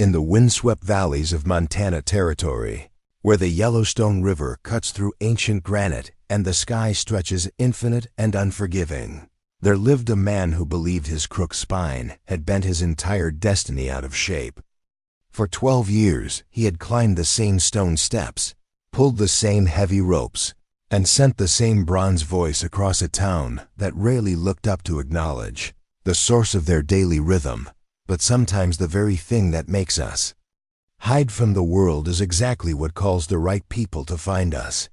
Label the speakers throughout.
Speaker 1: in the windswept valleys of Montana Territory, where the Yellowstone River cuts through ancient granite and the sky stretches infinite and unforgiving, there lived a man who believed his crooked spine had bent his entire destiny out of shape. For 12 years, he had climbed the same stone steps, pulled the same heavy ropes, and sent the same bronze voice across a town that rarely looked up to acknowledge the source of their daily rhythm, but sometimes the very thing that makes us. Hide from the world is exactly what calls the right people to find us.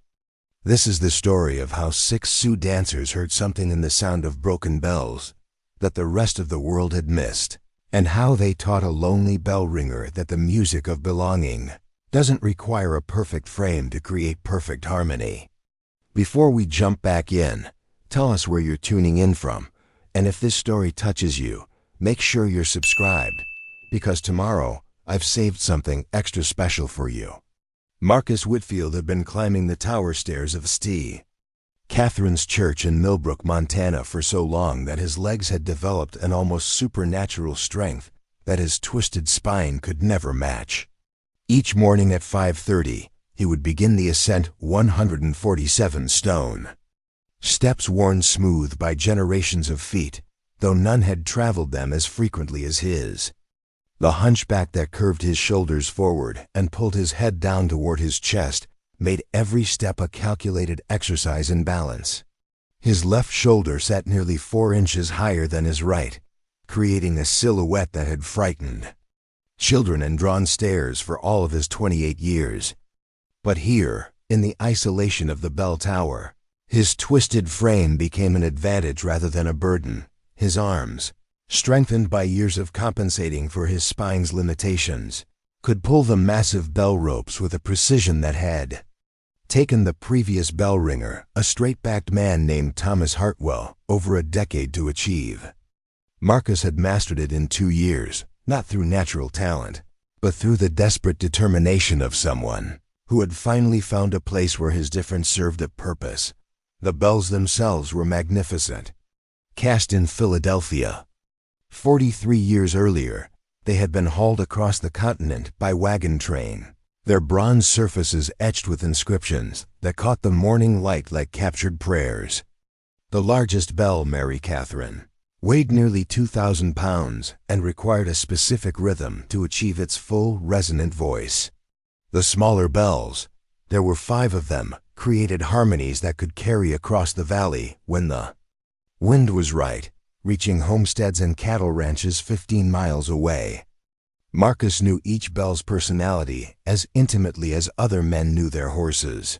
Speaker 1: This is the story of how 6 Sioux dancers heard something in the sound of broken bells that the rest of the world had missed, and how they taught a lonely bell ringer that the music of belonging doesn't require a perfect frame to create perfect harmony. Before we jump back in, tell us where you're tuning in from, and if this story touches you, make sure you're subscribed, because tomorrow I've saved something extra special for you. Marcus Whitfield had been climbing the tower stairs of St. Catherine's Church in Millbrook, Montana for so long that his legs had developed an almost supernatural strength that his twisted spine could never match. Each morning at 5:30, he would begin the ascent 147 stone. Steps worn smooth by generations of feet, though none had traveled them as frequently as his. The hunchback that curved his shoulders forward and pulled his head down toward his chest made every step a calculated exercise in balance. His left shoulder sat nearly 4 inches higher than his right, creating a silhouette that had frightened children and drawn stares for all of his 28 years. But here, in the isolation of the bell tower, his twisted frame became an advantage rather than a burden. His arms, strengthened by years of compensating for his spine's limitations, could pull the massive bell ropes with a precision that had taken the previous bell ringer, a straight-backed man named Thomas Hartwell, over a decade to achieve. Marcus had mastered it in 2 years, not through natural talent, but through the desperate determination of someone who had finally found a place where his difference served a purpose. The bells themselves were magnificent. Cast in Philadelphia 43 years earlier, they had been hauled across the continent by wagon train, their bronze surfaces etched with inscriptions that caught the morning light like captured prayers. The largest bell, Mary Catherine, weighed nearly 2,000 pounds and required a specific rhythm to achieve its full, resonant voice. The smaller bells, there were 5 of them, created harmonies that could carry across the valley when the wind was right, reaching homesteads and cattle ranches 15 miles away. Marcus knew each bell's personality as intimately as other men knew their horses.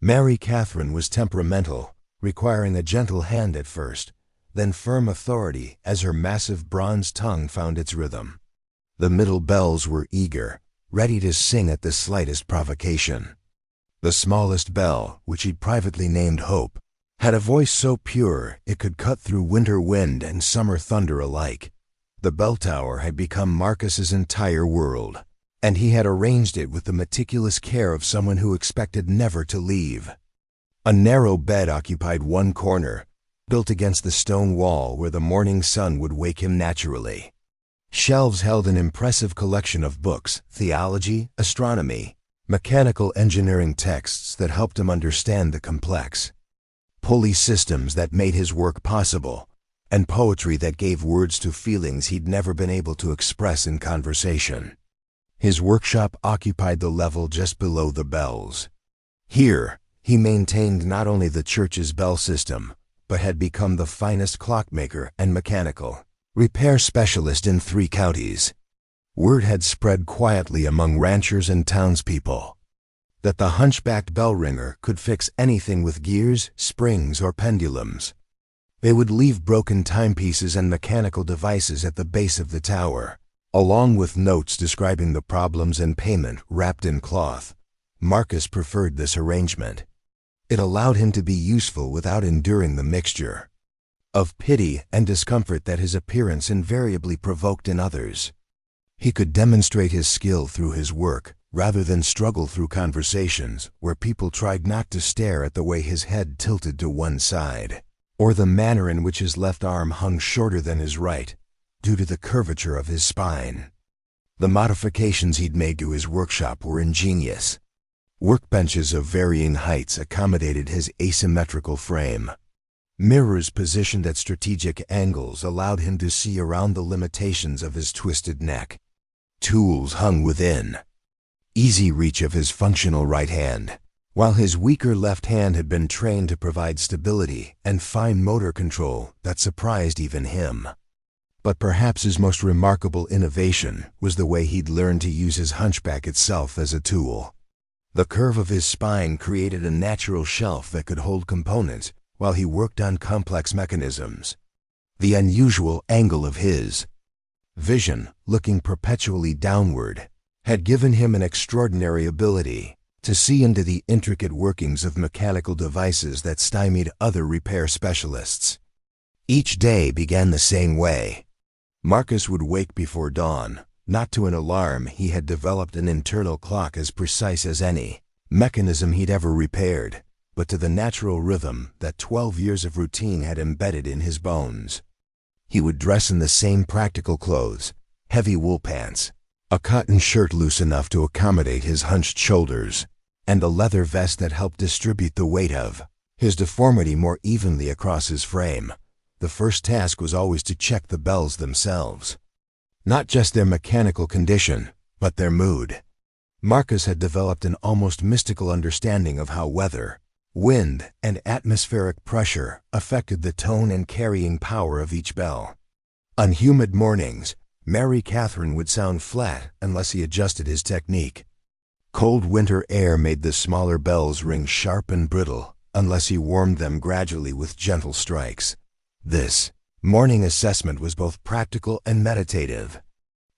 Speaker 1: Mary Catherine was temperamental, requiring a gentle hand at first, then firm authority as her massive bronze tongue found its rhythm. The middle bells were eager, ready to sing at the slightest provocation. The smallest bell, which he privately named Hope, had a voice so pure it could cut through winter wind and summer thunder alike. The bell tower had become Marcus's entire world, and he had arranged it with the meticulous care of someone who expected never to leave. A narrow bed occupied one corner, built against the stone wall where the morning sun would wake him naturally. Shelves held an impressive collection of books, theology, astronomy, mechanical engineering texts that helped him understand the complex, pulley systems that made his work possible, and poetry that gave words to feelings he'd never been able to express in conversation. His workshop occupied the level just below the bells. Here, he maintained not only the church's bell system, but had become the finest clockmaker and mechanical repair specialist in 3 counties. Word had spread quietly among ranchers and townspeople that the hunchbacked bell ringer could fix anything with gears, springs, or pendulums. They would leave broken timepieces and mechanical devices at the base of the tower, along with notes describing the problems and payment wrapped in cloth. Marcus preferred this arrangement. It allowed him to be useful without enduring the mixture of pity and discomfort that his appearance invariably provoked in others. He could demonstrate his skill through his work, rather than struggle through conversations where people tried not to stare at the way his head tilted to one side, or the manner in which his left arm hung shorter than his right, due to the curvature of his spine. The modifications he'd made to his workshop were ingenious. Workbenches of varying heights accommodated his asymmetrical frame. Mirrors positioned at strategic angles allowed him to see around the limitations of his twisted neck. Tools hung within. Easy reach of his functional right hand, while his weaker left hand had been trained to provide stability and fine motor control that surprised even him. But perhaps his most remarkable innovation was the way he'd learned to use his hunchback itself as a tool. The curve of his spine created a natural shelf that could hold components while he worked on complex mechanisms. The unusual angle of his vision, looking perpetually downward, had given him an extraordinary ability to see into the intricate workings of mechanical devices that stymied other repair specialists. Each day began the same way. Marcus would wake before dawn, not to an alarm. He had developed an internal clock as precise as any mechanism he'd ever repaired, but to the natural rhythm that 12 years of routine had embedded in his bones. He would dress in the same practical clothes, heavy wool pants, a cotton shirt loose enough to accommodate his hunched shoulders, and a leather vest that helped distribute the weight of his deformity more evenly across his frame. The first task was always to check the bells themselves. Not just their mechanical condition, but their mood. Marcus had developed an almost mystical understanding of how weather, wind, and atmospheric pressure affected the tone and carrying power of each bell. On humid mornings, Mary Catherine would sound flat unless he adjusted his technique. Cold winter air made the smaller bells ring sharp and brittle unless he warmed them gradually with gentle strikes. This morning assessment was both practical and meditative.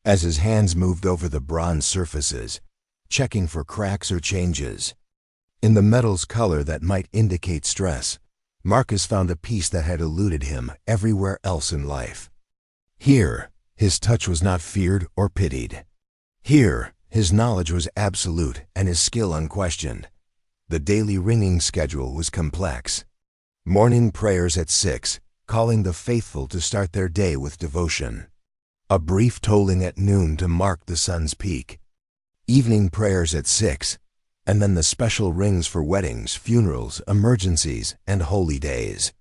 Speaker 1: As his hands moved over the bronze surfaces, checking for cracks or changes in the metal's color that might indicate stress, Marcus found a piece that had eluded him everywhere else in life. Here, his touch was not feared or pitied. Here, his knowledge was absolute and his skill unquestioned. The daily ringing schedule was complex. Morning prayers at 6, calling the faithful to start their day with devotion. A brief tolling at noon to mark the sun's peak. Evening prayers at 6, and then the special rings for weddings, funerals, emergencies, and holy days.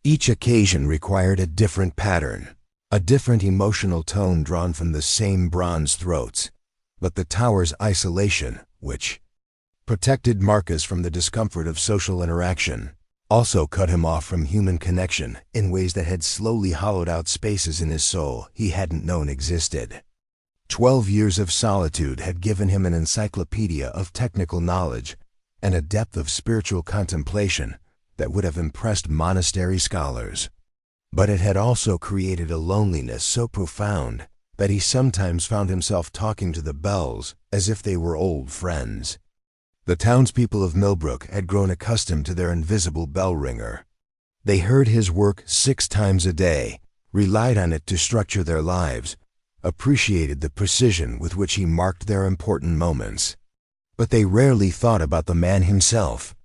Speaker 1: Each occasion required a different pattern, a different emotional tone drawn from the same bronze throats. But the tower's isolation, which protected Marcus from the discomfort of social interaction, also cut him off from human connection in ways that had slowly hollowed out spaces in his soul he hadn't known existed. 12 years of solitude had given him an encyclopedia of technical knowledge and a depth of spiritual contemplation that would have impressed monastery scholars. But it had also created a loneliness so profound that he sometimes found himself talking to the bells as if they were old friends. The townspeople of Millbrook had grown accustomed to their invisible bell ringer. They heard his work 6 times a day, relied on it to structure their lives, appreciated the precision with which he marked their important moments. But they rarely thought about the man himself.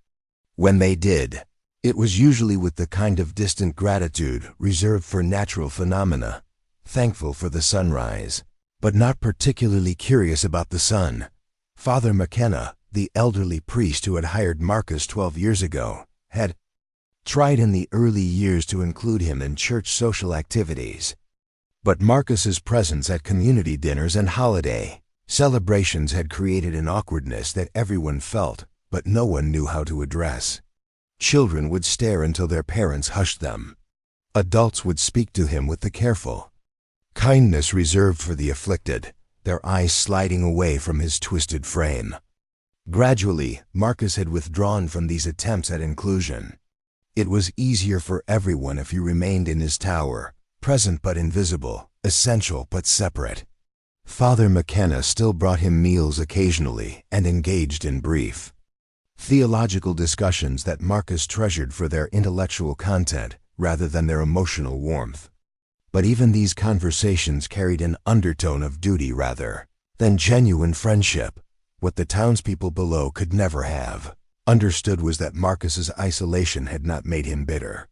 Speaker 1: When they did, it was usually with the kind of distant gratitude reserved for natural phenomena, thankful for the sunrise, but not particularly curious about the sun. Father McKenna, the elderly priest who had hired Marcus 12 years ago, had tried in the early years to include him in church social activities. But Marcus's presence at community dinners and holiday celebrations had created an awkwardness that everyone felt, but no one knew how to address. Children would stare until their parents hushed them. Adults would speak to him with the careful kindness reserved for the afflicted, their eyes sliding away from his twisted frame. Gradually, Marcus had withdrawn from these attempts at inclusion. It was easier for everyone if he remained in his tower, present but invisible, essential but separate. Father McKenna still brought him meals occasionally and engaged in brief theological discussions that Marcus treasured for their intellectual content rather than their emotional warmth. But even these conversations carried an undertone of duty rather than genuine friendship. What the townspeople below could never have understood was that Marcus's isolation had not made him bitter.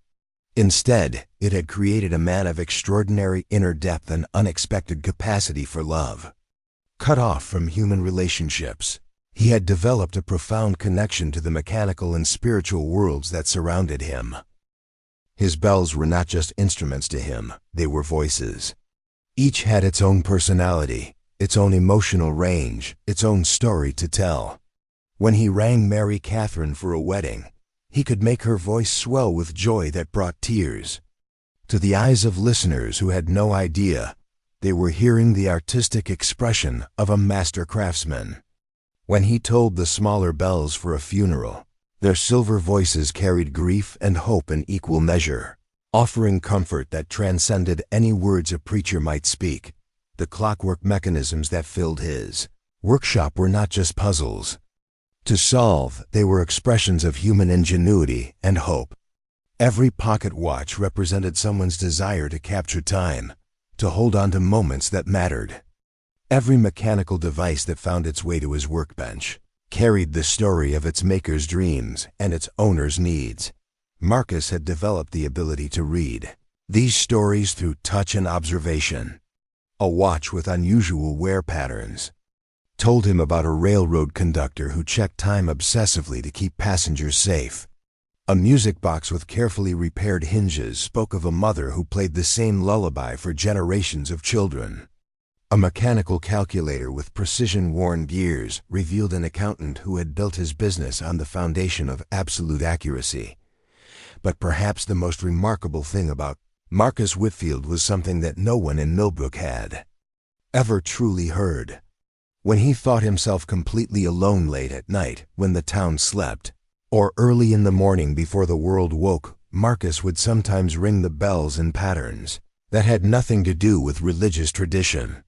Speaker 1: Instead, it had created a man of extraordinary inner depth and unexpected capacity for love. Cut off from human relationships, he had developed a profound connection to the mechanical and spiritual worlds that surrounded him. His bells were not just instruments to him, they were voices. Each had its own personality, its own emotional range, its own story to tell. When he rang Mary Catherine for a wedding, he could make her voice swell with joy that brought tears. To the eyes of listeners who had no idea, they were hearing the artistic expression of a master craftsman. When he tolled the smaller bells for a funeral, their silver voices carried grief and hope in equal measure, offering comfort that transcended any words a preacher might speak. The clockwork mechanisms that filled his workshop were not just puzzles to solve, they were expressions of human ingenuity and hope. Every pocket watch represented someone's desire to capture time, to hold on to moments that mattered. Every mechanical device that found its way to his workbench carried the story of its maker's dreams and its owner's needs. Marcus had developed the ability to read these stories through touch and observation. A watch with unusual wear patterns told him about a railroad conductor who checked time obsessively to keep passengers safe. A music box with carefully repaired hinges spoke of a mother who played the same lullaby for generations of children. A mechanical calculator with precision-worn gears revealed an accountant who had built his business on the foundation of absolute accuracy. But perhaps the most remarkable thing about Marcus Whitfield was something that no one in Millbrook had ever truly heard. When he thought himself completely alone late at night when the town slept, or early in the morning before the world woke, Marcus would sometimes ring the bells in patterns that had nothing to do with religious tradition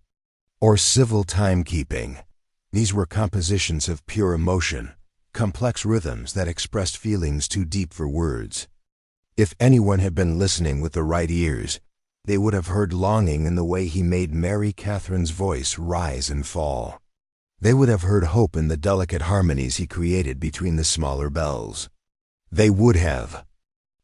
Speaker 1: or civil timekeeping. These were compositions of pure emotion, complex rhythms that expressed feelings too deep for words. If anyone had been listening with the right ears, they would have heard longing in the way he made Mary Catherine's voice rise and fall. They would have heard hope in the delicate harmonies he created between the smaller bells. They would have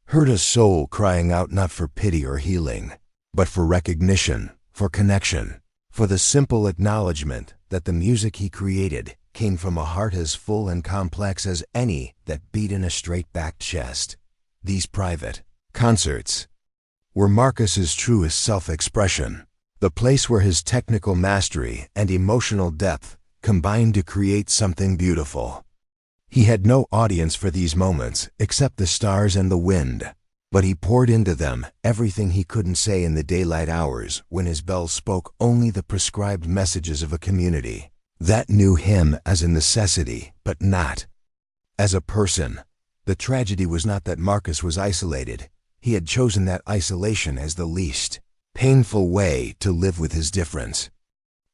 Speaker 1: heard a soul crying out not for pity or healing, but for recognition, for connection, for the simple acknowledgement that the music he created came from a heart as full and complex as any that beat in a straight-backed chest. These private concerts were Marcus's truest self-expression, the place where his technical mastery and emotional depth combined to create something beautiful. He had no audience for these moments except the stars and the wind, but he poured into them everything he couldn't say in the daylight hours when his bells spoke only the prescribed messages of a community that knew him as a necessity but not as a person. The tragedy was not that Marcus was isolated. He had chosen that isolation as the least painful way to live with his difference.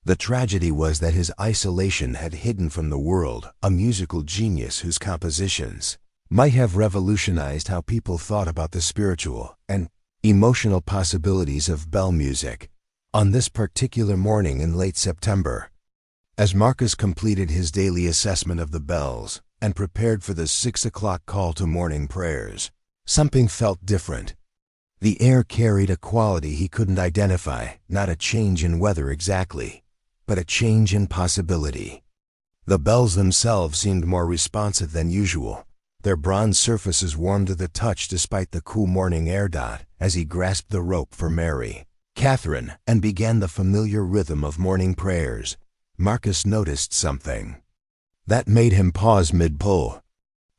Speaker 1: The tragedy was that his isolation had hidden from the world a musical genius whose compositions might have revolutionized how people thought about the spiritual and emotional possibilities of bell music. On this particular morning in late September, as Marcus completed his daily assessment of the bells and prepared for the 6 o'clock call to morning prayers, something felt different. The air carried a quality he couldn't identify, not a change in weather exactly, but a change in possibility. The bells themselves seemed more responsive than usual, their bronze surfaces warm to the touch despite the cool morning air. As he grasped the rope for Mary Catherine and began the familiar rhythm of morning prayers, Marcus noticed something that made him pause mid-pull.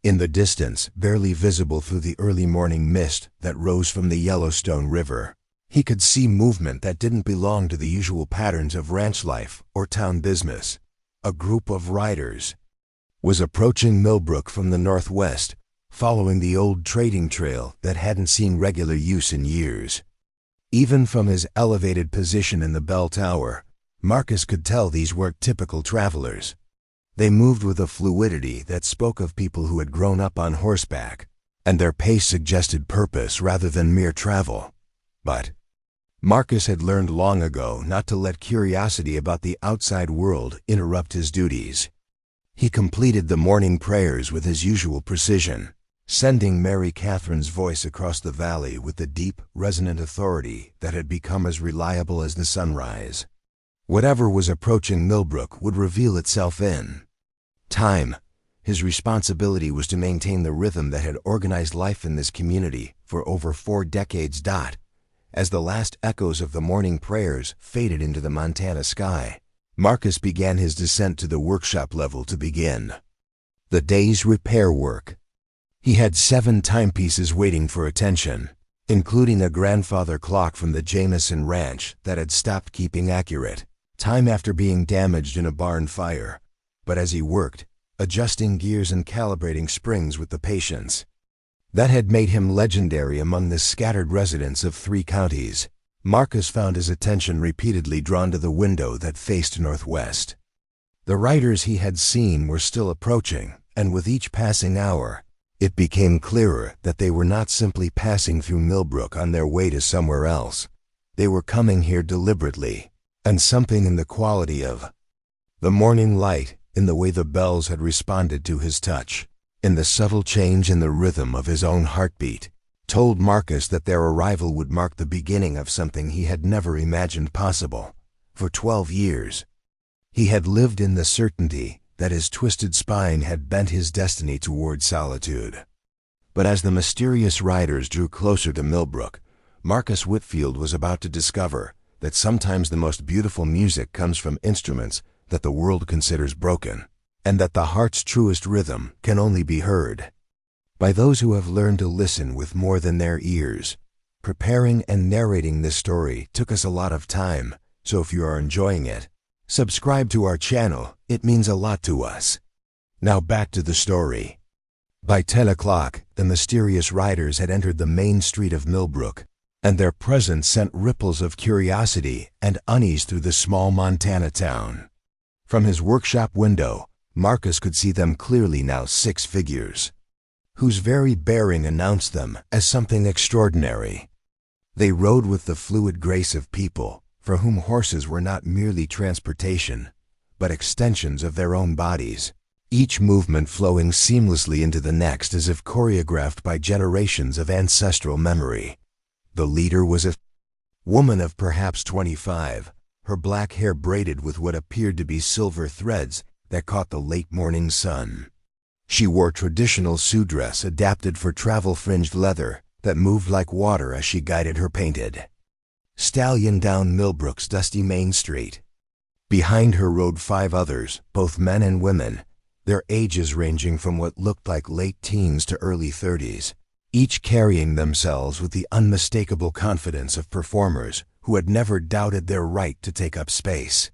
Speaker 1: In the distance, barely visible through the early morning mist that rose from the Yellowstone River, he could see movement that didn't belong to the usual patterns of ranch life or town business. A group of riders was approaching Millbrook from the northwest, following the old trading trail that hadn't seen regular use in years. Even from his elevated position in the bell tower, Marcus could tell these weren't typical travelers. They moved with a fluidity that spoke of people who had grown up on horseback, and their pace suggested purpose rather than mere travel. But Marcus had learned long ago not to let curiosity about the outside world interrupt his duties. He completed the morning prayers with his usual precision, sending Mary Catherine's voice across the valley with the deep, resonant authority that had become as reliable as the sunrise. Whatever was approaching Millbrook would reveal itself in time. His responsibility was to maintain the rhythm that had organized life in this community for over 4 decades. As the last echoes of the morning prayers faded into the Montana sky, Marcus began his descent to the workshop level to begin the day's repair work. He had 7 timepieces waiting for attention, including a grandfather clock from the Jameson Ranch that had stopped keeping accurate time after being damaged in a barn fire. But as he worked, adjusting gears and calibrating springs with the patience that had made him legendary among the scattered residents of 3 counties, Marcus found his attention repeatedly drawn to the window that faced northwest. The riders he had seen were still approaching, and with each passing hour, it became clearer that they were not simply passing through Millbrook on their way to somewhere else. They were coming here deliberately, and something in the quality of the morning light, in the way the bells had responded to his touch, in the subtle change in the rhythm of his own heartbeat, told Marcus that their arrival would mark the beginning of something he had never imagined possible. For 12 years, he had lived in the certainty that his twisted spine had bent his destiny toward solitude. But as the mysterious riders drew closer to Millbrook, Marcus Whitfield was about to discover that sometimes the most beautiful music comes from instruments that the world considers broken, and that the heart's truest rhythm can only be heard by those who have learned to listen with more than their ears. Preparing and narrating this story took us a lot of time, so if you are enjoying it, subscribe to our channel. It means a lot to us. Now back to the story. By 10 o'clock, the mysterious riders had entered the main street of Millbrook, and their presence sent ripples of curiosity and unease through the small Montana town. From his workshop window, Marcus could see them clearly now, 6 figures, whose very bearing announced them as something extraordinary. They rode with the fluid grace of people for whom horses were not merely transportation, but extensions of their own bodies, each movement flowing seamlessly into the next as if choreographed by generations of ancestral memory. The leader was a woman of perhaps 25, her black hair braided with what appeared to be silver threads that caught the late morning sun. She wore traditional Sioux dress adapted for travel, fringed leather that moved like water as she guided her painted stallion down Millbrook's dusty main street. Behind her rode 5 others, both men and women, their ages ranging from what looked like late teens to early 30s, each carrying themselves with the unmistakable confidence of performers who had never doubted their right to take up space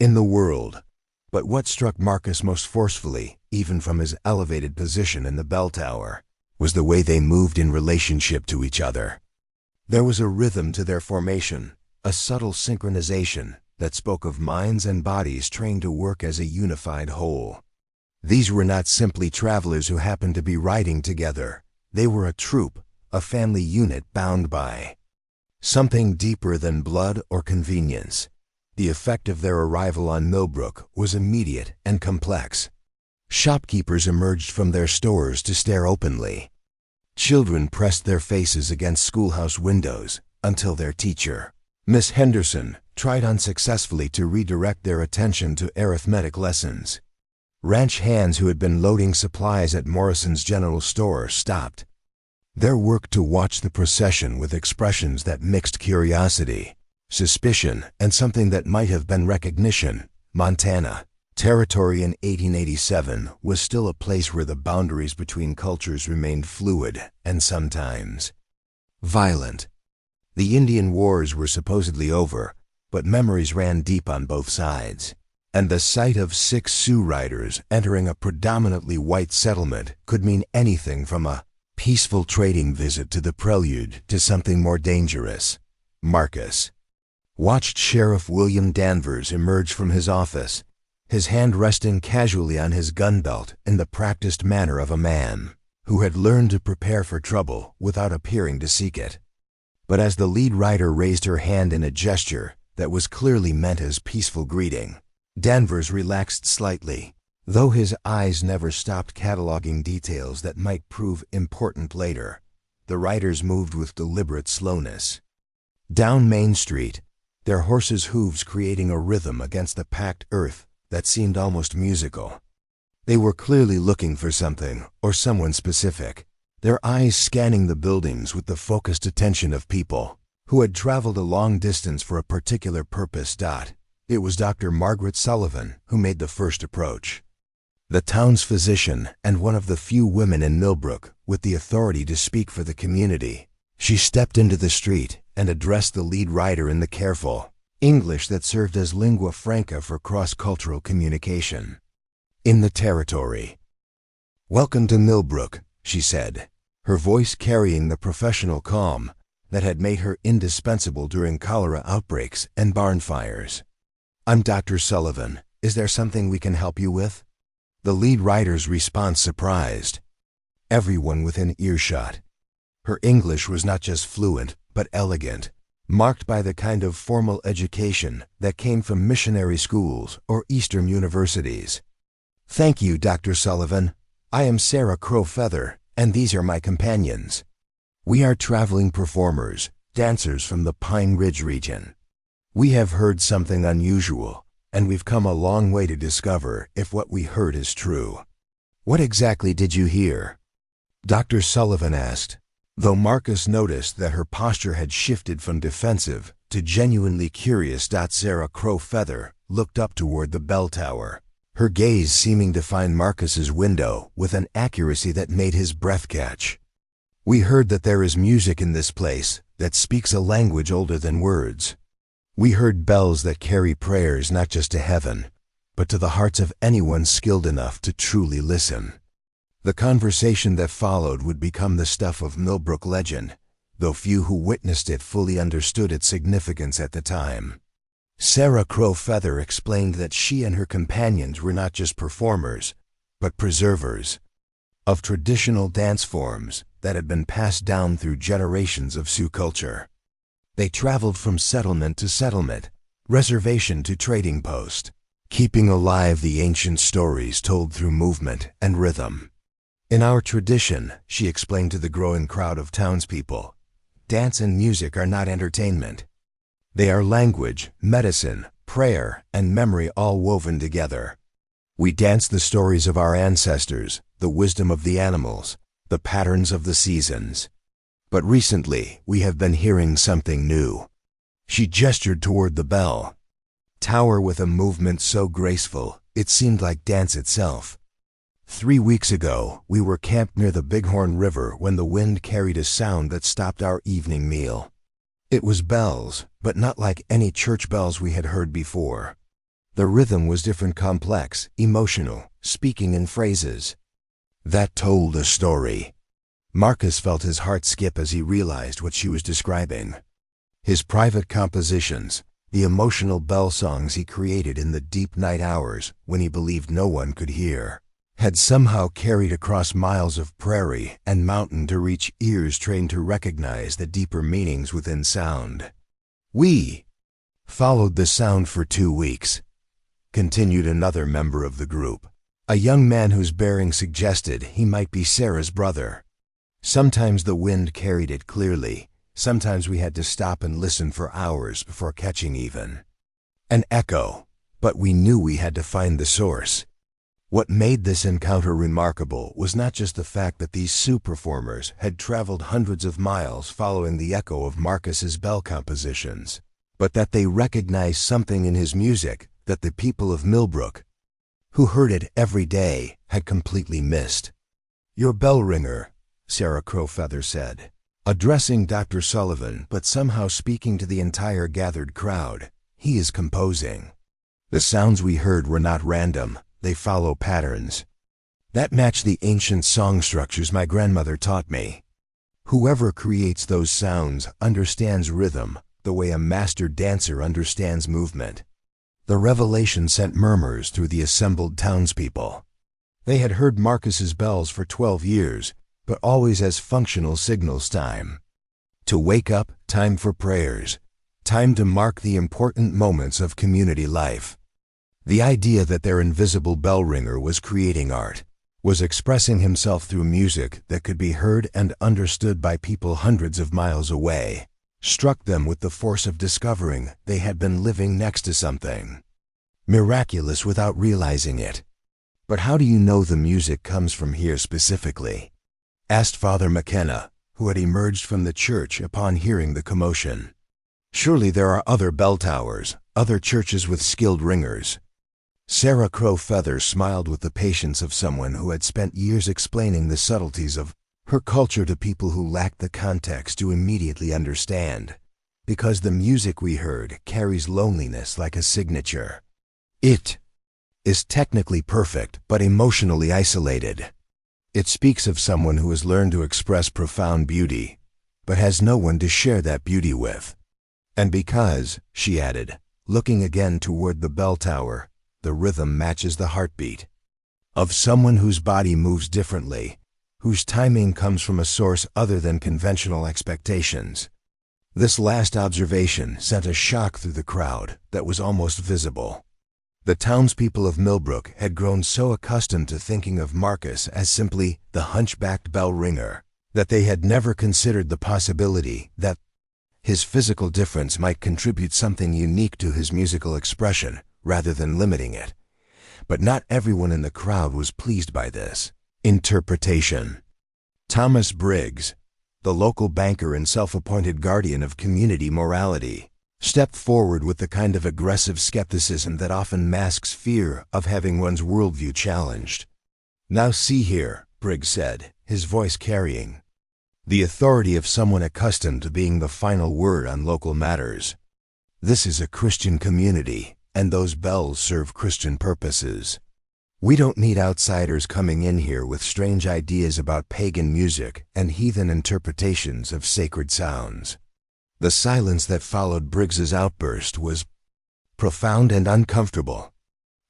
Speaker 1: in the world. But what struck Marcus most forcefully, even from his elevated position in the bell tower, was the way they moved in relationship to each other. There was a rhythm to their formation, a subtle synchronization that spoke of minds and bodies trained to work as a unified whole. These were not simply travelers who happened to be riding together. They were a troop, a family unit bound by something deeper than blood or convenience. The effect of their arrival on Millbrook was immediate and complex. Shopkeepers emerged from their stores to stare openly. Children pressed their faces against schoolhouse windows until their teacher, Miss Henderson, tried unsuccessfully to redirect their attention to arithmetic lessons. Ranch hands who had been loading supplies at Morrison's General Store stopped their work to watch the procession with expressions that mixed curiosity, suspicion, and something that might have been recognition. Montana Territory in 1887 was still a place where the boundaries between cultures remained fluid and sometimes violent. The Indian Wars were supposedly over, but memories ran deep on both sides, and the sight of 6 Sioux riders entering a predominantly white settlement could mean anything from a peaceful trading visit to the prelude to something more dangerous. Marcus watched Sheriff William Danvers emerge from his office, his hand resting casually on his gun belt in the practiced manner of a man who had learned to prepare for trouble without appearing to seek it. But as the lead rider raised her hand in a gesture that was clearly meant as peaceful greeting, Danvers relaxed slightly, though his eyes never stopped cataloging details that might prove important later. The riders moved with deliberate slowness down Main Street, their horses' hooves creating a rhythm against the packed earth that seemed almost musical. They were clearly looking for something or someone specific, their eyes scanning the buildings with the focused attention of people who had traveled a long distance for a particular purpose. It was Dr. Margaret Sullivan who made the first approach. The town's physician and one of the few women in Millbrook with the authority to speak for the community. She stepped into the street and addressed the lead rider in the careful English that served as lingua franca for cross-cultural communication. In the territory. "Welcome to Millbrook," she said, her voice carrying the professional calm that had made her indispensable during cholera outbreaks and barn fires. "I'm Dr. Sullivan. Is there something we can help you with?" The lead rider's response surprised everyone within earshot. Her English was not just fluent, but elegant, marked by the kind of formal education that came from missionary schools or Eastern universities. "Thank you, Dr. Sullivan. I am Sarah Crowfeather, and these are my companions. We are traveling performers, dancers from the Pine Ridge region. We have heard something unusual, and we've come a long way to discover if what we heard is true." "What exactly did you hear?" Dr. Sullivan asked, though Marcus noticed that her posture had shifted from defensive to genuinely curious. Sarah Crowfeather looked up toward the bell tower, her gaze seeming to find Marcus's window with an accuracy that made his breath catch. "We heard that there is music in this place that speaks a language older than words. We heard bells that carry prayers not just to heaven, but to the hearts of anyone skilled enough to truly listen." The conversation that followed would become the stuff of Millbrook legend, though few who witnessed it fully understood its significance at the time. Sarah Crowfeather explained that she and her companions were not just performers, but preservers of traditional dance forms that had been passed down through generations of Sioux culture. They traveled from settlement to settlement, reservation to trading post, keeping alive the ancient stories told through movement and rhythm. "In our tradition," she explained to the growing crowd of townspeople, "dance and music are not entertainment. They are language, medicine, prayer, and memory all woven together. We dance the stories of our ancestors, the wisdom of the animals, the patterns of the seasons. But recently, we have been hearing something new." She gestured toward the bell tower with a movement so graceful, it seemed like dance itself. "3 weeks ago, we were camped near the Bighorn River when the wind carried a sound that stopped our evening meal. It was bells, but not like any church bells we had heard before. The rhythm was different, complex, emotional, speaking in phrases that told a story." Marcus felt his heart skip as he realized what she was describing. His private compositions, the emotional bell songs he created in the deep night hours when he believed no one could hear, had somehow carried across miles of prairie and mountain to reach ears trained to recognize the deeper meanings within sound. "We followed the sound for 2 weeks," continued another member of the group, a young man whose bearing suggested he might be Sarah's brother. "Sometimes the wind carried it clearly, sometimes we had to stop and listen for hours before catching even an echo, but we knew we had to find the source." What made this encounter remarkable was not just the fact that these Sioux performers had traveled hundreds of miles following the echo of Marcus's bell compositions, but that they recognized something in his music that the people of Millbrook, who heard it every day, had completely missed. "Your bell ringer," Sarah Crowfeather said, addressing Dr. Sullivan but somehow speaking to the entire gathered crowd. "He is composing. The sounds we heard were not random. They follow patterns that match the ancient song structures my grandmother taught me. Whoever creates those sounds understands rhythm the way a master dancer understands movement." The revelation sent murmurs through the assembled townspeople. They had heard Marcus's bells for 12 years, but always as functional signals: time to wake up, time for prayers, time to mark the important moments of community life. The idea that their invisible bell ringer was creating art, was expressing himself through music that could be heard and understood by people hundreds of miles away, struck them with the force of discovering they had been living next to something miraculous without realizing it. "But how do you know the music comes from here specifically?" asked Father McKenna, who had emerged from the church upon hearing the commotion. "Surely there are other bell towers, other churches with skilled ringers." Sarah Crowfeather smiled with the patience of someone who had spent years explaining the subtleties of her culture to people who lacked the context to immediately understand. "Because the music we heard carries loneliness like a signature. It is technically perfect, but emotionally isolated. It speaks of someone who has learned to express profound beauty, but has no one to share that beauty with. And because," she added, looking again toward the bell tower, "the rhythm matches the heartbeat of someone whose body moves differently, whose timing comes from a source other than conventional expectations." This last observation sent a shock through the crowd that was almost visible. The townspeople of Millbrook had grown so accustomed to thinking of Marcus as simply the hunchbacked bell ringer that they had never considered the possibility that his physical difference might contribute something unique to his musical expression rather than limiting it. But not everyone in the crowd was pleased by this interpretation. Thomas Briggs, the local banker and self-appointed guardian of community morality, stepped forward with the kind of aggressive skepticism that often masks fear of having one's worldview challenged. "Now see here," Briggs said, his voice carrying the authority of someone accustomed to being the final word on local matters. "This is a Christian community, and those bells serve Christian purposes. We don't need outsiders coming in here with strange ideas about pagan music and heathen interpretations of sacred sounds." The silence that followed Briggs's outburst was profound and uncomfortable.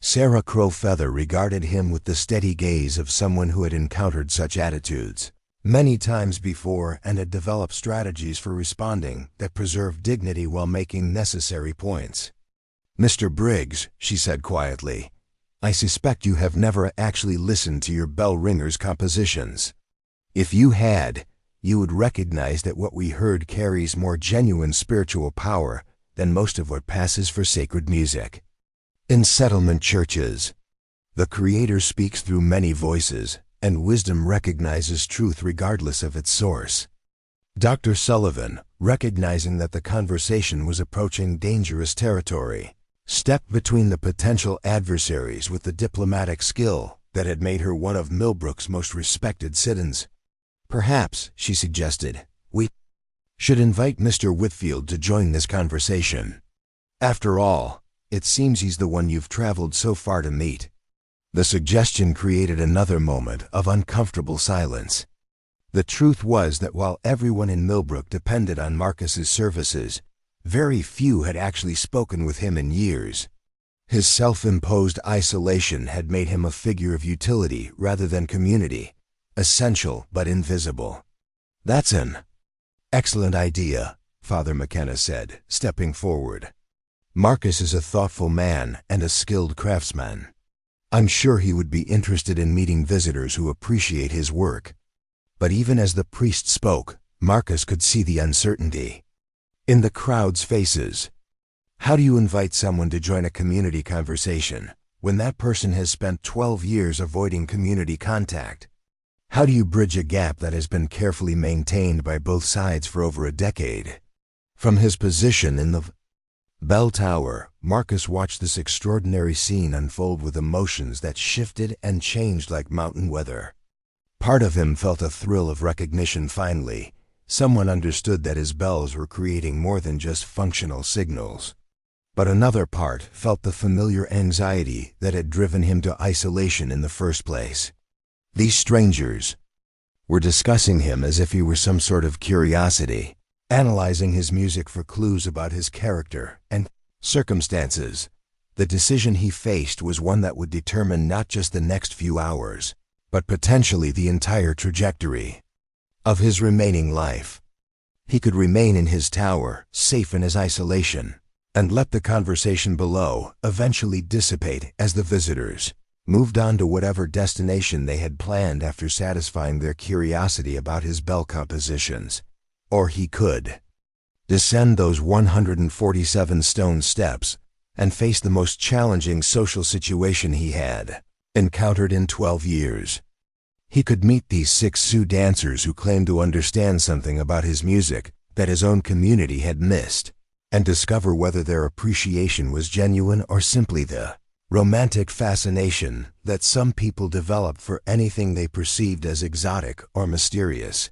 Speaker 1: Sarah Crowfeather regarded him with the steady gaze of someone who had encountered such attitudes many times before and had developed strategies for responding that preserved dignity while making necessary points. "Mr. Briggs," she said quietly, "I suspect you have never actually listened to your bell ringer's compositions. If you had, you would recognize that what we heard carries more genuine spiritual power than most of what passes for sacred music. In settlement churches, the Creator speaks through many voices, and wisdom recognizes truth regardless of its source." Dr. Sullivan, recognizing that the conversation was approaching dangerous territory, stepped between the potential adversaries with the diplomatic skill that had made her one of Millbrook's most respected citizens. "Perhaps," she suggested, "we should invite Mr. Whitfield to join this conversation. After all, it seems he's the one you've traveled so far to meet." The suggestion created another moment of uncomfortable silence. The truth was that while everyone in Millbrook depended on Marcus's services, very few had actually spoken with him in years. His self-imposed isolation had made him a figure of utility rather than community, essential but invisible. "That's an excellent idea," Father McKenna said, stepping forward. "Marcus is a thoughtful man and a skilled craftsman. I'm sure he would be interested in meeting visitors who appreciate his work." But even as the priest spoke, Marcus could see the uncertainty in the crowd's faces. How do you invite someone to join a community conversation when that person has spent 12 years avoiding community contact? How do you bridge a gap that has been carefully maintained by both sides for over a decade? From his position in the bell tower, Marcus watched this extraordinary scene unfold with emotions that shifted and changed like mountain weather. Part of him felt a thrill of recognition finally. Someone understood that his bells were creating more than just functional signals. But another part felt the familiar anxiety that had driven him to isolation in the first place. These strangers were discussing him as if he were some sort of curiosity, analyzing his music for clues about his character and circumstances. The decision he faced was one that would determine not just the next few hours, but potentially the entire trajectory of his remaining life. He could remain in his tower, safe in his isolation, and let the conversation below eventually dissipate as the visitors moved on to whatever destination they had planned after satisfying their curiosity about his bell compositions. Or he could descend those 147 stone steps, and face the most challenging social situation he had encountered in 12 years. He could meet these 6 Sioux dancers who claimed to understand something about his music that his own community had missed, and discover whether their appreciation was genuine or simply the romantic fascination that some people developed for anything they perceived as exotic or mysterious.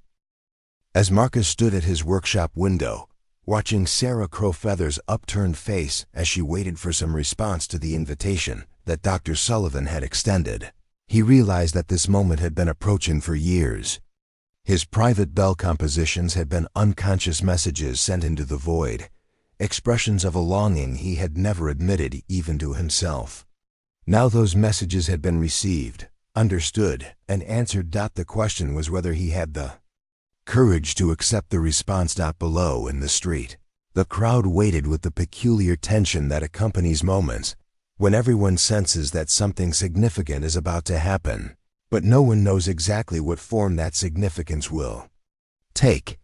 Speaker 1: As Marcus stood at his workshop window, watching Sarah Crowfeather's upturned face as she waited for some response to the invitation that Dr. Sullivan had extended, he realized that this moment had been approaching for years. His private bell compositions had been unconscious messages sent into the void, expressions of a longing he had never admitted even to himself. Now those messages had been received, understood, and answered. The question was whether he had the courage to accept the response. Below in the street, the crowd waited with the peculiar tension that accompanies moments when everyone senses that something significant is about to happen, but no one knows exactly what form that significance will take.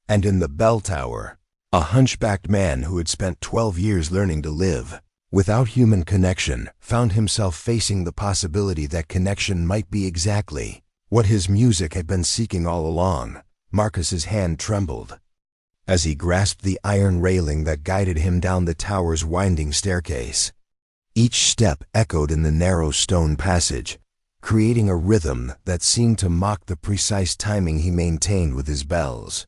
Speaker 1: And in the bell tower, a hunchbacked man who had spent 12 years learning to live without human connection found himself facing the possibility that connection might be exactly what his music had been seeking all along. Marcus's hand trembled as he grasped the iron railing that guided him down the tower's winding staircase. Each step echoed in the narrow stone passage, creating a rhythm that seemed to mock the precise timing he maintained with his bells.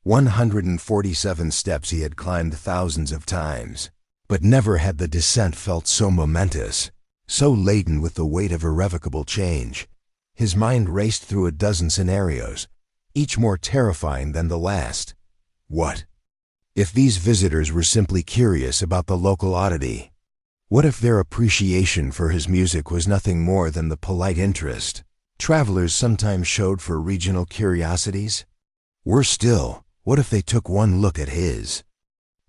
Speaker 1: 147 steps he had climbed thousands of times, but never had the descent felt so momentous, so laden with the weight of irrevocable change. His mind raced through a dozen scenarios, each more terrifying than the last. What if these visitors were simply curious about the local oddity? What if their appreciation for his music was nothing more than the polite interest travelers sometimes showed for regional curiosities? Worse still, what if they took one look at his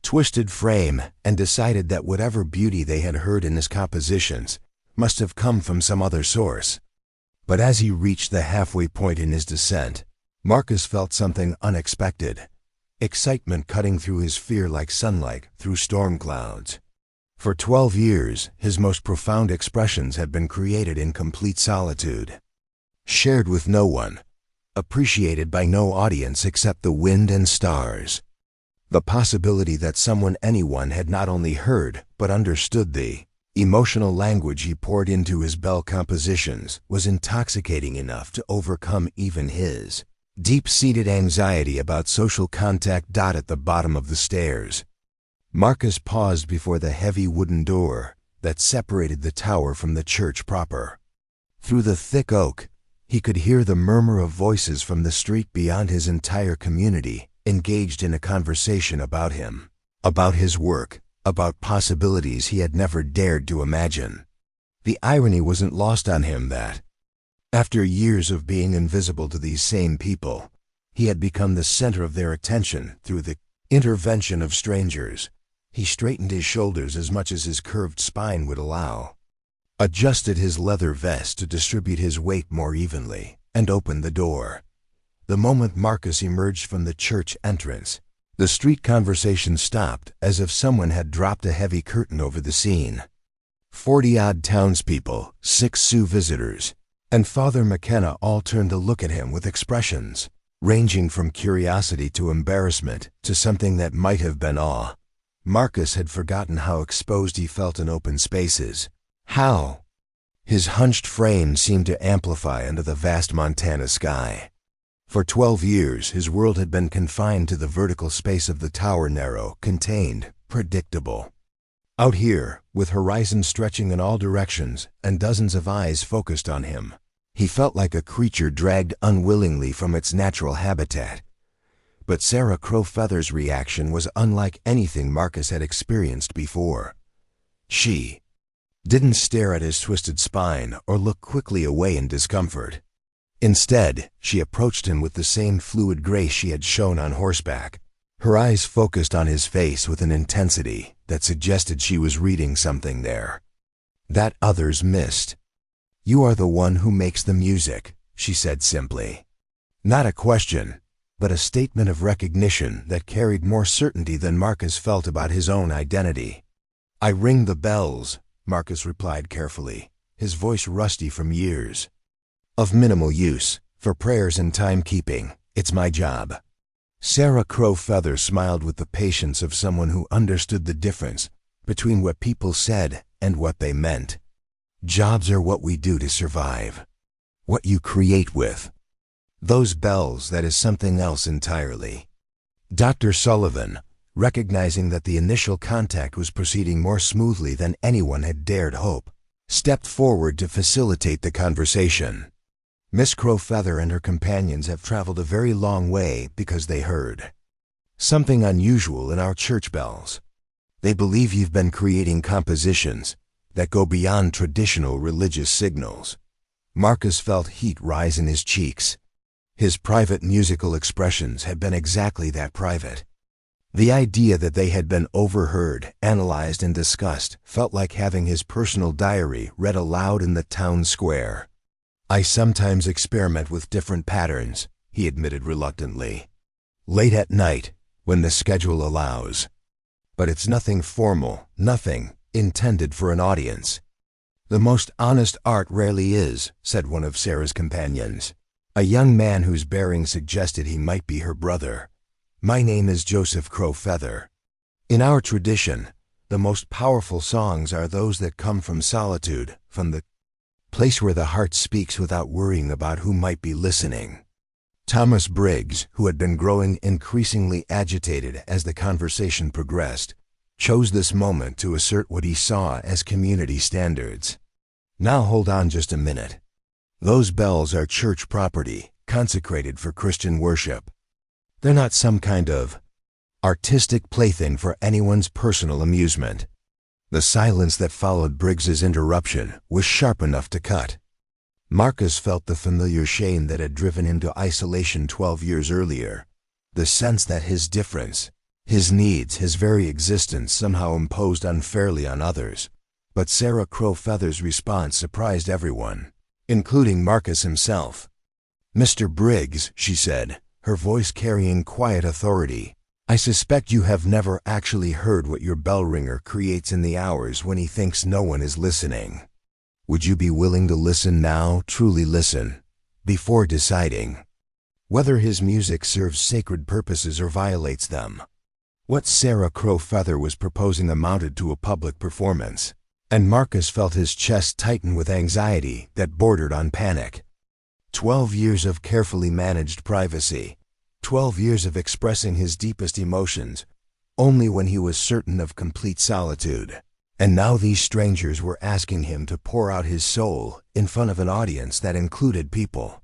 Speaker 1: twisted frame and decided that whatever beauty they had heard in his compositions must have come from some other source? But as he reached the halfway point in his descent, Marcus felt something unexpected, excitement cutting through his fear like sunlight through storm clouds. For 12 years, his most profound expressions had been created in complete solitude, shared with no one, appreciated by no audience except the wind and stars. The possibility that anyone had not only heard but understood the emotional language he poured into his bell compositions was intoxicating enough to overcome even his deep-seated anxiety about social contact. At the bottom of the stairs, Marcus paused before the heavy wooden door that separated the tower from the church proper. Through the thick oak, he could hear the murmur of voices from the street beyond. His entire community engaged in a conversation about him, about his work, about possibilities he had never dared to imagine. The irony wasn't lost on him that, after years of being invisible to these same people, he had become the center of their attention through the intervention of strangers. He straightened his shoulders as much as his curved spine would allow, adjusted his leather vest to distribute his weight more evenly, and opened the door. The moment Marcus emerged from the church entrance, the street conversation stopped as if someone had dropped a heavy curtain over the scene. 40-odd townspeople, 6 Sioux visitors, and Father McKenna all turned to look at him with expressions ranging from curiosity to embarrassment to something that might have been awe. Marcus had forgotten how exposed he felt in open spaces, how his hunched frame seemed to amplify under the vast Montana sky. For 12 years, his world had been confined to the vertical space of the tower, narrow, contained, predictable. Out here, with horizons stretching in all directions and dozens of eyes focused on him, he felt like a creature dragged unwillingly from its natural habitat. But Sarah Crowfeather's reaction was unlike anything Marcus had experienced before. She didn't stare at his twisted spine or look quickly away in discomfort. Instead, she approached him with the same fluid grace she had shown on horseback, her eyes focused on his face with an intensity that suggested she was reading something there that others missed. "You are the one who makes the music," she said simply. Not a question, but a statement of recognition that carried more certainty than Marcus felt about his own identity. "I ring the bells," Marcus replied carefully, his voice rusty from years of minimal use, "for prayers and timekeeping. It's my job." Sarah Crowfeather smiled with the patience of someone who understood the difference between what people said and what they meant. "Jobs are what we do to survive. What you create with. Those bells, that is something else entirely." Dr. Sullivan, recognizing that the initial contact was proceeding more smoothly than anyone had dared hope, stepped forward to facilitate the conversation. "Miss Crowfeather and her companions have traveled a very long way because they heard something unusual in our church bells. They believe you've been creating compositions that go beyond traditional religious signals." Marcus felt heat rise in his cheeks. His private musical expressions had been exactly that, private. The idea that they had been overheard, analyzed, and discussed felt like having his personal diary read aloud in the town square. "I sometimes experiment with different patterns," he admitted reluctantly. "Late at night, when the schedule allows. But it's nothing formal, nothing intended for an audience." "The most honest art rarely is," said one of Sarah's companions, a young man whose bearing suggested he might be her brother. "My name is Joseph Crowfeather. In our tradition, the most powerful songs are those that come from solitude, from the place where the heart speaks without worrying about who might be listening." Thomas Briggs, who had been growing increasingly agitated as the conversation progressed, chose this moment to assert what he saw as community standards. "Now hold on just a minute. Those bells are church property, consecrated for Christian worship. They're not some kind of artistic plaything for anyone's personal amusement." The silence that followed Briggs's interruption was sharp enough to cut. Marcus felt the familiar shame that had driven him to isolation 12 years earlier, the sense that his difference, his needs, his very existence somehow imposed unfairly on others. But Sarah Crowfeather's response surprised everyone, including Marcus himself. "Mr. Briggs," she said, her voice carrying quiet authority, "I suspect you have never actually heard what your bell ringer creates in the hours when he thinks no one is listening. Would you be willing to listen now, truly listen, before deciding whether his music serves sacred purposes or violates them?" What Sarah Crowfeather was proposing amounted to a public performance, and Marcus felt his chest tighten with anxiety that bordered on panic. 12 years of carefully managed privacy, 12 years of expressing his deepest emotions, only when he was certain of complete solitude. And now these strangers were asking him to pour out his soul in front of an audience that included people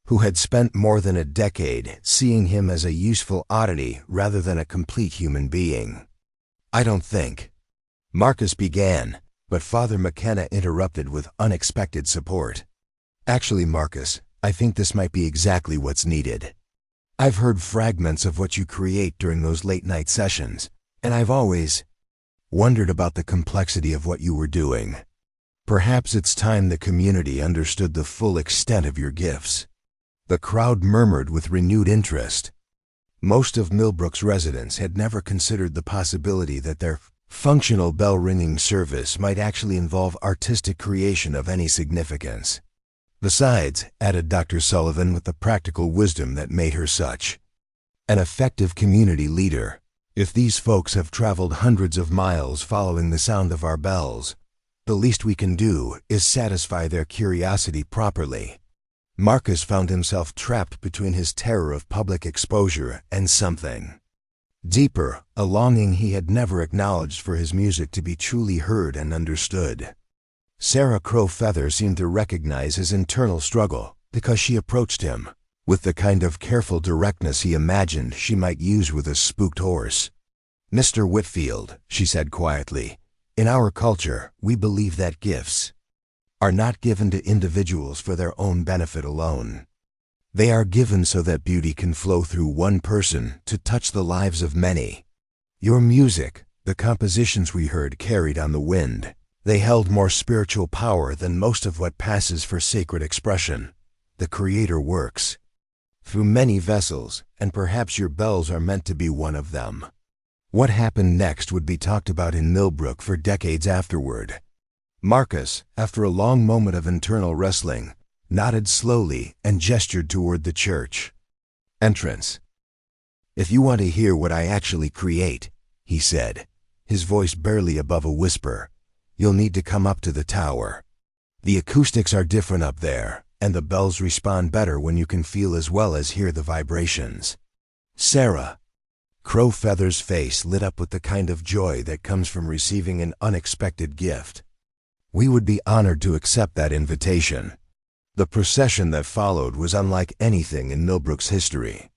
Speaker 1: who had spent more than a decade seeing him as a useful oddity rather than a complete human being. "I don't think," Marcus began, but Father McKenna interrupted with unexpected support. "Actually, Marcus, I think this might be exactly what's needed. I've heard fragments of what you create during those late-night sessions, and I've always wondered about the complexity of what you were doing. Perhaps it's time the community understood the full extent of your gifts." The crowd murmured with renewed interest. Most of Millbrook's residents had never considered the possibility that their functional bell-ringing service might actually involve artistic creation of any significance. "Besides," added Dr. Sullivan with the practical wisdom that made her such an effective community leader, "if these folks have traveled hundreds of miles following the sound of our bells, the least we can do is satisfy their curiosity properly." Marcus found himself trapped between his terror of public exposure and something deeper, a longing he had never acknowledged for his music to be truly heard and understood. Sarah Crowfeather seemed to recognize his internal struggle because she approached him with the kind of careful directness he imagined she might use with a spooked horse. "Mr. Whitfield," she said quietly, "in our culture, we believe that gifts are not given to individuals for their own benefit alone. They are given so that beauty can flow through one person to touch the lives of many. Your music, the compositions we heard carried on the wind, they held more spiritual power than most of what passes for sacred expression. The Creator works through many vessels, and perhaps your bells are meant to be one of them. What happened next would be talked about in Millbrook for decades afterward. Marcus, after a long moment of internal wrestling, nodded slowly and gestured toward the church entrance. "If you want to hear what I actually create," he said, his voice barely above a whisper, "you'll need to come up to the tower. The acoustics are different up there, and the bells respond better when you can feel as well as hear the vibrations." Sarah. Crow Feather's face lit up with the kind of joy that comes from receiving an unexpected gift. "We would be honored to accept that invitation." The procession that followed was unlike anything in Millbrook's history.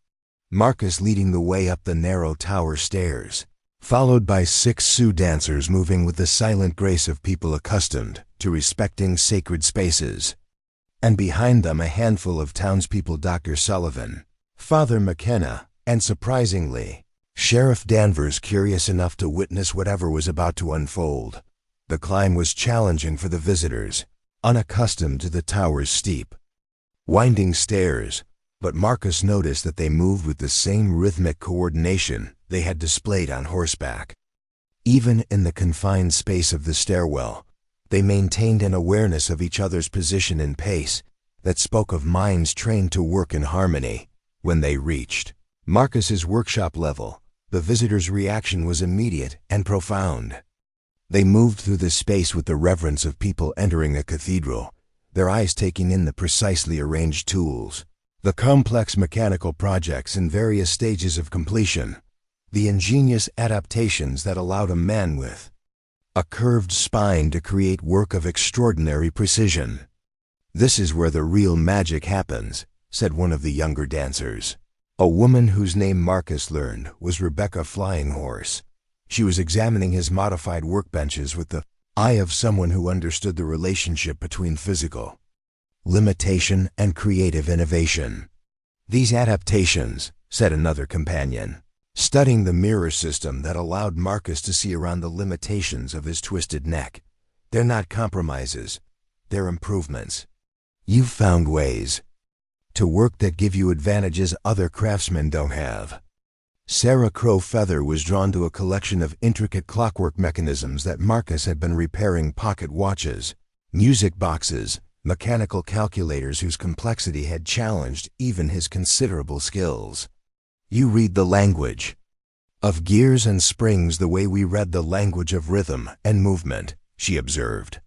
Speaker 1: Marcus leading the way up the narrow tower stairs, followed by 6 Sioux dancers moving with the silent grace of people accustomed to respecting sacred spaces. And behind them a handful of townspeople: Dr. Sullivan, Father McKenna, and surprisingly, Sheriff Danvers, curious enough to witness whatever was about to unfold. The climb was challenging for the visitors, unaccustomed to the tower's steep, winding stairs, but Marcus noticed that they moved with the same rhythmic coordination they had displayed on horseback. Even in the confined space of the stairwell, they maintained an awareness of each other's position and pace that spoke of minds trained to work in harmony. When they reached Marcus's workshop level, the visitors' reaction was immediate and profound. They moved through the space with the reverence of people entering a cathedral, their eyes taking in the precisely arranged tools, the complex mechanical projects in various stages of completion, the ingenious adaptations that allowed a man with a curved spine to create work of extraordinary precision. "This is where the real magic happens," said one of the younger dancers. A woman whose name Marcus learned was Rebecca Flying Horse. She was examining his modified workbenches with the eye of someone who understood the relationship between physical limitation and creative innovation. "These adaptations," said another companion, studying the mirror system that allowed Marcus to see around the limitations of his twisted neck, "they're not compromises, they're improvements. You've found ways to work that give you advantages other craftsmen don't have." Sarah Crow Feather was drawn to a collection of intricate clockwork mechanisms that Marcus had been repairing: pocket watches, music boxes, mechanical calculators whose complexity had challenged even his considerable skills. "You read the language of gears and springs the way we read the language of rhythm and movement," she observed.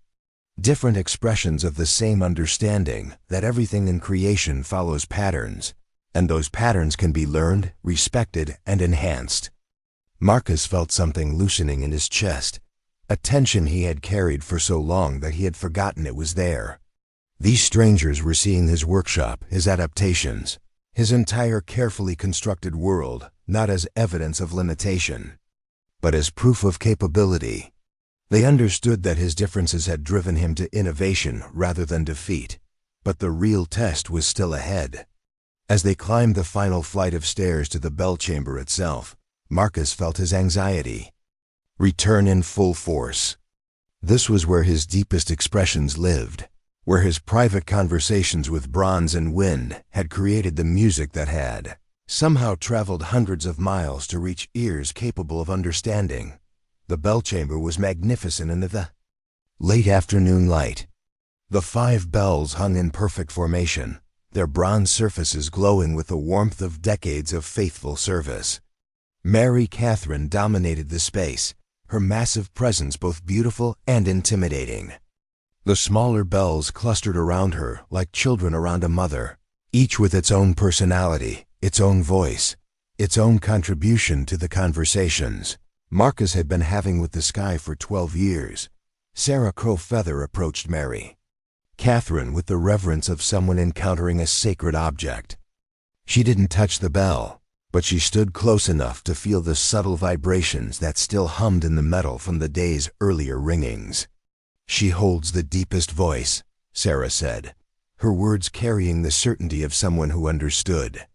Speaker 1: "Different expressions of the same understanding that everything in creation follows patterns, and those patterns can be learned, respected, and enhanced." Marcus felt something loosening in his chest, a tension he had carried for so long that he had forgotten it was there. These strangers were seeing his workshop, his adaptations, his entire carefully constructed world, not as evidence of limitation, but as proof of capability. They understood that his differences had driven him to innovation rather than defeat, but the real test was still ahead. As they climbed the final flight of stairs to the bell chamber itself, Marcus felt his anxiety return in full force. This was where his deepest expressions lived, where his private conversations with bronze and wind had created the music that had somehow traveled hundreds of miles to reach ears capable of understanding. The bell chamber was magnificent in the late afternoon light. The 5 bells hung in perfect formation, their bronze surfaces glowing with the warmth of decades of faithful service. Mary Catherine dominated the space, her massive presence both beautiful and intimidating. The smaller bells clustered around her like children around a mother, each with its own personality, its own voice, its own contribution to the conversations Marcus had been having with the sky for 12 years. Sarah Crow Feather approached Mary Catherine with the reverence of someone encountering a sacred object. She didn't touch the bell, but she stood close enough to feel the subtle vibrations that still hummed in the metal from the day's earlier ringings. "She holds the deepest voice," Sarah said, her words carrying the certainty of someone who understood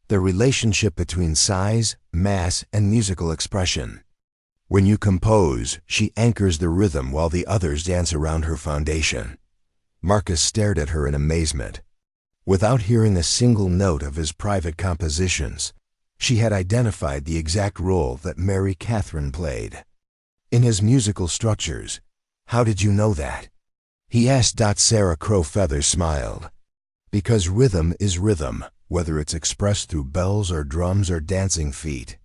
Speaker 1: the relationship between size, mass, and musical expression. "When you compose, she anchors the rhythm while the others dance around her foundation." Marcus stared at her in amazement. Without hearing a single note of his private compositions, she had identified the exact role that Mary Catherine played. In his musical structures, how did you know that? He asked. Sarah Crowfeather smiled. Because rhythm is rhythm, whether it's expressed through bells or drums or dancing feet.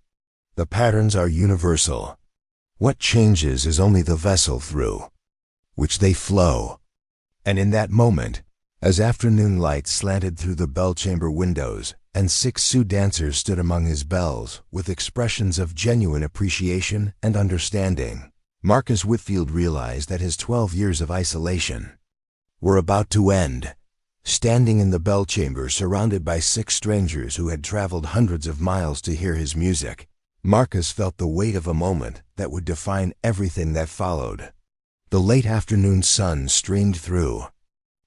Speaker 1: The patterns are universal. What changes is only the vessel through which they flow. And in that moment, as afternoon light slanted through the bell chamber windows, and 6 Sioux dancers stood among his bells with expressions of genuine appreciation and understanding, Marcus Whitfield realized that his 12 years of isolation were about to end. Standing in the bell chamber surrounded by 6 strangers who had traveled hundreds of miles to hear his music, Marcus felt the weight of a moment that would define everything that followed. The late afternoon sun streamed through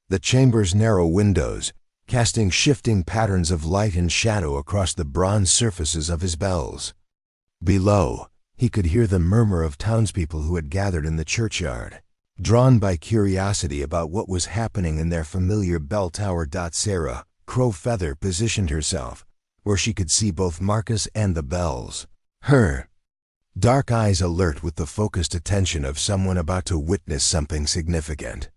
Speaker 1: the chamber's narrow windows, casting shifting patterns of light and shadow across the bronze surfaces of his bells. Below, he could hear the murmur of townspeople who had gathered in the churchyard, drawn by curiosity about what was happening in their familiar bell tower. Sarah Crowfeather positioned herself where she could see both Marcus and the bells, her dark eyes alert with the focused attention of someone about to witness something significant.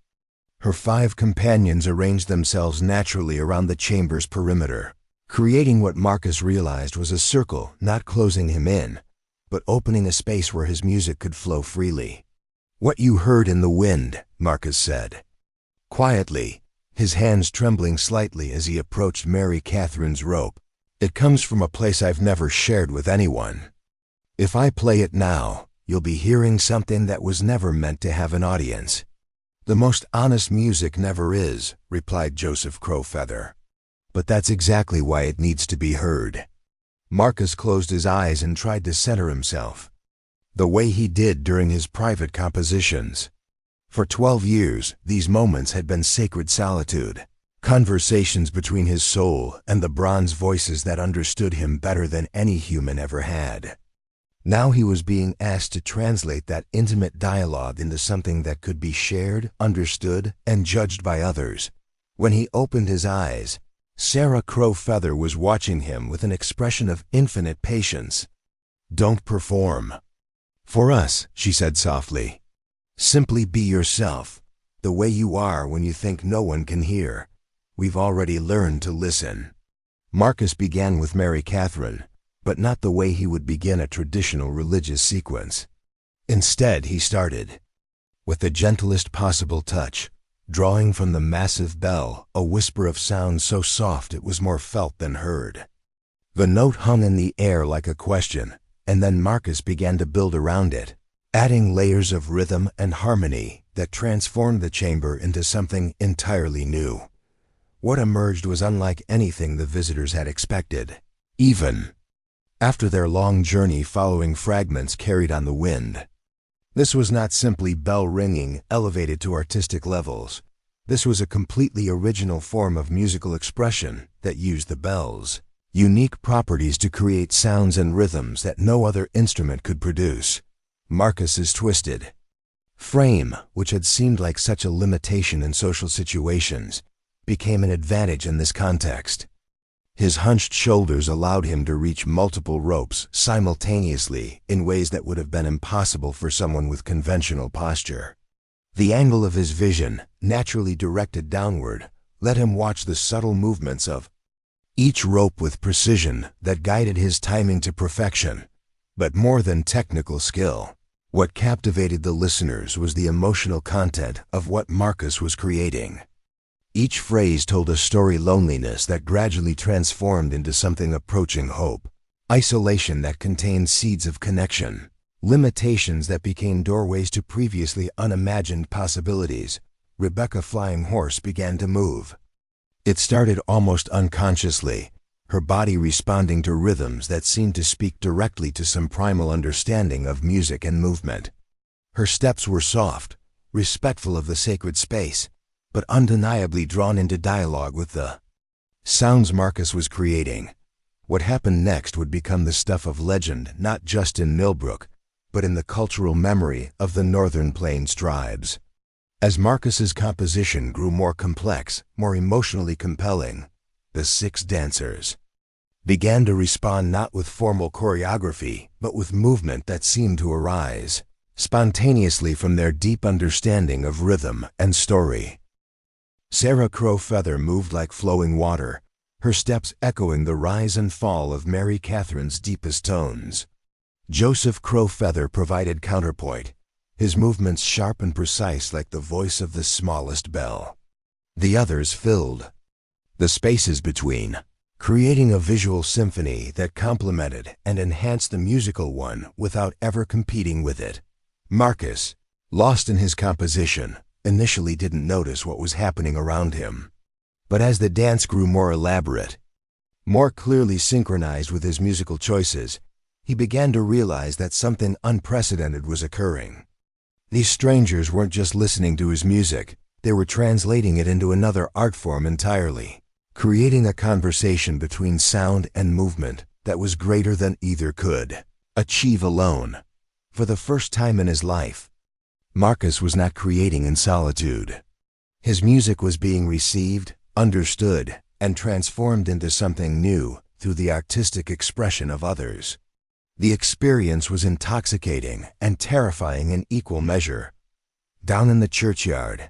Speaker 1: Her 5 companions arranged themselves naturally around the chamber's perimeter, creating what Marcus realized was a circle, not closing him in, but opening a space where his music could flow freely. "What you heard in the wind," Marcus said, quietly, his hands trembling slightly as he approached Mary Catherine's rope. "It comes from a place I've never shared with anyone. If I play it now, you'll be hearing something that was never meant to have an audience." "The most honest music never is," replied Joseph Crowfeather. "But that's exactly why it needs to be heard." Marcus closed his eyes and tried to center himself, the way he did during his private compositions. For 12 years, these moments had been sacred solitude, conversations between his soul and the bronze voices that understood him better than any human ever had. Now he was being asked to translate that intimate dialogue into something that could be shared, understood, and judged by others. When he opened his eyes, Sarah Crowfeather was watching him with an expression of infinite patience. "Don't perform for us," she said softly. "Simply be yourself, the way you are when you think no one can hear. We've already learned to listen." Marcus began with Mary Catherine, but not the way he would begin a traditional religious sequence. Instead, he started with the gentlest possible touch, drawing from the massive bell a whisper of sound so soft it was more felt than heard. The note hung in the air like a question, and then Marcus began to build around it, adding layers of rhythm and harmony that transformed the chamber into something entirely new. What emerged was unlike anything the visitors had expected, even after their long journey following fragments carried on the wind. This was not simply bell ringing elevated to artistic levels. This was a completely original form of musical expression that used the bell's unique properties to create sounds and rhythms that no other instrument could produce. Marcus's twisted frame, which had seemed like such a limitation in social situations, became an advantage in this context. His hunched shoulders allowed him to reach multiple ropes simultaneously in ways that would have been impossible for someone with conventional posture. The angle of his vision, naturally directed downward, let him watch the subtle movements of each rope with precision that guided his timing to perfection. But more than technical skill, what captivated the listeners was the emotional content of what Marcus was creating. Each phrase told a story loneliness that gradually transformed into something approaching hope, isolation that contained seeds of connection, limitations that became doorways to previously unimagined possibilities. Rebecca Flying Horse began to move. It started almost unconsciously, her body responding to rhythms that seemed to speak directly to some primal understanding of music and movement. Her steps were soft, respectful of the sacred space, but undeniably drawn into dialogue with the sounds Marcus was creating. What happened next would become the stuff of legend, not just in Millbrook, but in the cultural memory of the Northern Plains tribes. As Marcus's composition grew more complex, more emotionally compelling, the 6 dancers began to respond not with formal choreography, but with movement that seemed to arise spontaneously from their deep understanding of rhythm and story. Sarah Crowfeather moved like flowing water, her steps echoing the rise and fall of Mary Catherine's deepest tones. Joseph Crowfeather provided counterpoint, his movements sharp and precise like the voice of the smallest bell. The others filled the spaces between, creating a visual symphony that complemented and enhanced the musical one without ever competing with it. Marcus, lost in his composition, initially didn't notice what was happening around him. But as the dance grew more elaborate, more clearly synchronized with his musical choices, he began to realize that something unprecedented was occurring. These strangers weren't just listening to his music, they were translating it into another art form entirely, creating a conversation between sound and movement that was greater than either could achieve alone. For the first time in his life, Marcus was not creating in solitude. His music was being received, understood, and transformed into something new through the artistic expression of others. The experience was intoxicating and terrifying in equal measure. Down in the churchyard,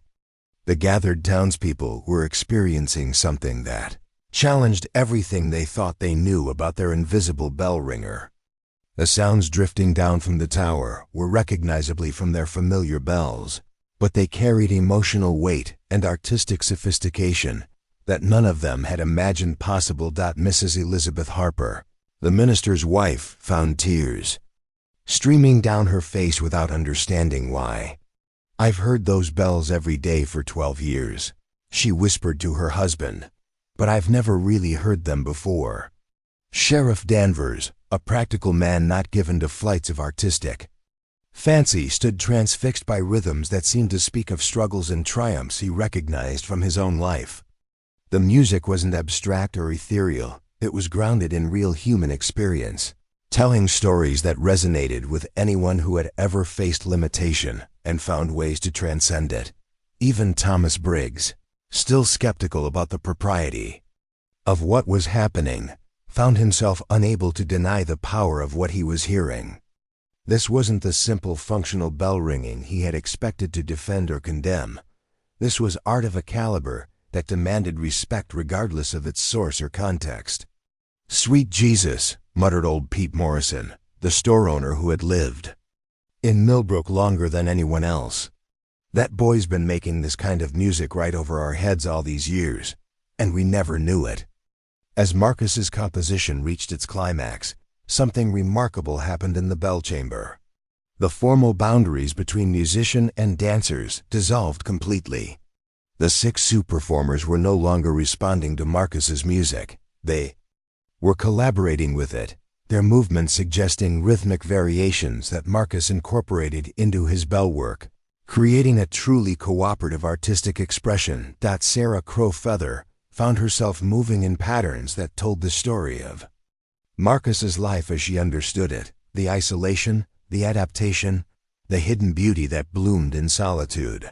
Speaker 1: the gathered townspeople were experiencing something that challenged everything they thought they knew about their invisible bell ringer. The sounds drifting down from the tower were recognizably from their familiar bells, but they carried emotional weight and artistic sophistication that none of them had imagined possible. Mrs. Elizabeth Harper, the minister's wife, found tears streaming down her face without understanding why. "I've heard those bells every day for 12 years, she whispered to her husband, "but I've never really heard them before." Sheriff Danvers, a practical man not given to flights of artistic fancy, stood transfixed by rhythms that seemed to speak of struggles and triumphs he recognized from his own life. The music wasn't abstract or ethereal, it was grounded in real human experience, telling stories that resonated with anyone who had ever faced limitation and found ways to transcend it. Even Thomas Briggs, still skeptical about the propriety of what was happening, found himself unable to deny the power of what he was hearing. This wasn't the simple functional bell ringing he had expected to defend or condemn. This was art of a caliber that demanded respect regardless of its source or context. "Sweet Jesus," muttered old Pete Morrison, the store owner who had lived in Millbrook longer than anyone else. "That boy's been making this kind of music right over our heads all these years, and we never knew it." As Marcus's composition reached its climax, something remarkable happened in the bell chamber. The formal boundaries between musician and dancers dissolved completely. The 6 Sioux performers were no longer responding to Marcus's music. They were collaborating with it, their movements suggesting rhythmic variations that Marcus incorporated into his bell work, creating a truly cooperative artistic expression. Sarah Crowfeather found herself moving in patterns that told the story of Marcus's life as she understood it, the isolation, the adaptation, the hidden beauty that bloomed in solitude.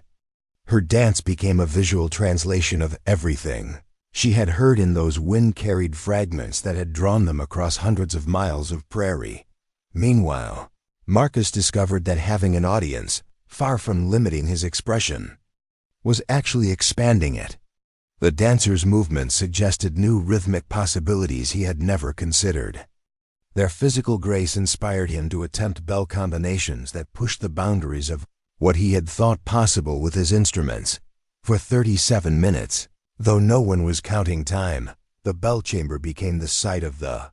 Speaker 1: Her dance became a visual translation of everything she had heard in those wind-carried fragments that had drawn them across hundreds of miles of prairie. Meanwhile, Marcus discovered that having an audience, far from limiting his expression, was actually expanding it. The dancers' movements suggested new rhythmic possibilities he had never considered. Their physical grace inspired him to attempt bell combinations that pushed the boundaries of what he had thought possible with his instruments. For 37 minutes, though no one was counting time, the bell chamber became the site of the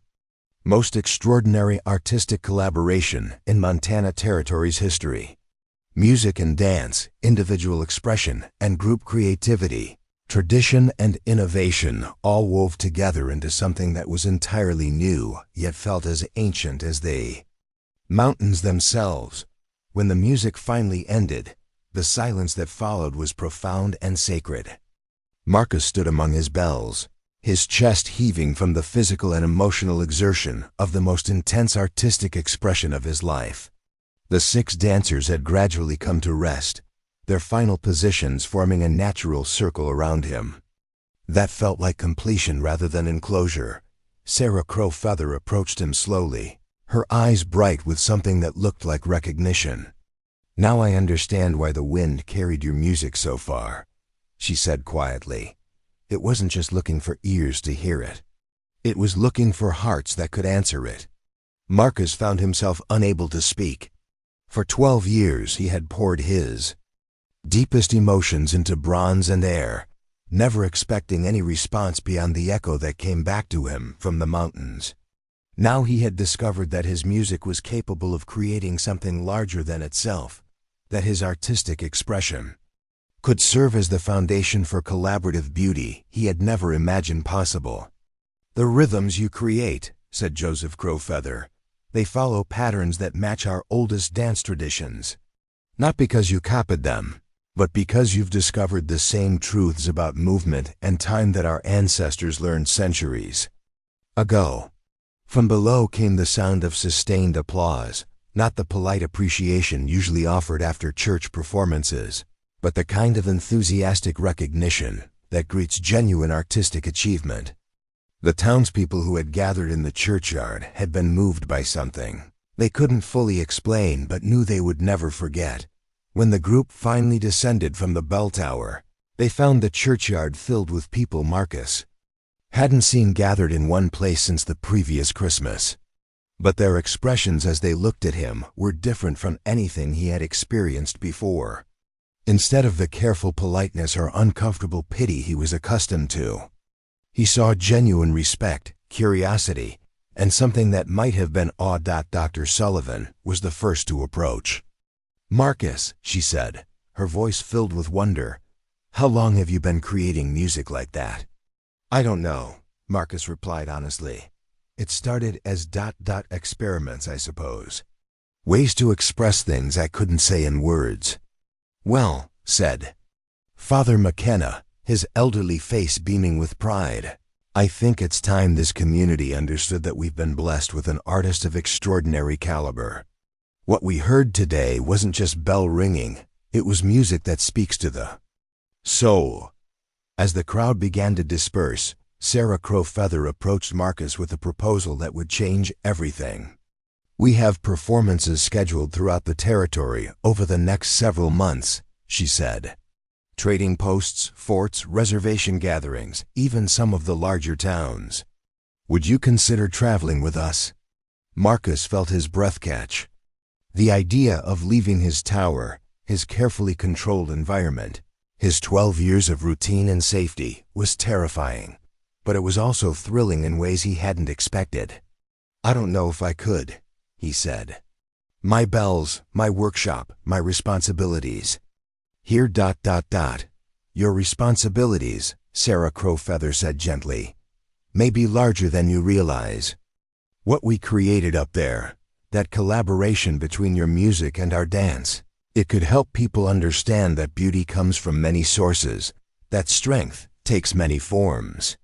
Speaker 1: most extraordinary artistic collaboration in Montana Territory's history. Music and dance, individual expression and group creativity, tradition and innovation all wove together into something that was entirely new, yet felt as ancient as the mountains themselves. When the music finally ended, the silence that followed was profound and sacred. Marcus stood among his bells, his chest heaving from the physical and emotional exertion of the most intense artistic expression of his life. The 6 dancers had gradually come to rest, their final positions forming a natural circle around him. That felt like completion rather than enclosure. Sarah Crowfeather approached him slowly, her eyes bright with something that looked like recognition. "Now I understand why the wind carried your music so far," she said quietly. "It wasn't just looking for ears to hear it. It was looking for hearts that could answer it." Marcus found himself unable to speak. For 12 years he had poured his deepest emotions into bronze and air, never expecting any response beyond the echo that came back to him from the mountains. Now he had discovered that his music was capable of creating something larger than itself, that his artistic expression could serve as the foundation for collaborative beauty he had never imagined possible. "The rhythms you create," said Joseph Crowfeather, "they follow patterns that match our oldest dance traditions. Not because you copied them, but because you've discovered the same truths about movement and time that our ancestors learned centuries ago." From below came the sound of sustained applause, not the polite appreciation usually offered after church performances, but the kind of enthusiastic recognition that greets genuine artistic achievement. The townspeople who had gathered in the churchyard had been moved by something they couldn't fully explain but knew they would never forget. When the group finally descended from the bell tower, they found the churchyard filled with people Marcus hadn't seen gathered in one place since the previous Christmas. But their expressions as they looked at him were different from anything he had experienced before. Instead of the careful politeness or uncomfortable pity he was accustomed to, he saw genuine respect, curiosity, and something that might have been awe. Dr. Sullivan was the first to approach. "Marcus," she said, her voice filled with wonder, "how long have you been creating music like that?" "I don't know," Marcus replied honestly. "It started as experiments, I suppose. Ways to express things I couldn't say in words." "Well," said Father McKenna, his elderly face beaming with pride, "I think it's time this community understood that we've been blessed with an artist of extraordinary caliber. What we heard today wasn't just bell ringing, it was music that speaks to the soul." As the crowd began to disperse, Sarah Crowfeather approached Marcus with a proposal that would change everything. "We have performances scheduled throughout the territory over the next several months," she said. "Trading posts, forts, reservation gatherings, even some of the larger towns. Would you consider traveling with us?" Marcus felt his breath catch. The idea of leaving his tower, his carefully controlled environment, his 12 years of routine and safety, was terrifying, but it was also thrilling in ways he hadn't expected. "I don't know if I could," he said. "My bells, my workshop, my responsibilities." "Here. Your responsibilities," Sarah Crowfeather said gently, "may be larger than you realize. What we created up there, that collaboration between your music and our dance, it could help people understand that beauty comes from many sources, that strength takes many forms.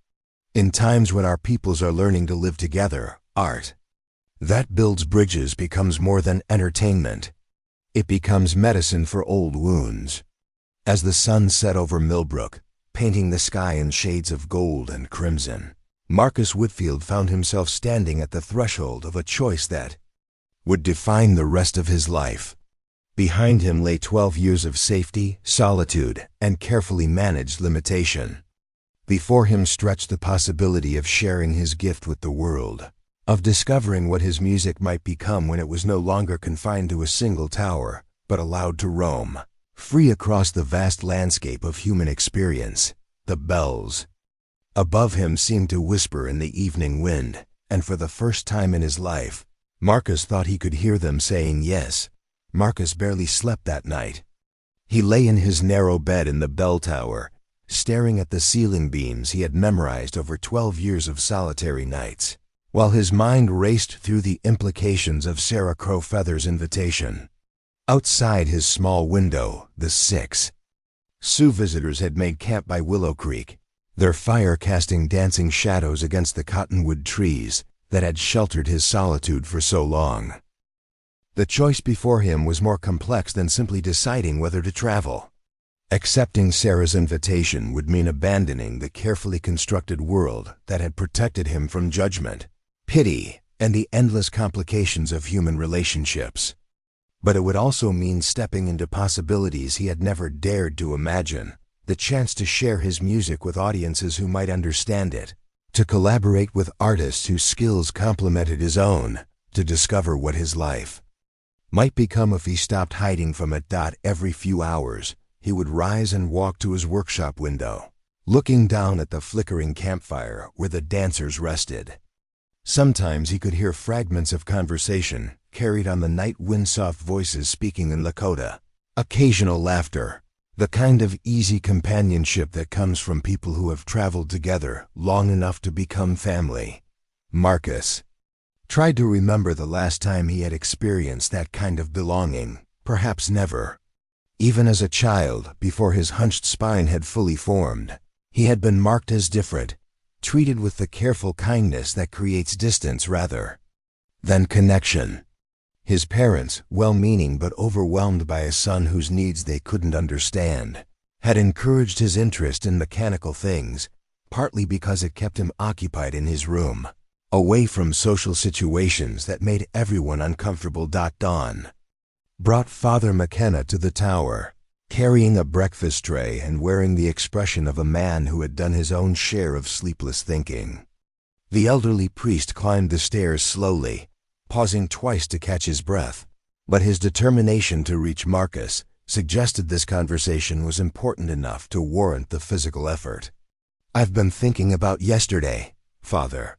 Speaker 1: In times when our peoples are learning to live together, art that builds bridges becomes more than entertainment. It becomes medicine for old wounds." As the sun set over Millbrook, painting the sky in shades of gold and crimson, Marcus Whitfield found himself standing at the threshold of a choice that would define the rest of his life. Behind him lay 12 years of safety, solitude, and carefully managed limitation. Before him stretched the possibility of sharing his gift with the world, of discovering what his music might become when it was no longer confined to a single tower, but allowed to roam free across the vast landscape of human experience. The bells above him seemed to whisper in the evening wind, and for the first time in his life, Marcus thought he could hear them saying yes. Marcus barely slept that night. He lay in his narrow bed in the bell tower, staring at the ceiling beams he had memorized over 12 years of solitary nights, while his mind raced through the implications of Sarah Crowfeather's invitation. Outside his small window, the Sioux visitors had made camp by Willow Creek, their fire casting dancing shadows against the cottonwood trees that had sheltered his solitude for so long. The choice before him was more complex than simply deciding whether to travel. Accepting Sarah's invitation would mean abandoning the carefully constructed world that had protected him from judgment, pity, and the endless complications of human relationships. But it would also mean stepping into possibilities he had never dared to imagine, the chance to share his music with audiences who might understand it, to collaborate with artists whose skills complemented his own, to discover what his life might become if he stopped hiding from it. Every few hours, he would rise and walk to his workshop window, looking down at the flickering campfire where the dancers rested. Sometimes he could hear fragments of conversation carried on the night wind, soft voices speaking in Lakota, occasional laughter, the kind of easy companionship that comes from people who have traveled together long enough to become family. Marcus tried to remember the last time he had experienced that kind of belonging, perhaps never. Even as a child, before his hunched spine had fully formed, he had been marked as different, treated with the careful kindness that creates distance rather than connection. His parents, well-meaning but overwhelmed by a son whose needs they couldn't understand, had encouraged his interest in mechanical things, partly because it kept him occupied in his room, away from social situations that made everyone uncomfortable. Dawn brought Father McKenna to the tower, carrying a breakfast tray and wearing the expression of a man who had done his own share of sleepless thinking. The elderly priest climbed the stairs slowly, pausing twice to catch his breath, but his determination to reach Marcus suggested this conversation was important enough to warrant the physical effort. "I've been thinking about yesterday, Father,"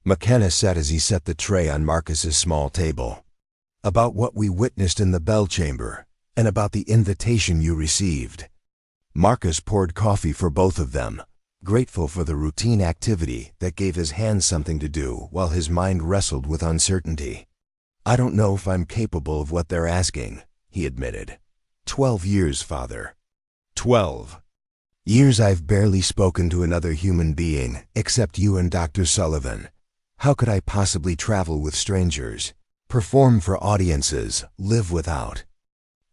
Speaker 1: McKenna said as he set the tray on Marcus's small table. "About what we witnessed in the bell chamber, and about the invitation you received." Marcus poured coffee for both of them, grateful for the routine activity that gave his hands something to do while his mind wrestled with uncertainty. "I don't know if I'm capable of what they're asking," he admitted. 12 years, Father. 12 years I've barely spoken to another human being except you and Dr. Sullivan. How could I possibly travel with strangers, perform for audiences, live without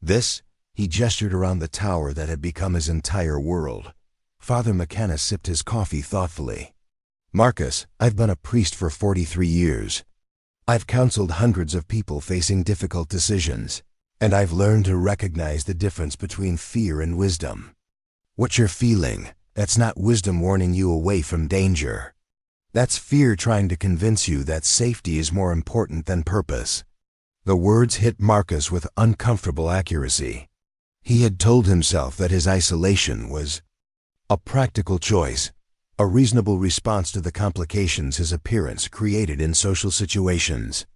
Speaker 1: this?" He gestured around the tower that had become his entire world. Father McKenna sipped his coffee thoughtfully. "Marcus, I've been a priest for 43 years. I've counseled hundreds of people facing difficult decisions, and I've learned to recognize the difference between fear and wisdom. What you're feeling, that's not wisdom warning you away from danger. That's fear trying to convince you that safety is more important than purpose." The words hit Marcus with uncomfortable accuracy. He had told himself that his isolation was a practical choice, a reasonable response to the complications his appearance created in social situations.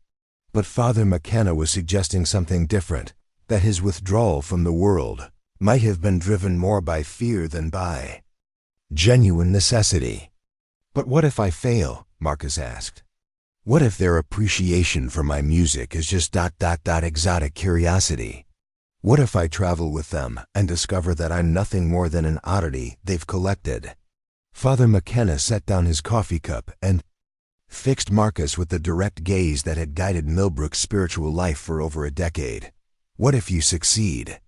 Speaker 1: But Father McKenna was suggesting something different, that his withdrawal from the world might have been driven more by fear than by genuine necessity. "But what if I fail?" Marcus asked. "What if their appreciation for my music is just exotic curiosity? What if I travel with them and discover that I'm nothing more than an oddity they've collected?" Father McKenna set down his coffee cup and fixed Marcus with the direct gaze that had guided Millbrook's spiritual life for over a decade. "What if you succeed?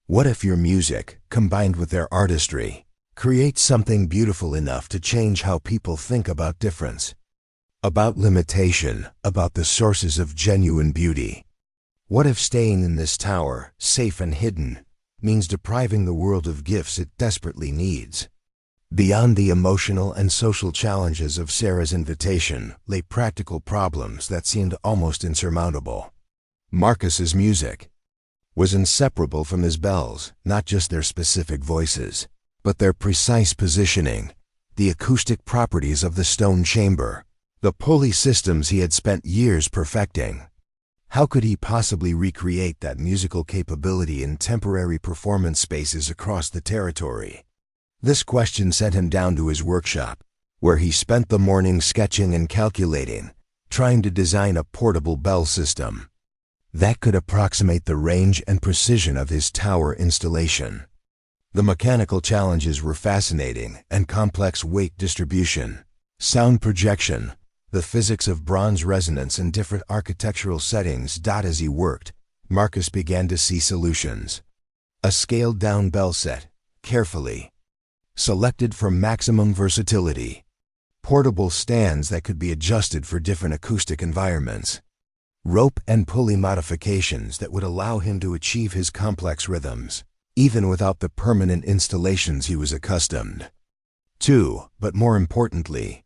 Speaker 1: What if your music, combined with their artistry, creates something beautiful enough to change how people think about difference, about limitation, about the sources of genuine beauty? What if staying in this tower, safe and hidden, means depriving the world of gifts it desperately needs?" Beyond the emotional and social challenges of Sarah's invitation lay practical problems that seemed almost insurmountable. Marcus's music was inseparable from his bells, not just their specific voices, but their precise positioning, the acoustic properties of the stone chamber, the pulley systems he had spent years perfecting. How could he possibly recreate that musical capability in temporary performance spaces across the territory? This question sent him down to his workshop, where he spent the morning sketching and calculating, trying to design a portable bell system that could approximate the range and precision of his tower installation. The mechanical challenges were fascinating, and complex weight distribution, sound projection, the physics of bronze resonance in different architectural settings. As he worked, Marcus began to see solutions. A scaled-down bell set, carefully. Selected for maximum versatility. Portable stands that could be adjusted for different acoustic environments. Rope and pulley modifications that would allow him to achieve his complex rhythms, even without the permanent installations he was accustomed to. But more importantly,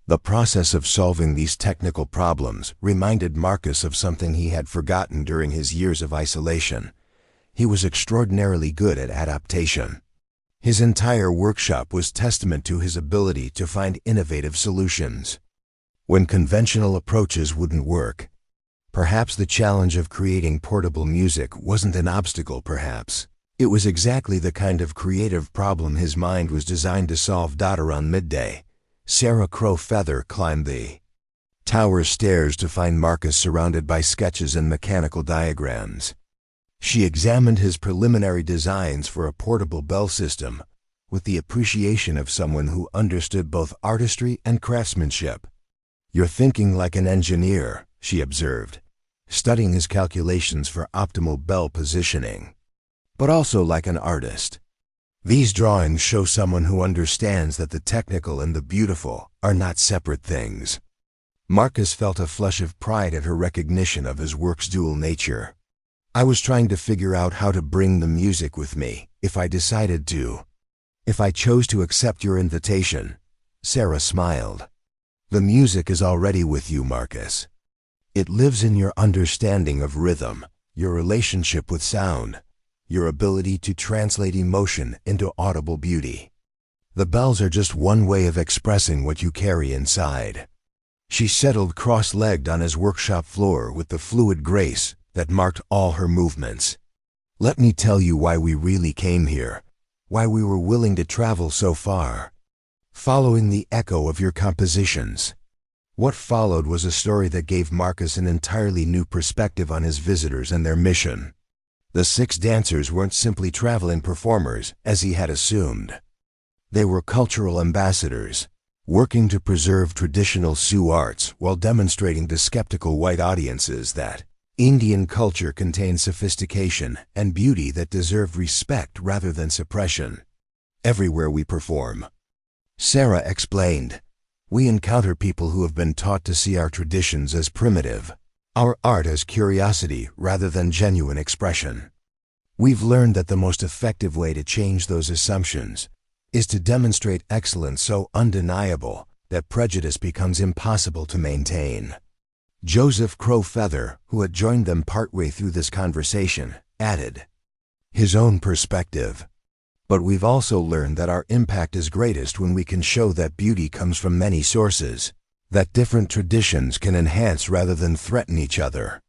Speaker 1: the process of solving these technical problems reminded Marcus of something he had forgotten during his years of isolation. He was extraordinarily good at adaptation. His entire workshop was testament to his ability to find innovative solutions when conventional approaches wouldn't work. Perhaps the challenge of creating portable music wasn't an obstacle, perhaps. It was exactly the kind of creative problem his mind was designed to solve. Around midday, Sarah Crow Feather climbed the tower stairs to find Marcus surrounded by sketches and mechanical diagrams. She examined his preliminary designs for a portable bell system with the appreciation of someone who understood both artistry and craftsmanship. "You're thinking like an engineer," she observed, studying his calculations for optimal bell positioning, "but also like an artist. These drawings show someone who understands that the technical and the beautiful are not separate things." Marcus felt a flush of pride at her recognition of his work's dual nature. "I was trying to figure out how to bring the music with me, if I decided to. If I chose to accept your invitation." Sarah smiled. "The music is already with you, Marcus. It lives in your understanding of rhythm, your relationship with sound, your ability to translate emotion into audible beauty. The bells are just one way of expressing what you carry inside." She settled cross-legged on his workshop floor with the fluid grace that marked all her movements. "Let me tell you why we really came here, why we were willing to travel so far, following the echo of your compositions." What followed was a story that gave Marcus an entirely new perspective on his visitors and their mission. The 6 dancers weren't simply traveling performers, as he had assumed. They were cultural ambassadors, working to preserve traditional Sioux arts while demonstrating to skeptical white audiences that Indian culture contained sophistication and beauty that deserved respect rather than suppression. "Everywhere we perform," Sarah explained, "we encounter people who have been taught to see our traditions as primitive, our art as curiosity rather than genuine expression. We've learned that the most effective way to change those assumptions is to demonstrate excellence so undeniable that prejudice becomes impossible to maintain." Joseph Crow Feather, who had joined them partway through this conversation, added his own perspective. "But we've also learned that our impact is greatest when we can show that beauty comes from many sources, that different traditions can enhance rather than threaten each other.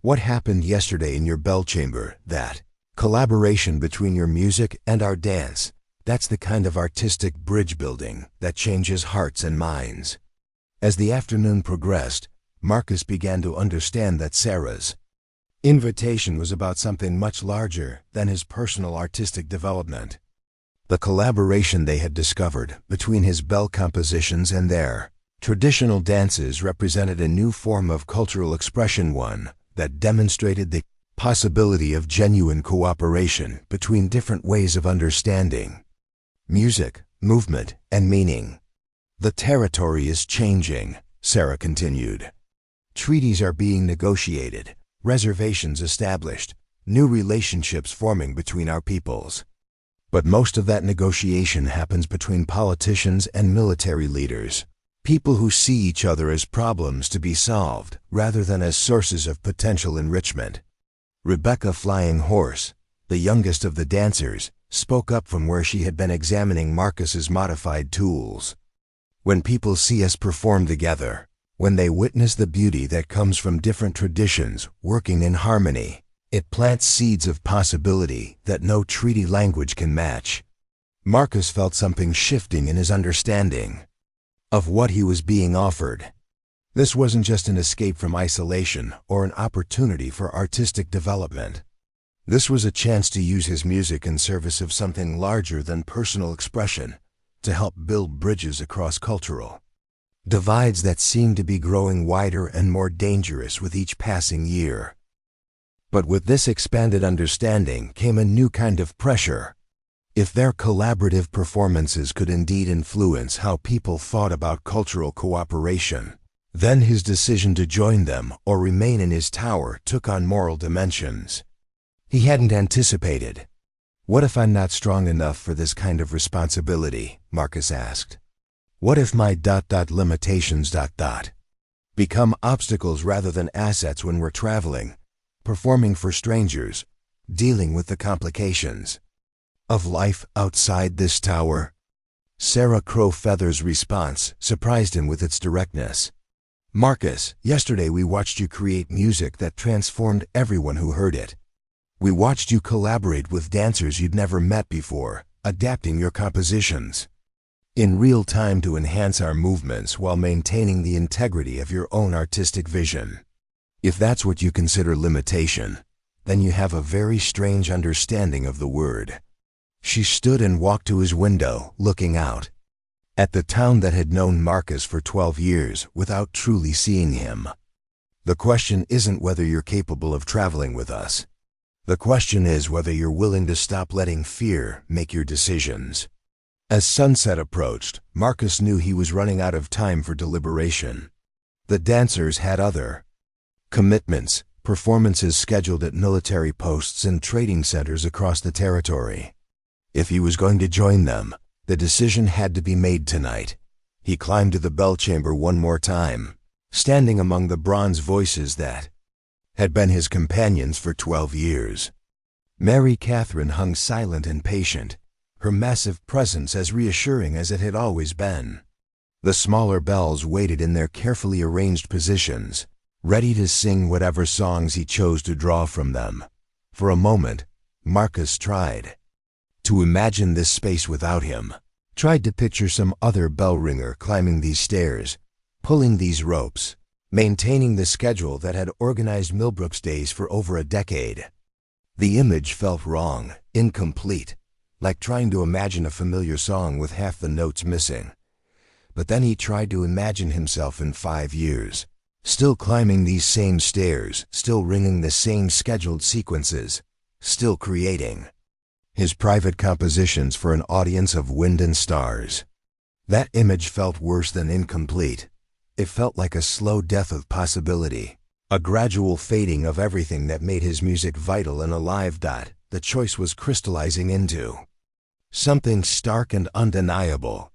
Speaker 1: What happened yesterday in your bell chamber, that collaboration between your music and our dance, that's the kind of artistic bridge building that changes hearts and minds." As the afternoon progressed, Marcus began to understand that Sarah's invitation was about something much larger than his personal artistic development. The collaboration they had discovered between his bell compositions and their traditional dances represented a new form of cultural expression, one that demonstrated the possibility of genuine cooperation between different ways of understanding music, movement, and meaning. "The territory is changing," Sarah continued. "Treaties are being negotiated, reservations established, new relationships forming between our peoples. But most of that negotiation happens between politicians and military leaders, people who see each other as problems to be solved rather than as sources of potential enrichment." Rebecca Flying Horse, the youngest of the dancers, spoke up from where she had been examining Marcus's modified tools. "When people see us perform together, when they witness the beauty that comes from different traditions working in harmony, it plants seeds of possibility that no treaty language can match." Marcus felt something shifting in his understanding of what he was being offered. This wasn't just an escape from isolation or an opportunity for artistic development. This was a chance to use his music in service of something larger than personal expression, to help build bridges across cultural divides that seemed to be growing wider and more dangerous with each passing year. But with this expanded understanding came a new kind of pressure. If their collaborative performances could indeed influence how people thought about cultural cooperation, then his decision to join them or remain in his tower took on moral dimensions he hadn't anticipated. "What if I'm not strong enough for this kind of responsibility?" Marcus asked. "What if my limitations become obstacles rather than assets when we're traveling, performing for strangers, dealing with the complications of life outside this tower?" Sarah Crowfeather's response surprised him with its directness. "Marcus, yesterday we watched you create music that transformed everyone who heard it. We watched you collaborate with dancers you'd never met before, adapting your compositions in real time to enhance our movements while maintaining the integrity of your own artistic vision. If that's what you consider limitation, then you have a very strange understanding of the word." She stood and walked to his window, looking out at the town that had known Marcus for 12 years without truly seeing him. "The question isn't whether you're capable of traveling with us. The question is whether you're willing to stop letting fear make your decisions." As sunset approached, Marcus knew he was running out of time for deliberation. The dancers had other commitments, performances scheduled at military posts and trading centers across the territory. If he was going to join them, the decision had to be made tonight. He climbed to the bell chamber one more time, standing among the bronze voices that had been his companions for 12 years. Mary Catherine hung silent and patient, her massive presence as reassuring as it had always been. The smaller bells waited in their carefully arranged positions, ready to sing whatever songs he chose to draw from them. For a moment, Marcus tried to imagine this space without him, tried to picture some other bell ringer climbing these stairs, pulling these ropes, maintaining the schedule that had organized Millbrook's days for over a decade. The image felt wrong, incomplete, like trying to imagine a familiar song with half the notes missing. But then he tried to imagine himself in 5 years, still climbing these same stairs, still ringing the same scheduled sequences, still creating his private compositions for an audience of wind and stars. That image felt worse than incomplete. It felt like a slow death of possibility, a gradual fading of everything that made his music vital and alive. The choice was crystallizing into something stark and undeniable.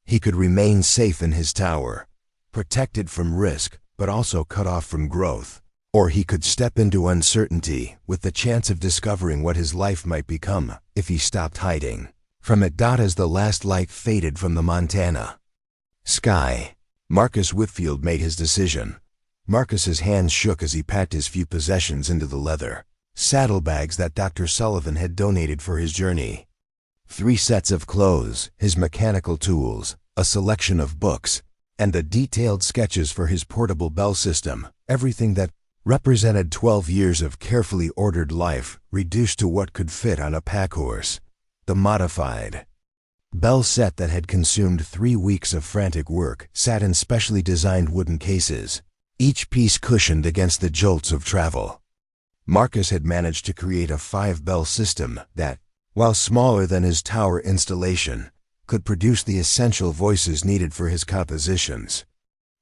Speaker 1: He could remain safe in his tower, protected from risk, but also cut off from growth. Or he could step into uncertainty with the chance of discovering what his life might become if he stopped hiding from it. As the last light faded from the Montana sky, Marcus Whitfield made his decision. Marcus's hands shook as he packed his few possessions into the leather saddlebags that Dr. Sullivan had donated for his journey. 3 sets of clothes, his mechanical tools, a selection of books, and the detailed sketches for his portable bell system, everything that represented 12 years of carefully ordered life reduced to what could fit on a pack horse. The modified bell set that had consumed 3 weeks of frantic work sat in specially designed wooden cases, each piece cushioned against the jolts of travel. Marcus had managed to create a 5-bell system that, while smaller than his tower installation, could produce the essential voices needed for his compositions.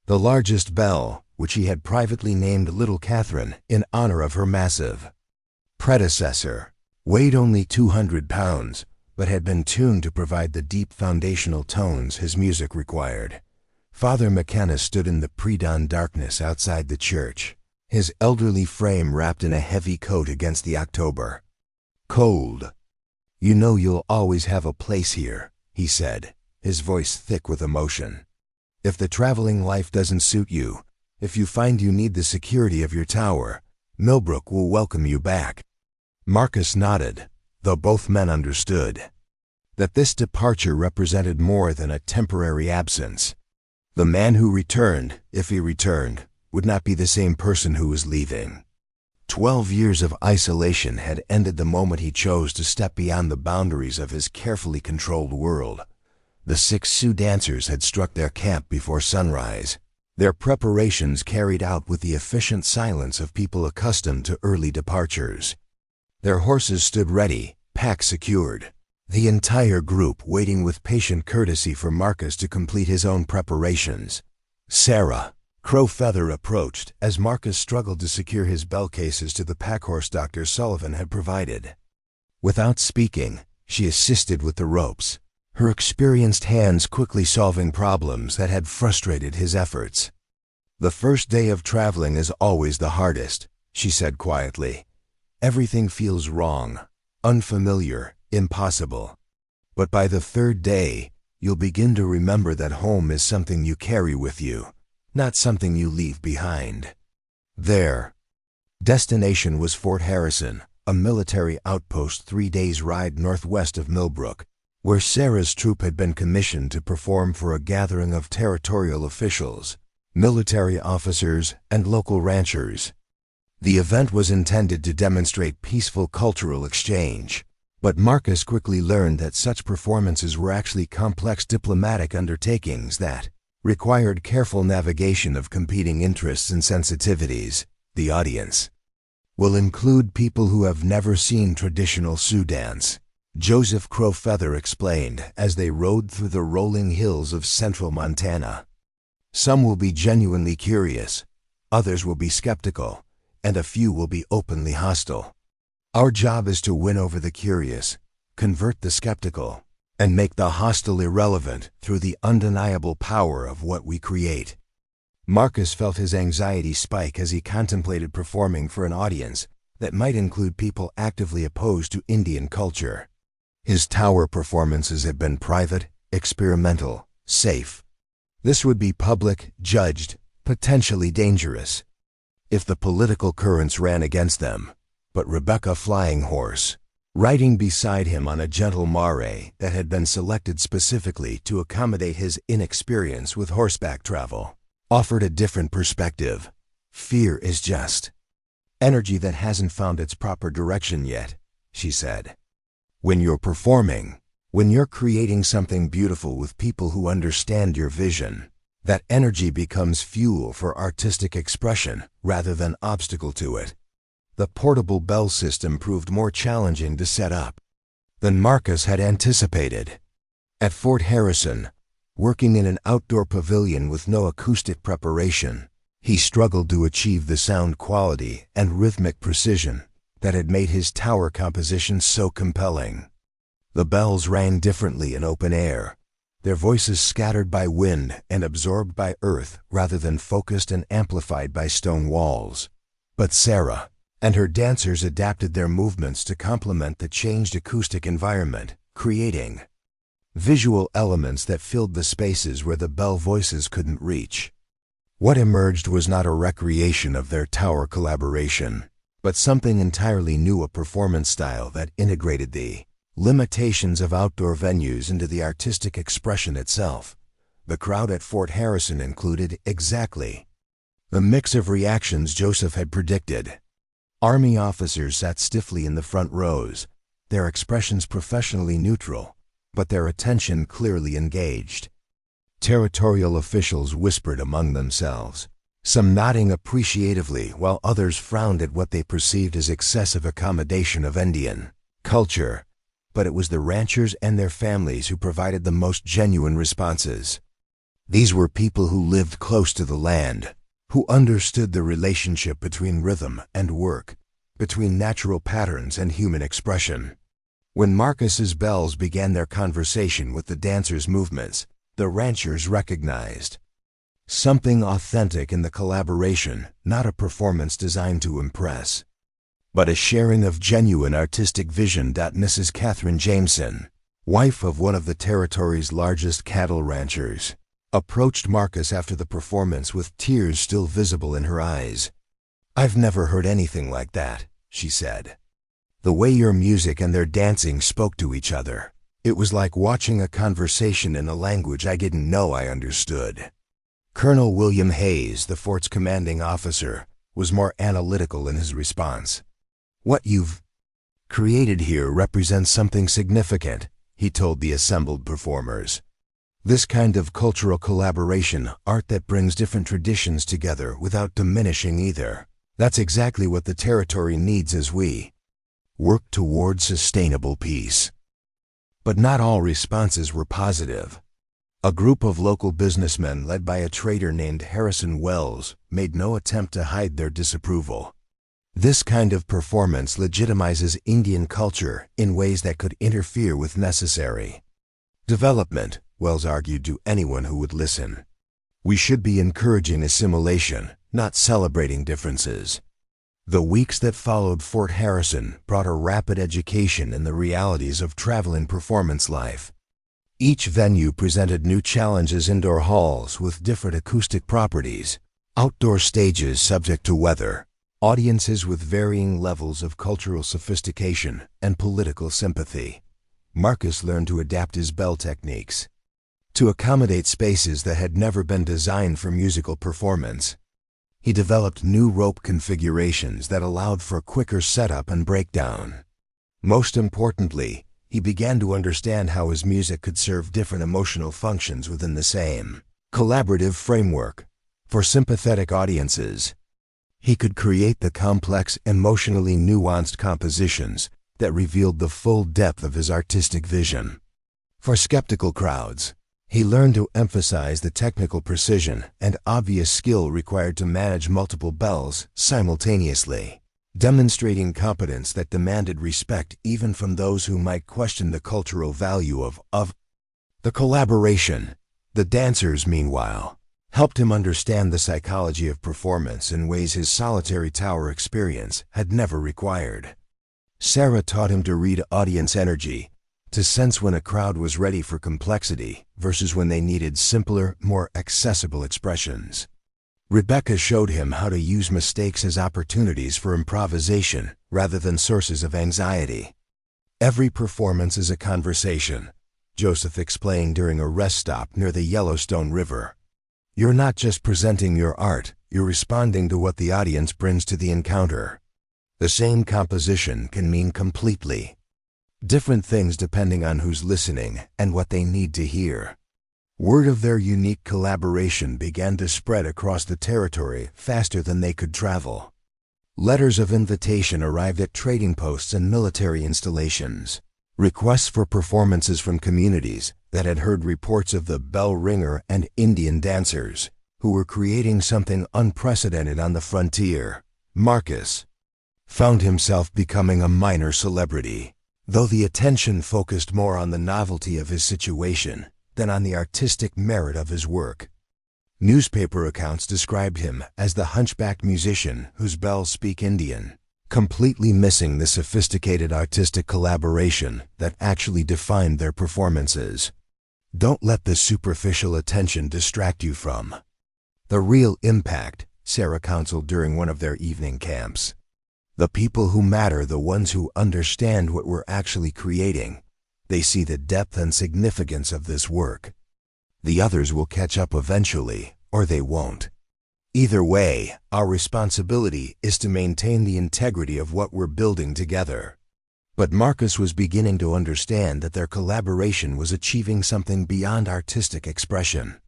Speaker 1: The largest bell, which he had privately named Little Catherine in honor of her massive predecessor, weighed only 200 pounds, but had been tuned to provide the deep foundational tones his music required. Father McKenna stood in the pre-dawn darkness outside the church, his elderly frame wrapped in a heavy coat against the October cold. "You know you'll always have a place here," he said, his voice thick with emotion. "If the traveling life doesn't suit you, if you find you need the security of your tower, Millbrook will welcome you back." Marcus nodded, though both men understood that this departure represented more than a temporary absence. The man who returned, if he returned, would not be the same person who was leaving. 12 years of isolation had ended the moment he chose to step beyond the boundaries of his carefully controlled world. The 6 Sioux dancers had struck their camp before sunrise, their preparations carried out with the efficient silence of people accustomed to early departures. Their horses stood ready, packs secured, the entire group waiting with patient courtesy for Marcus to complete his own preparations. Sarah, Crow Feather, approached as Marcus struggled to secure his bell cases to the packhorse Dr. Sullivan had provided. Without speaking, she assisted with the ropes, her experienced hands quickly solving problems that had frustrated his efforts. "The first day of traveling is always the hardest," she said quietly. "Everything feels wrong, unfamiliar, impossible. But by the third day, you'll begin to remember that home is something you carry with you, not something you leave behind." Their destination was Fort Harrison, a military outpost 3 days' ride northwest of Millbrook, where Sarah's troop had been commissioned to perform for a gathering of territorial officials, military officers, and local ranchers. The event was intended to demonstrate peaceful cultural exchange, but Marcus quickly learned that such performances were actually complex diplomatic undertakings that required careful navigation of competing interests and sensitivities. The audience will include people who have never seen traditional Sioux dance, Joseph Crow Feather explained as they rode through the rolling hills of central Montana. "Some will be genuinely curious, others will be skeptical, and a few will be openly hostile. Our job is to win over the curious, convert the skeptical, and make the hostile irrelevant through the undeniable power of what we create." Marcus felt his anxiety spike as he contemplated performing for an audience that might include people actively opposed to Indian culture. His tower performances had been private, experimental, safe. This would be public, judged, potentially dangerous. If the political currents ran against them, but Rebecca Flying Horse, riding beside him on a gentle mare that had been selected specifically to accommodate his inexperience with horseback travel, offered a different perspective. "Fear is just energy that hasn't found its proper direction yet," she said. "When you're performing, when you're creating something beautiful with people who understand your vision, that energy becomes fuel for artistic expression rather than obstacle to it." The portable bell system proved more challenging to set up than Marcus had anticipated. At Fort Harrison, working in an outdoor pavilion with no acoustic preparation, he struggled to achieve the sound quality and rhythmic precision that had made his tower composition so compelling. The bells rang differently in open air, their voices scattered by wind and absorbed by earth rather than focused and amplified by stone walls. But Sarah and her dancers adapted their movements to complement the changed acoustic environment, creating visual elements that filled the spaces where the bell voices couldn't reach. What emerged was not a recreation of their tower collaboration, but something entirely new, a performance style that integrated the limitations of outdoor venues into the artistic expression itself. The crowd at Fort Harrison included exactly the mix of reactions Joseph had predicted. Army officers sat stiffly in the front rows, their expressions professionally neutral, but their attention clearly engaged. Territorial officials whispered among themselves, some nodding appreciatively while others frowned at what they perceived as excessive accommodation of Indian culture. But it was the ranchers and their families who provided the most genuine responses. These were people who lived close to the land, who understood the relationship between rhythm and work, between natural patterns and human expression. When Marcus's bells began their conversation with the dancers' movements, the ranchers recognized something authentic in the collaboration, not a performance designed to impress, but a sharing of genuine artistic vision. Mrs. Catherine Jameson, wife of one of the territory's largest cattle ranchers, approached Marcus after the performance with tears still visible in her eyes. "I've never heard anything like that," she said. "The way your music and their dancing spoke to each other, it was like watching a conversation in a language I didn't know I understood." Colonel William Hayes, the fort's commanding officer, was more analytical in his response. "What you've created here represents something significant," he told the assembled performers. "This kind of cultural collaboration, art that brings different traditions together without diminishing either, that's exactly what the territory needs as we work toward sustainable peace." But not all responses were positive. A group of local businessmen led by a trader named Harrison Wells made no attempt to hide their disapproval. This kind of performance legitimizes Indian culture in ways that could interfere with necessary development, Wells argued to anyone who would listen. We should be encouraging assimilation, not celebrating differences. The weeks that followed Fort Harrison brought a rapid education in the realities of traveling performance life. Each venue presented new challenges: indoor halls with different acoustic properties, outdoor stages subject to weather, audiences with varying levels of cultural sophistication and political sympathy. Marcus learned to adapt his bell techniques to accommodate spaces that had never been designed for musical performance. He developed new rope configurations that allowed for quicker setup and breakdown. Most importantly, he began to understand how his music could serve different emotional functions within the same collaborative framework. For sympathetic audiences, he could create the complex, emotionally nuanced compositions that revealed the full depth of his artistic vision. For skeptical crowds, he learned to emphasize the technical precision and obvious skill required to manage multiple bells simultaneously, demonstrating competence that demanded respect even from those who might question the cultural value of the collaboration. The dancers, meanwhile, helped him understand the psychology of performance in ways his solitary tower experience had never required. Sarah taught him to read audience energy, to sense when a crowd was ready for complexity versus when they needed simpler, more accessible expressions. Rebecca showed him how to use mistakes as opportunities for improvisation rather than sources of anxiety. Every performance is a conversation, Joseph explained during a rest stop near the Yellowstone River. You're not just presenting your art, you're responding to what the audience brings to the encounter. The same composition can mean completely different things depending on who's listening and what they need to hear. Word of their unique collaboration began to spread across the territory faster than they could travel. Letters of invitation arrived at trading posts and military installations. Requests for performances from communities that had heard reports of the bell ringer and Indian dancers, who were creating something unprecedented on the frontier. Marcus found himself becoming a minor celebrity, though the attention focused more on the novelty of his situation than on the artistic merit of his work. Newspaper accounts described him as the hunchbacked musician whose bells speak Indian, completely missing the sophisticated artistic collaboration that actually defined their performances. Don't let the superficial attention distract you from the real impact, Sarah counseled during one of their evening camps. The people who matter, the ones who understand what we're actually creating. They see the depth and significance of this work. The others will catch up eventually, or they won't. Either way, our responsibility is to maintain the integrity of what we're building together. But Marcus was beginning to understand that their collaboration was achieving something beyond artistic expression.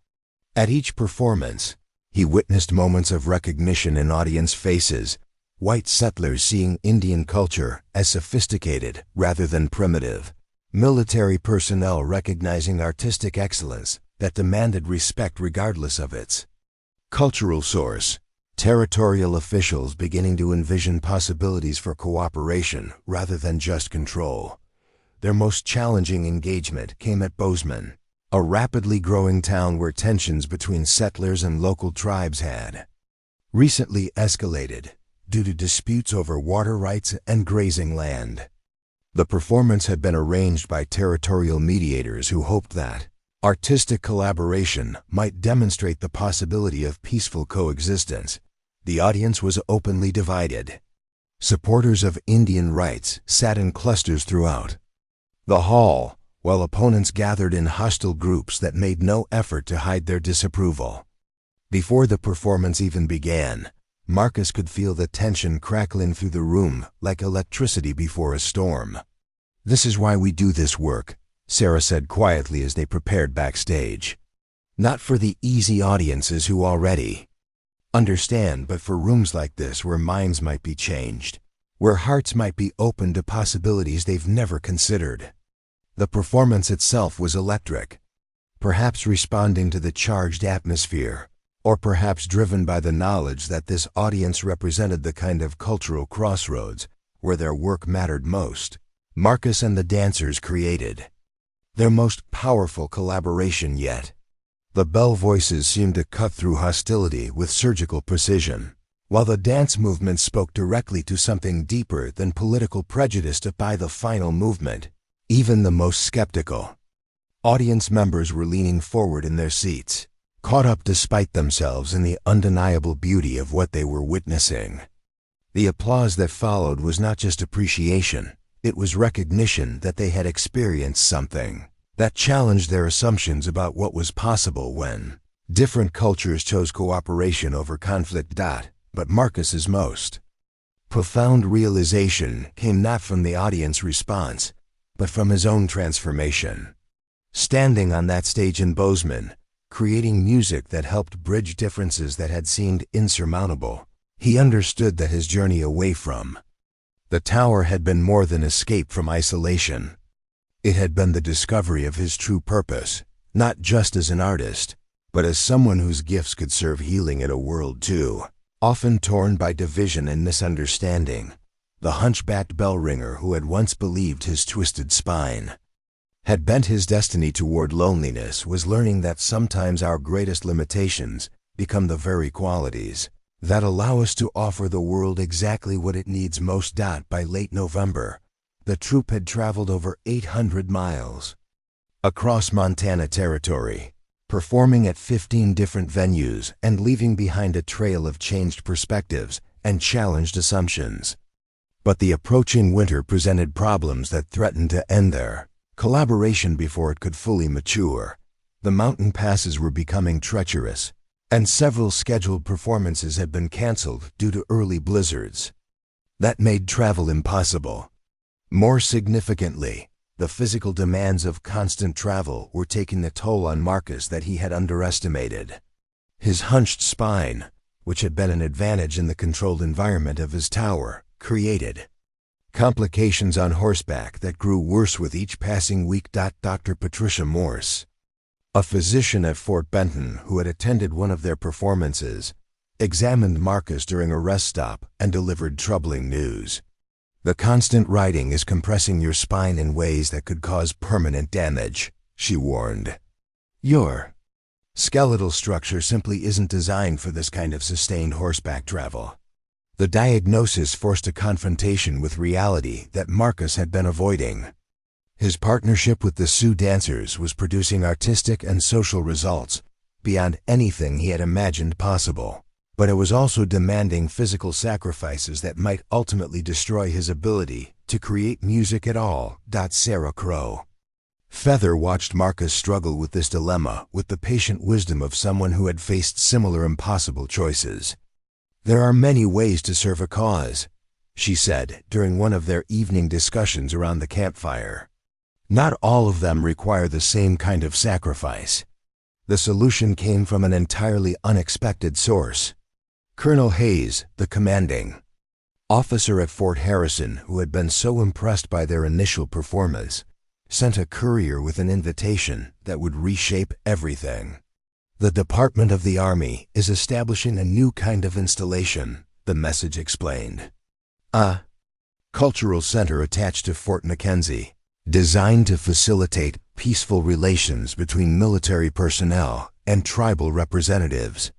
Speaker 1: At each performance, he witnessed moments of recognition in audience faces, white settlers seeing Indian culture as sophisticated rather than primitive, military personnel recognizing artistic excellence that demanded respect regardless of its cultural source, territorial officials beginning to envision possibilities for cooperation rather than just control. Their most challenging engagement came at Bozeman, a rapidly growing town where tensions between settlers and local tribes had recently escalated due to disputes over water rights and grazing land. The performance had been arranged by territorial mediators who hoped that artistic collaboration might demonstrate the possibility of peaceful coexistence. The audience was openly divided. Supporters of Indian rights sat in clusters throughout the hall, while opponents gathered in hostile groups that made no effort to hide their disapproval. Before the performance even began, Marcus could feel the tension crackling through the room like electricity before a storm. "This is why we do this work," Sarah said quietly as they prepared backstage. "Not for the easy audiences who already understand, but for rooms like this where minds might be changed, where hearts might be open to possibilities they've never considered." The performance itself was electric, perhaps responding to the charged atmosphere, or perhaps driven by the knowledge that this audience represented the kind of cultural crossroads where their work mattered most. Marcus and the dancers created their most powerful collaboration yet. The bell voices seemed to cut through hostility with surgical precision, while the dance movement spoke directly to something deeper than political prejudice. By the final movement, even the most skeptical audience members were leaning forward in their seats, caught up despite themselves in the undeniable beauty of what they were witnessing. The applause that followed was not just appreciation, it was recognition that they had experienced something that challenged their assumptions about what was possible when different cultures chose cooperation over conflict. But Marcus's most profound realization came not from the audience response, but from his own transformation. Standing on that stage in Bozeman, creating music that helped bridge differences that had seemed insurmountable, he understood that his journey away from the tower had been more than escape from isolation. It had been the discovery of his true purpose, not just as an artist, but as someone whose gifts could serve healing in a world too often torn by division and misunderstanding. The hunchbacked bell ringer who had once believed his twisted spine had bent his destiny toward loneliness was learning that sometimes our greatest limitations become the very qualities that allow us to offer the world exactly what it needs most. By late November, the troupe had traveled over 800 miles across Montana territory, performing at 15 different venues and leaving behind a trail of changed perspectives and challenged assumptions. But the approaching winter presented problems that threatened to end their collaboration before it could fully mature. The mountain passes were becoming treacherous, and several scheduled performances had been canceled due to early blizzards that made travel impossible. More significantly, the physical demands of constant travel were taking a toll on Marcus that he had underestimated. His hunched spine, which had been an advantage in the controlled environment of his tower, created complications on horseback that grew worse with each passing week. Dr. Patricia Morse, a physician at Fort Benton who had attended one of their performances, examined Marcus during a rest stop and delivered troubling news. "The constant riding is compressing your spine in ways that could cause permanent damage," she warned. "Your skeletal structure simply isn't designed for this kind of sustained horseback travel." The diagnosis forced a confrontation with reality that Marcus had been avoiding. His partnership with the Sioux dancers was producing artistic and social results beyond anything he had imagined possible, but it was also demanding physical sacrifices that might ultimately destroy his ability to create music at all. Sarah Crow Feather watched Marcus struggle with this dilemma with the patient wisdom of someone who had faced similar impossible choices. "There are many ways to serve a cause," she said during one of their evening discussions around the campfire. "Not all of them require the same kind of sacrifice." The solution came from an entirely unexpected source. Colonel Hayes, the commanding officer at Fort Harrison, who had been so impressed by their initial performance, sent a courier with an invitation that would reshape everything. "The Department of the Army is establishing a new kind of installation," the message explained. "A cultural center attached to Fort McKenzie, designed to facilitate peaceful relations between military personnel and tribal representatives.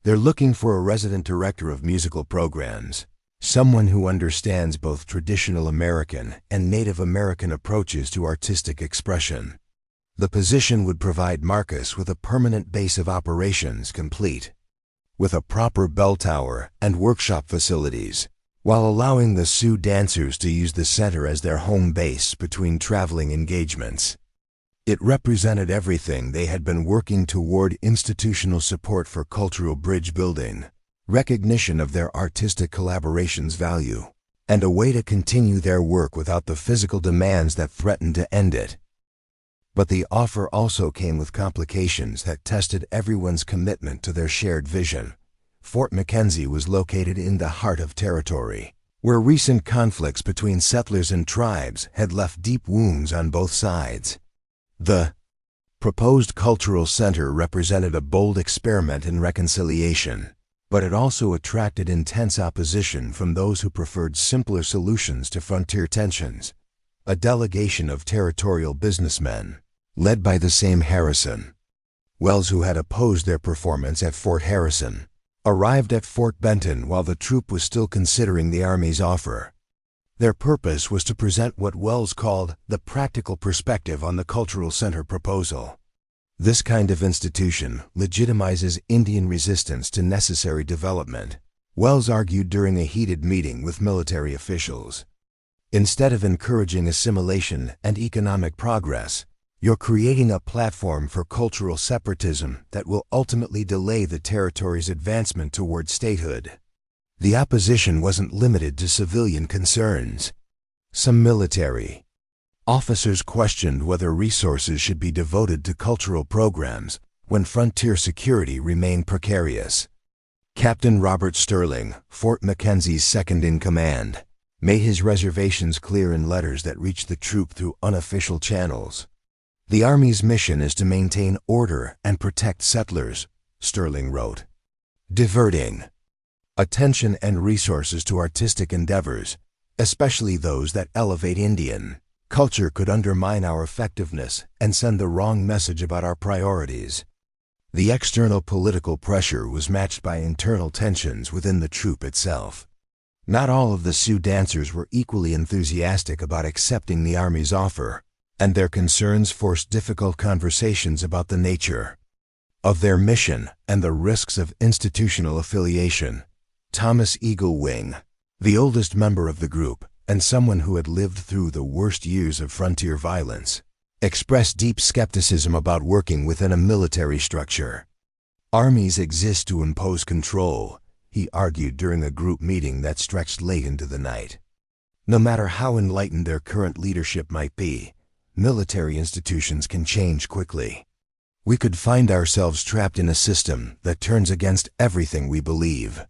Speaker 1: They're looking for a resident director of musical programs, someone who understands both traditional American and Native American approaches to artistic expression." The position would provide Marcus with a permanent base of operations complete with a proper bell tower and workshop facilities, while allowing the Sioux dancers to use the center as their home base between traveling engagements. It represented everything they had been working toward: institutional support for cultural bridge building, recognition of their artistic collaboration's value, and a way to continue their work without the physical demands that threatened to end it. But the offer also came with complications that tested everyone's commitment to their shared vision. Fort McKenzie was located in the heart of territory, where recent conflicts between settlers and tribes had left deep wounds on both sides. The proposed cultural center represented a bold experiment in reconciliation, but it also attracted intense opposition from those who preferred simpler solutions to frontier tensions. A delegation of territorial businessmen, led by the same Harrison Wells who had opposed their performance at Fort Harrison, arrived at Fort Benton while the troop was still considering the Army's offer. Their purpose was to present what Wells called the practical perspective on the cultural center proposal. This kind of institution legitimizes Indian resistance to necessary development, Wells argued during a heated meeting with military officials. Instead of encouraging assimilation and economic progress, you're creating a platform for cultural separatism that will ultimately delay the territory's advancement toward statehood. The opposition wasn't limited to civilian concerns. Some military officers questioned whether resources should be devoted to cultural programs when frontier security remained precarious. Captain Robert Sterling, Fort Mackenzie's second-in-command, made his reservations clear in letters that reached the troop through unofficial channels. "The Army's mission is to maintain order and protect settlers," Sterling wrote. "Diverting attention and resources to artistic endeavors, especially those that elevate Indian culture, could undermine our effectiveness and send the wrong message about our priorities." The external political pressure was matched by internal tensions within the troop itself. Not all of the Sioux dancers were equally enthusiastic about accepting the Army's offer, and their concerns forced difficult conversations about the nature of their mission and the risks of institutional affiliation. Thomas Eagle Wing, the oldest member of the group and someone who had lived through the worst years of frontier violence, expressed deep skepticism about working within a military structure. "Armies exist to impose control," he argued during a group meeting that stretched late into the night. "No matter how enlightened their current leadership might be, military institutions can change quickly. We could find ourselves trapped in a system that turns against everything we believe."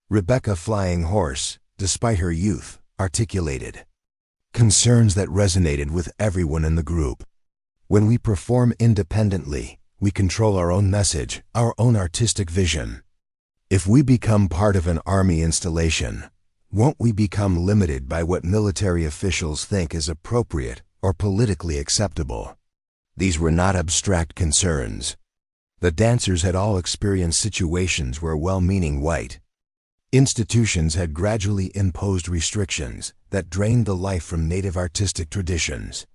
Speaker 1: Rebecca Flying Horse, despite her youth, articulated concerns that resonated with everyone in the group. "When we perform independently, we control our own message, our own artistic vision. If we become part of an Army installation, won't we become limited by what military officials think is appropriate or politically acceptable?" These were not abstract concerns. The dancers had all experienced situations where well-meaning white institutions had gradually imposed restrictions that drained the life from native artistic traditions.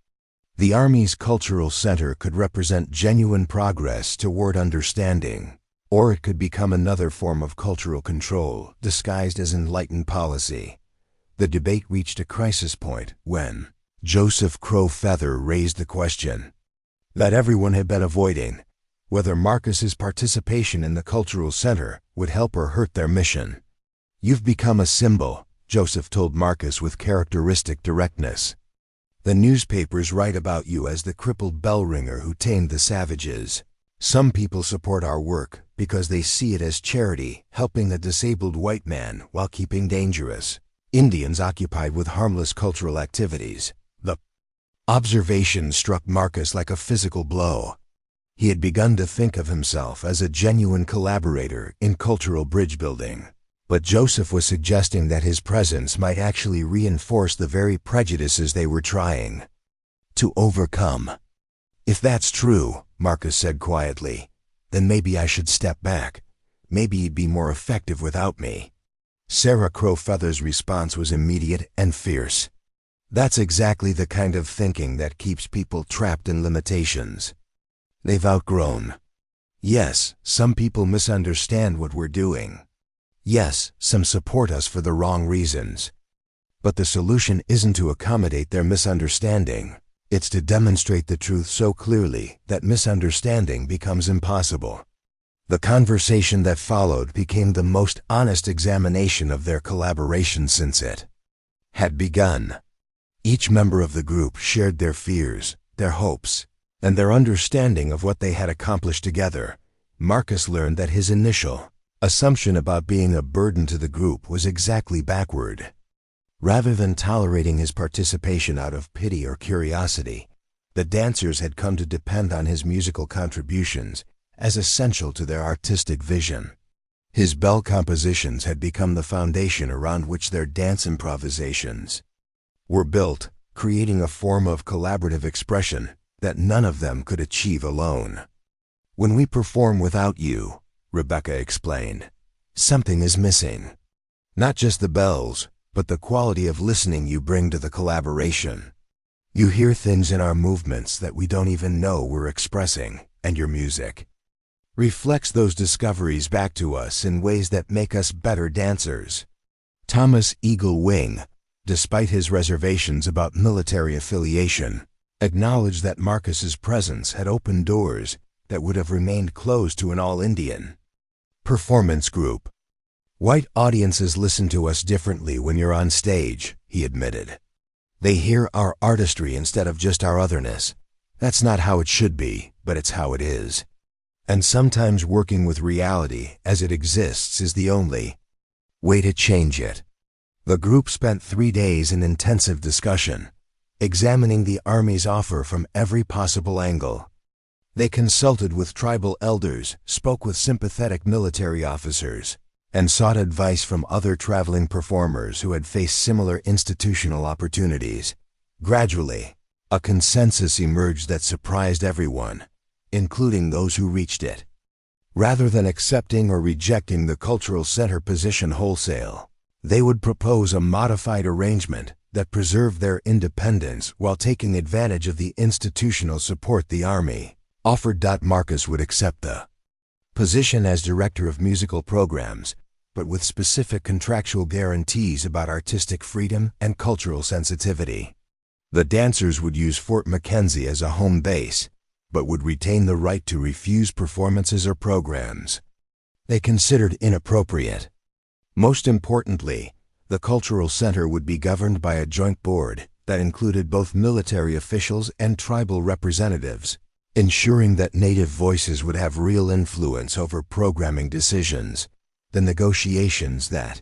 Speaker 1: The Army's cultural center could represent genuine progress toward understanding, or it could become another form of cultural control disguised as enlightened policy. The debate reached a crisis point when Joseph Crow Feather raised the question that everyone had been avoiding: whether Marcus's participation in the cultural center would help or hurt their mission. "You've become a symbol," Joseph told Marcus with characteristic directness. "The newspapers write about you as the crippled bell ringer who tamed the savages. Some people support our work because they see it as charity, helping a disabled white man while keeping dangerous Indians occupied with harmless cultural activities." The observation struck Marcus like a physical blow. He had begun to think of himself as a genuine collaborator in cultural bridge building, but Joseph was suggesting that his presence might actually reinforce the very prejudices they were trying to overcome. "If that's true," Marcus said quietly, "then maybe I should step back. Maybe he'd be more effective without me." Sarah Crow Feather's response was immediate and fierce. "That's exactly the kind of thinking that keeps people trapped in limitations they've outgrown. Yes, some people misunderstand what we're doing. Yes, some support us for the wrong reasons. But the solution isn't to accommodate their misunderstanding. It's to demonstrate the truth so clearly that misunderstanding becomes impossible." The conversation that followed became the most honest examination of their collaboration since it had begun. Each member of the group shared their fears, their hopes, and their understanding of what they had accomplished together. Marcus learned that his initial assumption about being a burden to the group was exactly backward. Rather than tolerating his participation out of pity or curiosity, the dancers had come to depend on his musical contributions as essential to their artistic vision. His bell compositions had become the foundation around which their dance improvisations were built, creating a form of collaborative expression that none of them could achieve alone. "When we perform without you," Rebecca explained, "something is missing. Not just the bells, but the quality of listening you bring to the collaboration. You hear things in our movements that we don't even know we're expressing, and your music reflects those discoveries back to us in ways that make us better dancers." Thomas Eagle Wing, despite his reservations about military affiliation, acknowledged that Marcus's presence had opened doors that would have remained closed to an all-Indian performance group. "White audiences listen to us differently when you're on stage," he admitted. "They hear our artistry instead of just our otherness. That's not how it should be, but it's how it is. And sometimes working with reality as it exists is the only way to change it." The group spent 3 days in intensive discussion, examining the Army's offer from every possible angle. They consulted with tribal elders, spoke with sympathetic military officers, and sought advice from other traveling performers who had faced similar institutional opportunities. Gradually, a consensus emerged that surprised everyone, including those who reached it. Rather than accepting or rejecting the cultural center position wholesale, they would propose a modified arrangement that preserved their independence while taking advantage of the institutional support the Army offered. Marcus would accept the position as director of musical programs, but with specific contractual guarantees about artistic freedom and cultural sensitivity. The dancers would use Fort McKenzie as a home base, but would retain the right to refuse performances or programs they considered inappropriate. Most importantly, the cultural center would be governed by a joint board that included both military officials and tribal representatives, ensuring that Native voices would have real influence over programming decisions. The negotiations that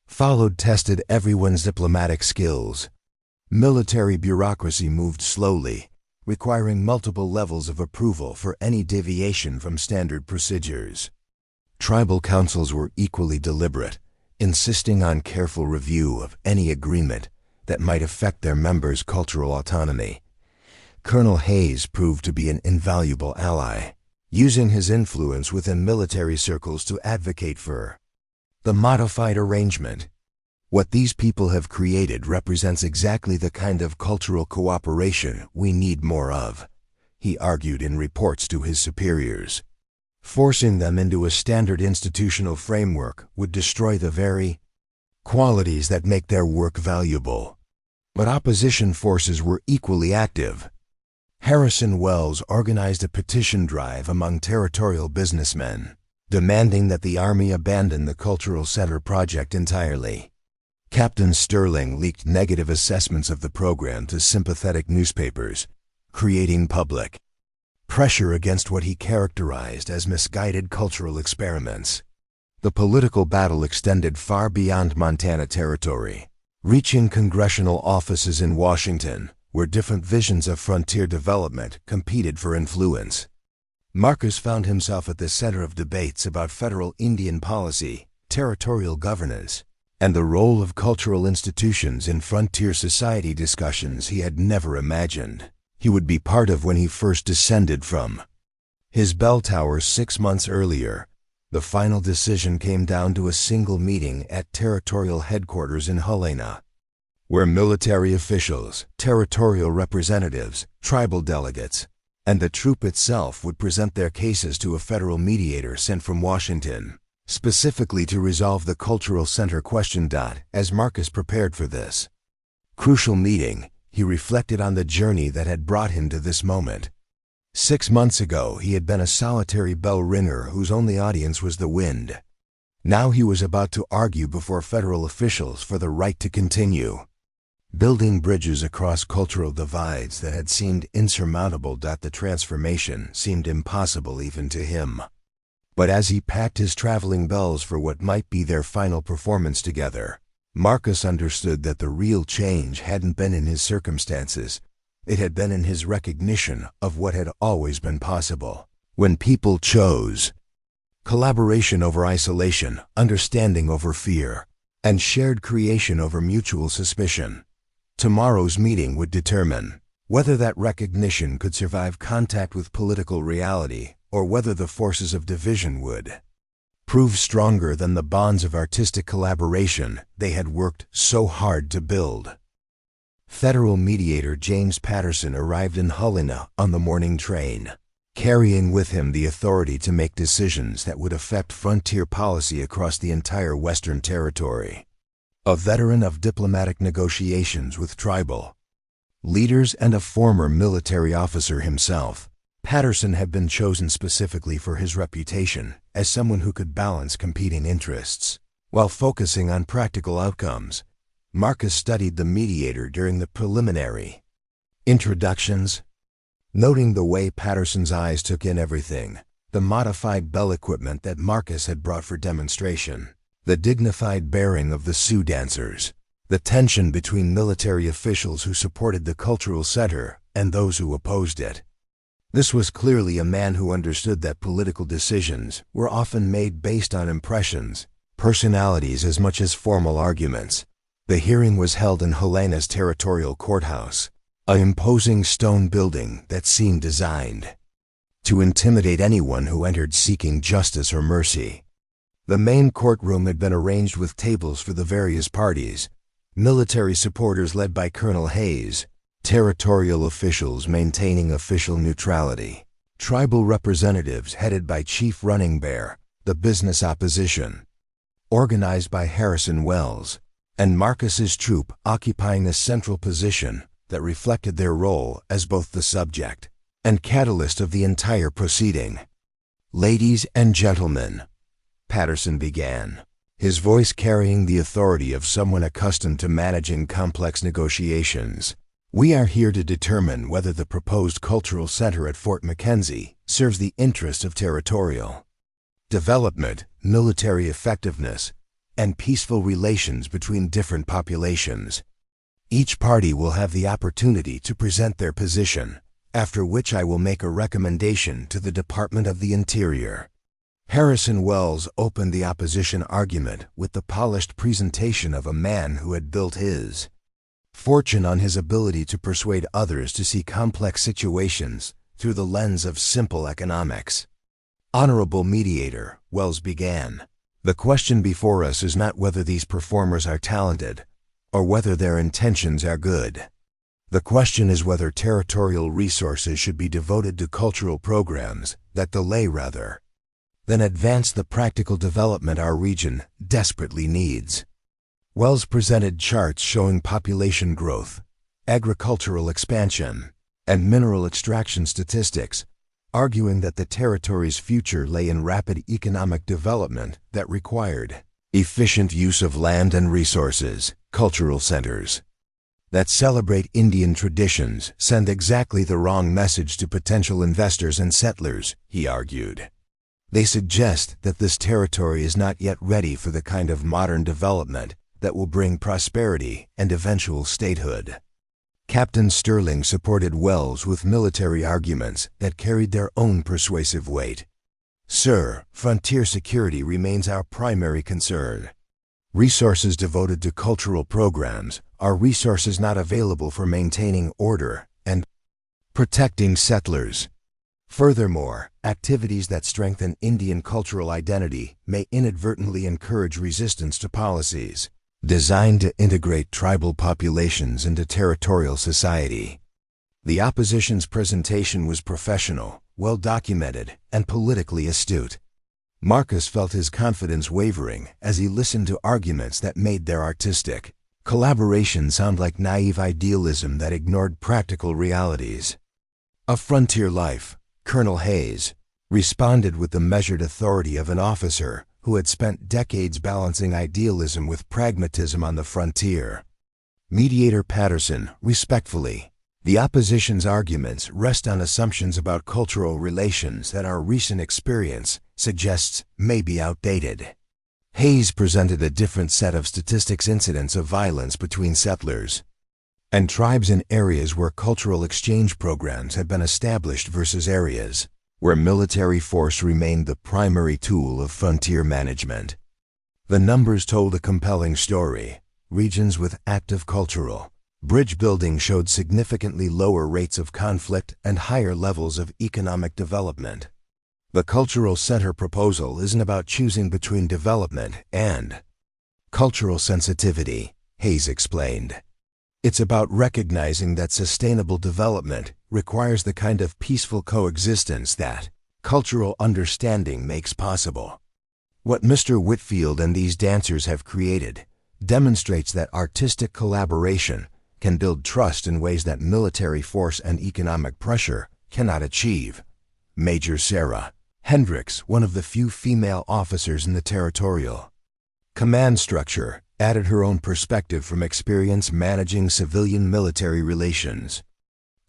Speaker 1: followed tested everyone's diplomatic skills. Military bureaucracy moved slowly, requiring multiple levels of approval for any deviation from standard procedures. Tribal councils were equally deliberate, insisting on careful review of any agreement that might affect their members' cultural autonomy. Colonel Hayes proved to be an invaluable ally, using his influence within military circles to advocate for the modified arrangement. "What these people have created represents exactly the kind of cultural cooperation we need more of," he argued in reports to his superiors. Forcing them into a standard institutional framework would destroy the very qualities that make their work valuable. But opposition forces were equally active. Harrison Wells organized a petition drive among territorial businessmen, demanding that the Army abandon the Cultural Center project entirely. Captain Sterling leaked negative assessments of the program to sympathetic newspapers, creating public pressure against what he characterized as misguided cultural experiments. The political battle extended far beyond Montana Territory, reaching congressional offices in Washington, where different visions of frontier development competed for influence. Marcus found himself at the center of debates about federal Indian policy, territorial governance, and the role of cultural institutions in frontier society discussions he had never imagined he would be part of when he first descended from his bell tower 6 months earlier. The final decision came down to a single meeting at territorial headquarters in Helena, where military officials, territorial representatives, tribal delegates, and the troop itself would present their cases to a federal mediator sent from Washington, specifically to resolve the cultural center question. As Marcus prepared for this crucial meeting, he reflected on the journey that had brought him to this moment. 6 months ago, he had been a solitary bell ringer whose only audience was the wind. Now he was about to argue before federal officials for the right to continue building bridges across cultural divides that had seemed insurmountable. The transformation seemed impossible even to him. But as he packed his traveling bells for what might be their final performance together, Marcus understood that the real change hadn't been in his circumstances. It had been in his recognition of what had always been possible. When people chose collaboration over isolation, understanding over fear, and shared creation over mutual suspicion, tomorrow's meeting would determine whether that recognition could survive contact with political reality, or whether the forces of division would prove stronger than the bonds of artistic collaboration they had worked so hard to build. Federal mediator James Patterson arrived in Helena on the morning train, carrying with him the authority to make decisions that would affect frontier policy across the entire Western Territory. A veteran of diplomatic negotiations with tribal leaders and a former military officer himself, Patterson had been chosen specifically for his reputation as someone who could balance competing interests. While focusing on practical outcomes, Marcus studied the mediator during the preliminary introductions, noting the way Patterson's eyes took in everything: the modified bell equipment that Marcus had brought for demonstration, the dignified bearing of the Sioux dancers, the tension between military officials who supported the cultural center and those who opposed it. This was clearly a man who understood that political decisions were often made based on impressions, personalities as much as formal arguments. The hearing was held in Helena's territorial courthouse, an imposing stone building that seemed designed to intimidate anyone who entered seeking justice or mercy. The main courtroom had been arranged with tables for the various parties: military supporters led by Colonel Hayes, territorial officials maintaining official neutrality, tribal representatives headed by Chief Running Bear, the business opposition, organized by Harrison Wells, and Marcus's troop occupying a central position that reflected their role as both the subject and catalyst of the entire proceeding. "Ladies and gentlemen," Patterson began, his voice carrying the authority of someone accustomed to managing complex negotiations, "we are here to determine whether the proposed cultural center at Fort McKenzie serves the interests of territorial development, military effectiveness, and peaceful relations between different populations. Each party will have the opportunity to present their position, after which I will make a recommendation to the Department of the Interior." Harrison Wells opened the opposition argument with the polished presentation of a man who had built his fortune on his ability to persuade others to see complex situations through the lens of simple economics. "Honorable Mediator," Wells began, "the question before us is not whether these performers are talented or whether their intentions are good. The question is whether territorial resources should be devoted to cultural programs that delay rather than advance the practical development our region desperately needs." Wells presented charts showing population growth, agricultural expansion, and mineral extraction statistics, arguing that the territory's future lay in rapid economic development that required efficient use of land and resources. Cultural centers that celebrate Indian traditions send exactly the wrong message to potential investors and settlers, he argued. They suggest that this territory is not yet ready for the kind of modern development that will bring prosperity and eventual statehood. Captain Sterling supported Wells with military arguments that carried their own persuasive weight. "Sir, frontier security remains our primary concern. Resources devoted to cultural programs are resources not available for maintaining order and protecting settlers. Furthermore, activities that strengthen Indian cultural identity may inadvertently encourage resistance to policies designed to integrate tribal populations into territorial society." The opposition's presentation was professional, well-documented, and politically astute. Marcus felt his confidence wavering as he listened to arguments that made their artistic collaboration sound like naive idealism that ignored practical realities. "A frontier life," Colonel Hayes responded with the measured authority of an officer who had spent decades balancing idealism with pragmatism on the frontier. Mediator Patterson, respectfully, "the opposition's arguments rest on assumptions about cultural relations that our recent experience suggests may be outdated." Hayes presented a different set of statistics: incidents of violence between settlers and tribes in areas where cultural exchange programs had been established versus areas where military force remained the primary tool of frontier management. The numbers told a compelling story. Regions with active cultural bridge building showed significantly lower rates of conflict and higher levels of economic development. The cultural center proposal isn't about choosing between development and cultural sensitivity, Hayes explained. It's about recognizing that sustainable development requires the kind of peaceful coexistence that cultural understanding makes possible. What Mr. Whitfield and these dancers have created demonstrates that artistic collaboration can build trust in ways that military force and economic pressure cannot achieve. Major Sarah Hendricks, one of the few female officers in the territorial command structure, added her own perspective from experience managing civilian-military relations.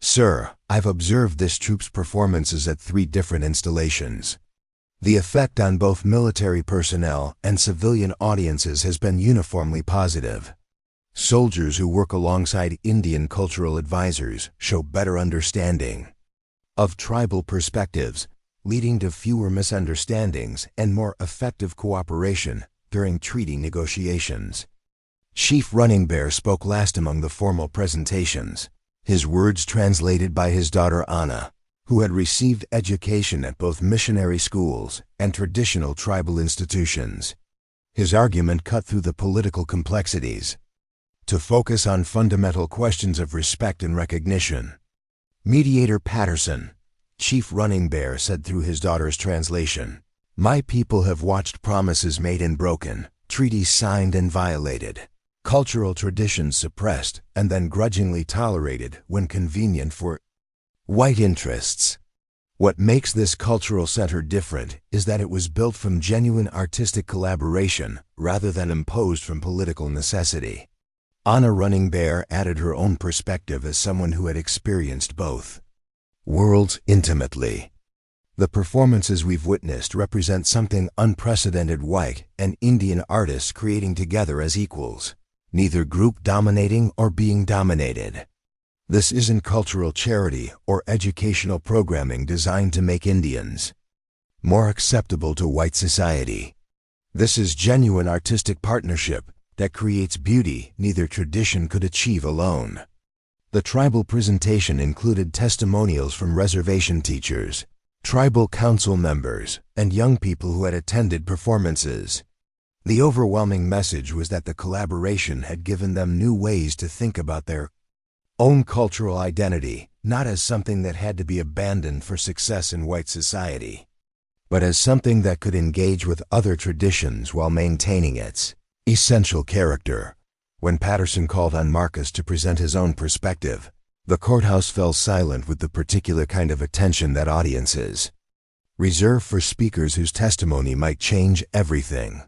Speaker 1: "Sir, I've observed this troop's performances at 3 different installations. The effect on both military personnel and civilian audiences has been uniformly positive. Soldiers who work alongside Indian cultural advisors show better understanding of tribal perspectives, leading to fewer misunderstandings and more effective cooperation during treaty negotiations." Chief Running Bear spoke last among the formal presentations, his words translated by his daughter Anna, who had received education at both missionary schools and traditional tribal institutions. His argument cut through the political complexities to focus on fundamental questions of respect and recognition. Mediator Patterson, Chief Running Bear, said through his daughter's translation, "My people have watched promises made and broken, treaties signed and violated, cultural traditions suppressed and then grudgingly tolerated when convenient for white interests. What makes this cultural center different is that it was built from genuine artistic collaboration rather than imposed from political necessity." Anna Running Bear added her own perspective as someone who had experienced both worlds intimately. "The performances we've witnessed represent something unprecedented: white and Indian artists creating together as equals, neither group dominating or being dominated. This isn't cultural charity or educational programming designed to make Indians more acceptable to white society. This is genuine artistic partnership that creates beauty neither tradition could achieve alone." The tribal presentation included testimonials from reservation teachers, tribal council members, and young people who had attended performances. The overwhelming message was that the collaboration had given them new ways to think about their own cultural identity, not as something that had to be abandoned for success in white society, but as something that could engage with other traditions while maintaining its essential character. When Patterson called on Marcus to present his own perspective, the courthouse fell silent with the particular kind of attention that audiences reserve for speakers whose testimony might change everything.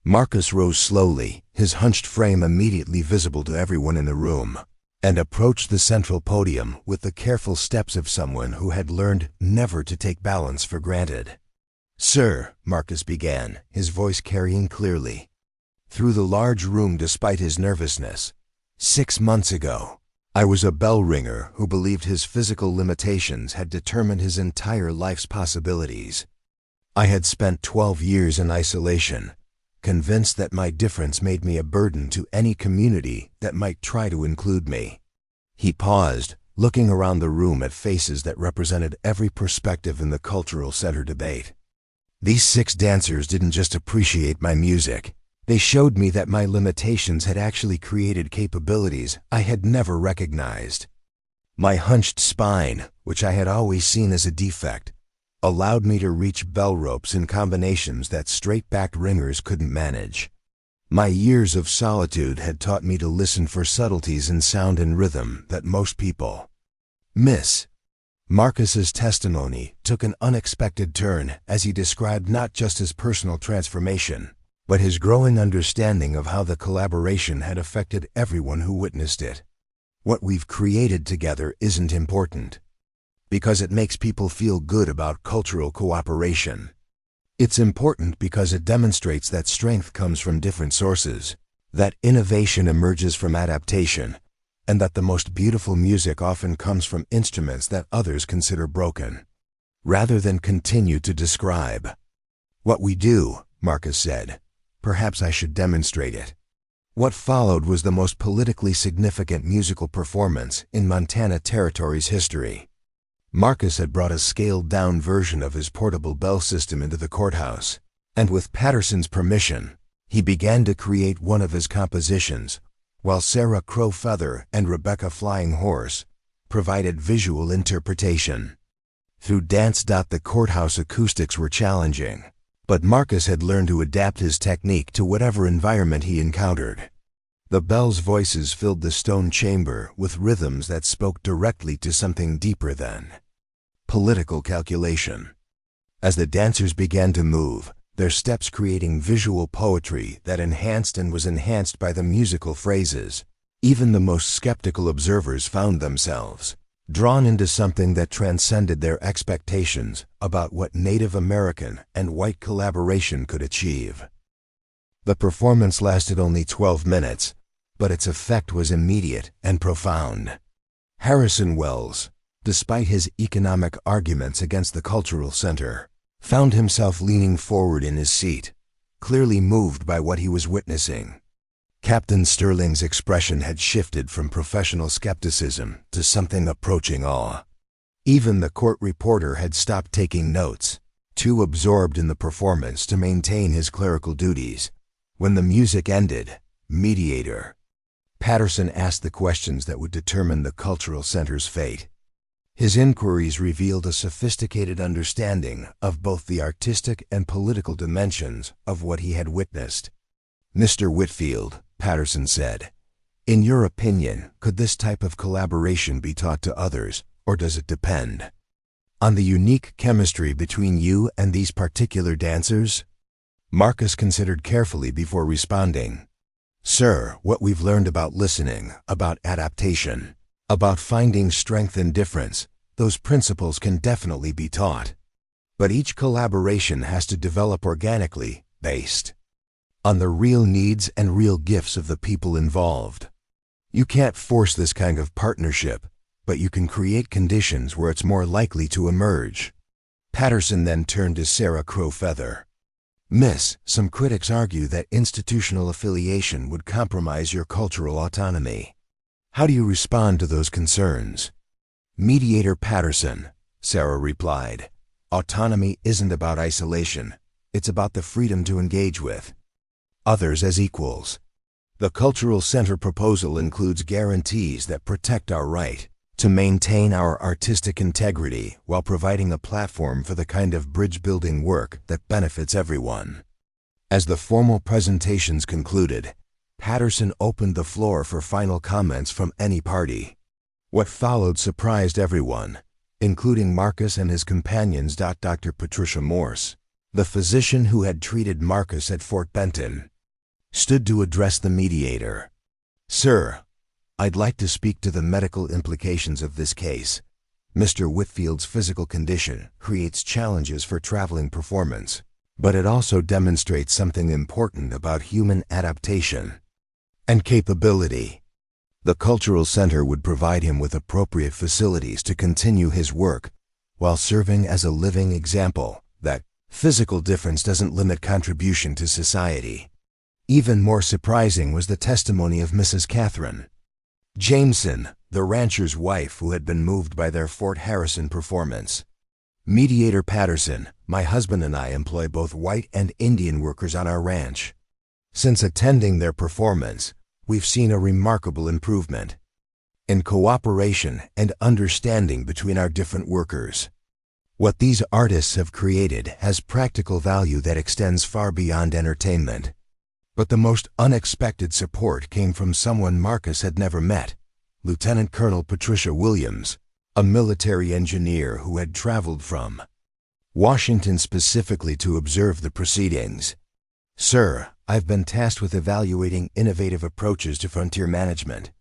Speaker 1: Marcus rose slowly, his hunched frame immediately visible to everyone in the room, and approached the central podium with the careful steps of someone who had learned never to take balance for granted. "Sir," Marcus began, his voice carrying clearly through the large room despite his nervousness, "6 months ago, I was a bell ringer who believed his physical limitations had determined his entire life's possibilities. I had spent 12 years in isolation, convinced that my difference made me a burden to any community that might try to include me." He paused, looking around the room at faces that represented every perspective in the cultural center debate. "These 6 dancers didn't just appreciate my music. They showed me that my limitations had actually created capabilities I had never recognized. My hunched spine, which I had always seen as a defect, allowed me to reach bell ropes in combinations that straight-backed ringers couldn't manage. My years of solitude had taught me to listen for subtleties in sound and rhythm that most people miss." Marcus's testimony took an unexpected turn as he described not just his personal transformation, but his growing understanding of how the collaboration had affected everyone who witnessed it. "What we've created together isn't important, because it makes people feel good about cultural cooperation. It's important because it demonstrates that strength comes from different sources, that innovation emerges from adaptation, and that the most beautiful music often comes from instruments that others consider broken, rather than continue to describe. "What we do," Marcus said. "Perhaps I should demonstrate it." What followed was the most politically significant musical performance in Montana Territory's history. Marcus had brought a scaled-down version of his portable bell system into the courthouse, and with Patterson's permission, he began to create one of his compositions, while Sarah Crowfeather and Rebecca Flying Horse provided visual interpretation. Through dance. The courthouse acoustics were challenging, but Marcus had learned to adapt his technique to whatever environment he encountered. The bells' voices filled the stone chamber with rhythms that spoke directly to something deeper than political calculation. As the dancers began to move, their steps creating visual poetry that enhanced and was enhanced by the musical phrases, even the most skeptical observers found themselves drawn into something that transcended their expectations about what Native American and white collaboration could achieve. The performance lasted only 12 minutes, but its effect was immediate and profound. Harrison Wells, despite his economic arguments against the cultural center, found himself leaning forward in his seat, clearly moved by what he was witnessing. Captain Sterling's expression had shifted from professional skepticism to something approaching awe. Even the court reporter had stopped taking notes, too absorbed in the performance to maintain his clerical duties. When the music ended, mediator Patterson asked the questions that would determine the cultural center's fate. His inquiries revealed a sophisticated understanding of both the artistic and political dimensions of what he had witnessed. "Mr. Whitfield," Patterson said, "in your opinion, could this type of collaboration be taught to others, or does it depend on the unique chemistry between you and these particular dancers?" Marcus considered carefully before responding. "Sir, what we've learned about listening, about adaptation, about finding strength in difference, those principles can definitely be taught. But each collaboration has to develop organically, based on the real needs and real gifts of the people involved. You can't force this kind of partnership, but you can create conditions where it's more likely to emerge." Patterson then turned to Sarah Crowfeather. "Miss, some critics argue that institutional affiliation would compromise your cultural autonomy. How do you respond to those concerns?" "Mediator Patterson," Sarah replied, "autonomy isn't about isolation. It's about the freedom to engage with others as equals. The cultural center proposal includes guarantees that protect our right to maintain our artistic integrity while providing a platform for the kind of bridge-building work that benefits everyone." As the formal presentations concluded, Patterson opened the floor for final comments from any party. What followed surprised everyone, including Marcus and his companions. Dr. Patricia Morse, the physician who had treated Marcus at Fort Benton, stood to address the mediator. "Sir, I'd like to speak to the medical implications of this case. Mr. Whitfield's physical condition creates challenges for traveling performance, but it also demonstrates something important about human adaptation and capability. The Cultural Center would provide him with appropriate facilities to continue his work while serving as a living example that physical difference doesn't limit contribution to society." Even more surprising was the testimony of Mrs. Catherine Jameson, the rancher's wife who had been moved by their Fort Harrison performance. "Mediator Patterson, my husband and I employ both white and Indian workers on our ranch. Since attending their performance, we've seen a remarkable improvement in cooperation and understanding between our different workers. What these artists have created has practical value that extends far beyond entertainment." But the most unexpected support came from someone Marcus had never met, Lieutenant Colonel Patricia Williams, a military engineer who had traveled from Washington specifically to observe the proceedings. "Sir, I've been tasked with evaluating innovative approaches to frontier management.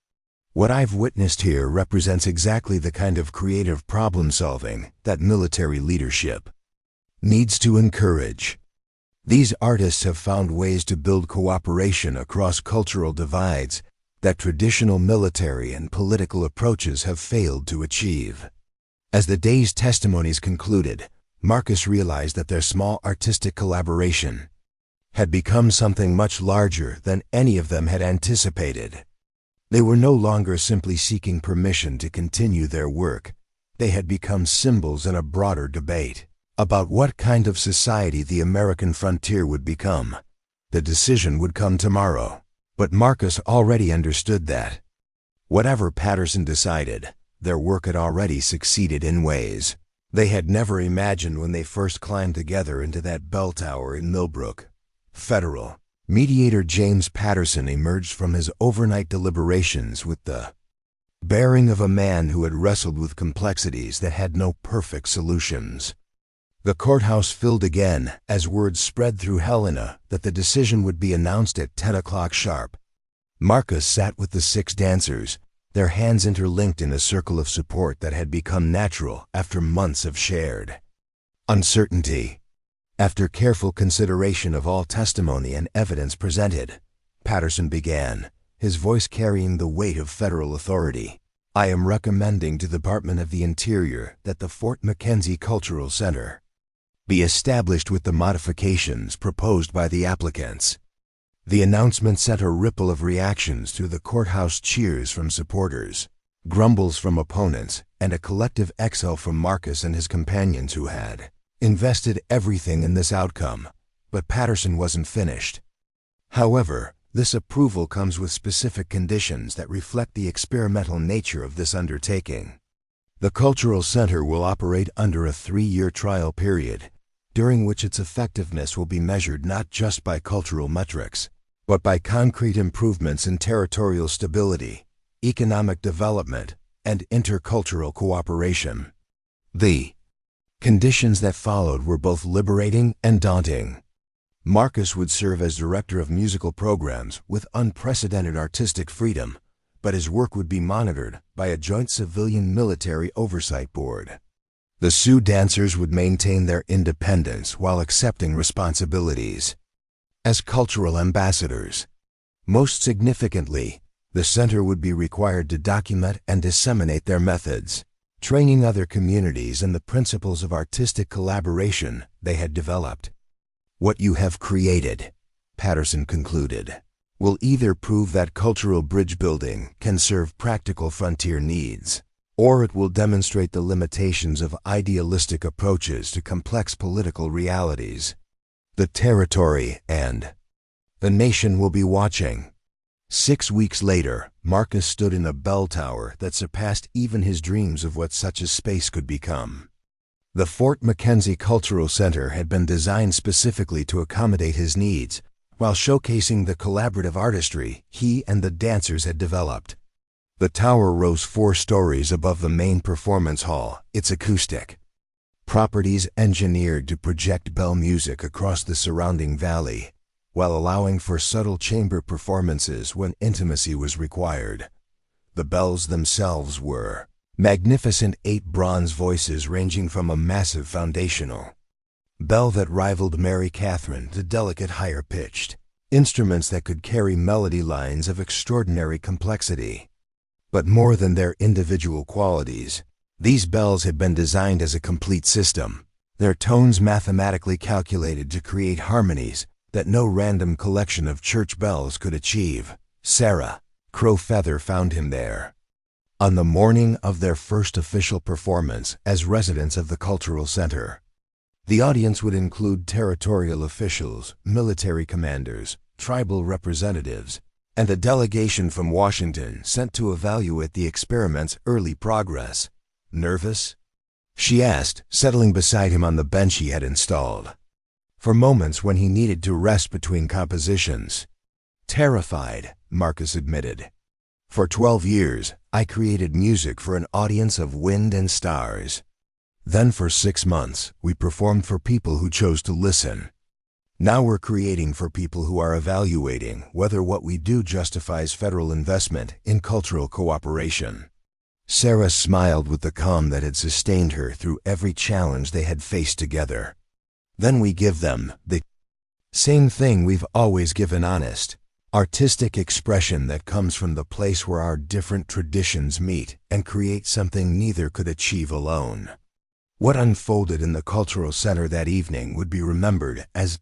Speaker 1: What I've witnessed here represents exactly the kind of creative problem-solving that military leadership needs to encourage." These artists have found ways to build cooperation across cultural divides that traditional military and political approaches have failed to achieve. As the day's testimonies concluded, Marcus realized that their small artistic collaboration had become something much larger than any of them had anticipated. They were no longer simply seeking permission to continue their work. They had become symbols in a broader debate about what kind of society the American frontier would become. The decision would come tomorrow, but Marcus already understood that, whatever Patterson decided, their work had already succeeded in ways they had never imagined when they first climbed together into that bell tower in Millbrook. Federal mediator James Patterson emerged from his overnight deliberations with the bearing of a man who had wrestled with complexities that had no perfect solutions. The courthouse filled again as word spread through Helena that the decision would be announced at 10 o'clock sharp. Marcus sat with the 6 dancers, their hands interlinked in a circle of support that had become natural after months of shared uncertainty. After careful consideration of all testimony and evidence presented, Patterson began, his voice carrying the weight of federal authority. I am recommending to the Department of the Interior that the Fort McKenzie Cultural Center be established with the modifications proposed by the applicants. The announcement sent a ripple of reactions through the courthouse: cheers from supporters, grumbles from opponents, and a collective exhale from Marcus and his companions who had invested everything in this outcome. But Patterson wasn't finished. However, this approval comes with specific conditions that reflect the experimental nature of this undertaking. The Cultural Center will operate under a 3-year trial period, during which its effectiveness will be measured not just by cultural metrics, but by concrete improvements in territorial stability, economic development, and intercultural cooperation. The conditions that followed were both liberating and daunting. Marcus would serve as director of musical programs with unprecedented artistic freedom, but his work would be monitored by a joint civilian-military oversight board. The Sioux dancers would maintain their independence while accepting responsibilities as cultural ambassadors. Most significantly, the center would be required to document and disseminate their methods, training other communities in the principles of artistic collaboration they had developed. What you have created, Patterson concluded, will either prove that cultural bridge building can serve practical frontier needs, or it will demonstrate the limitations of idealistic approaches to complex political realities. The territory and the nation will be watching. 6 weeks later, Marcus stood in a bell tower that surpassed even his dreams of what such a space could become. The Fort McKenzie Cultural Center had been designed specifically to accommodate his needs, while showcasing the collaborative artistry he and the dancers had developed. The tower rose 4 stories above the main performance hall, its acoustic properties engineered to project bell music across the surrounding valley, while allowing for subtle chamber performances when intimacy was required. The bells themselves were magnificent 8 bronze voices ranging from a massive foundational bell that rivaled Mary Catherine to delicate higher-pitched instruments that could carry melody lines of extraordinary complexity. But more than their individual qualities, these bells had been designed as a complete system, their tones mathematically calculated to create harmonies that no random collection of church bells could achieve. Sarah Crowfeather found him there. On the morning of their first official performance as residents of the Cultural Center, the audience would include territorial officials, military commanders, tribal representatives, and a delegation from Washington sent to evaluate the experiment's early progress. Nervous? She asked, settling beside him on the bench he had installed. For moments when he needed to rest between compositions. Terrified, Marcus admitted. For 12 years, I created music for an audience of wind and stars. Then for 6 months, we performed for people who chose to listen. Now we're creating for people who are evaluating whether what we do justifies federal investment in cultural cooperation. Sarah smiled with the calm that had sustained her through every challenge they had faced together. Then we give them the Same thing we've always given: honest, artistic expression that comes from the place where our different traditions meet and create something neither could achieve alone. What unfolded in the cultural center that evening would be remembered as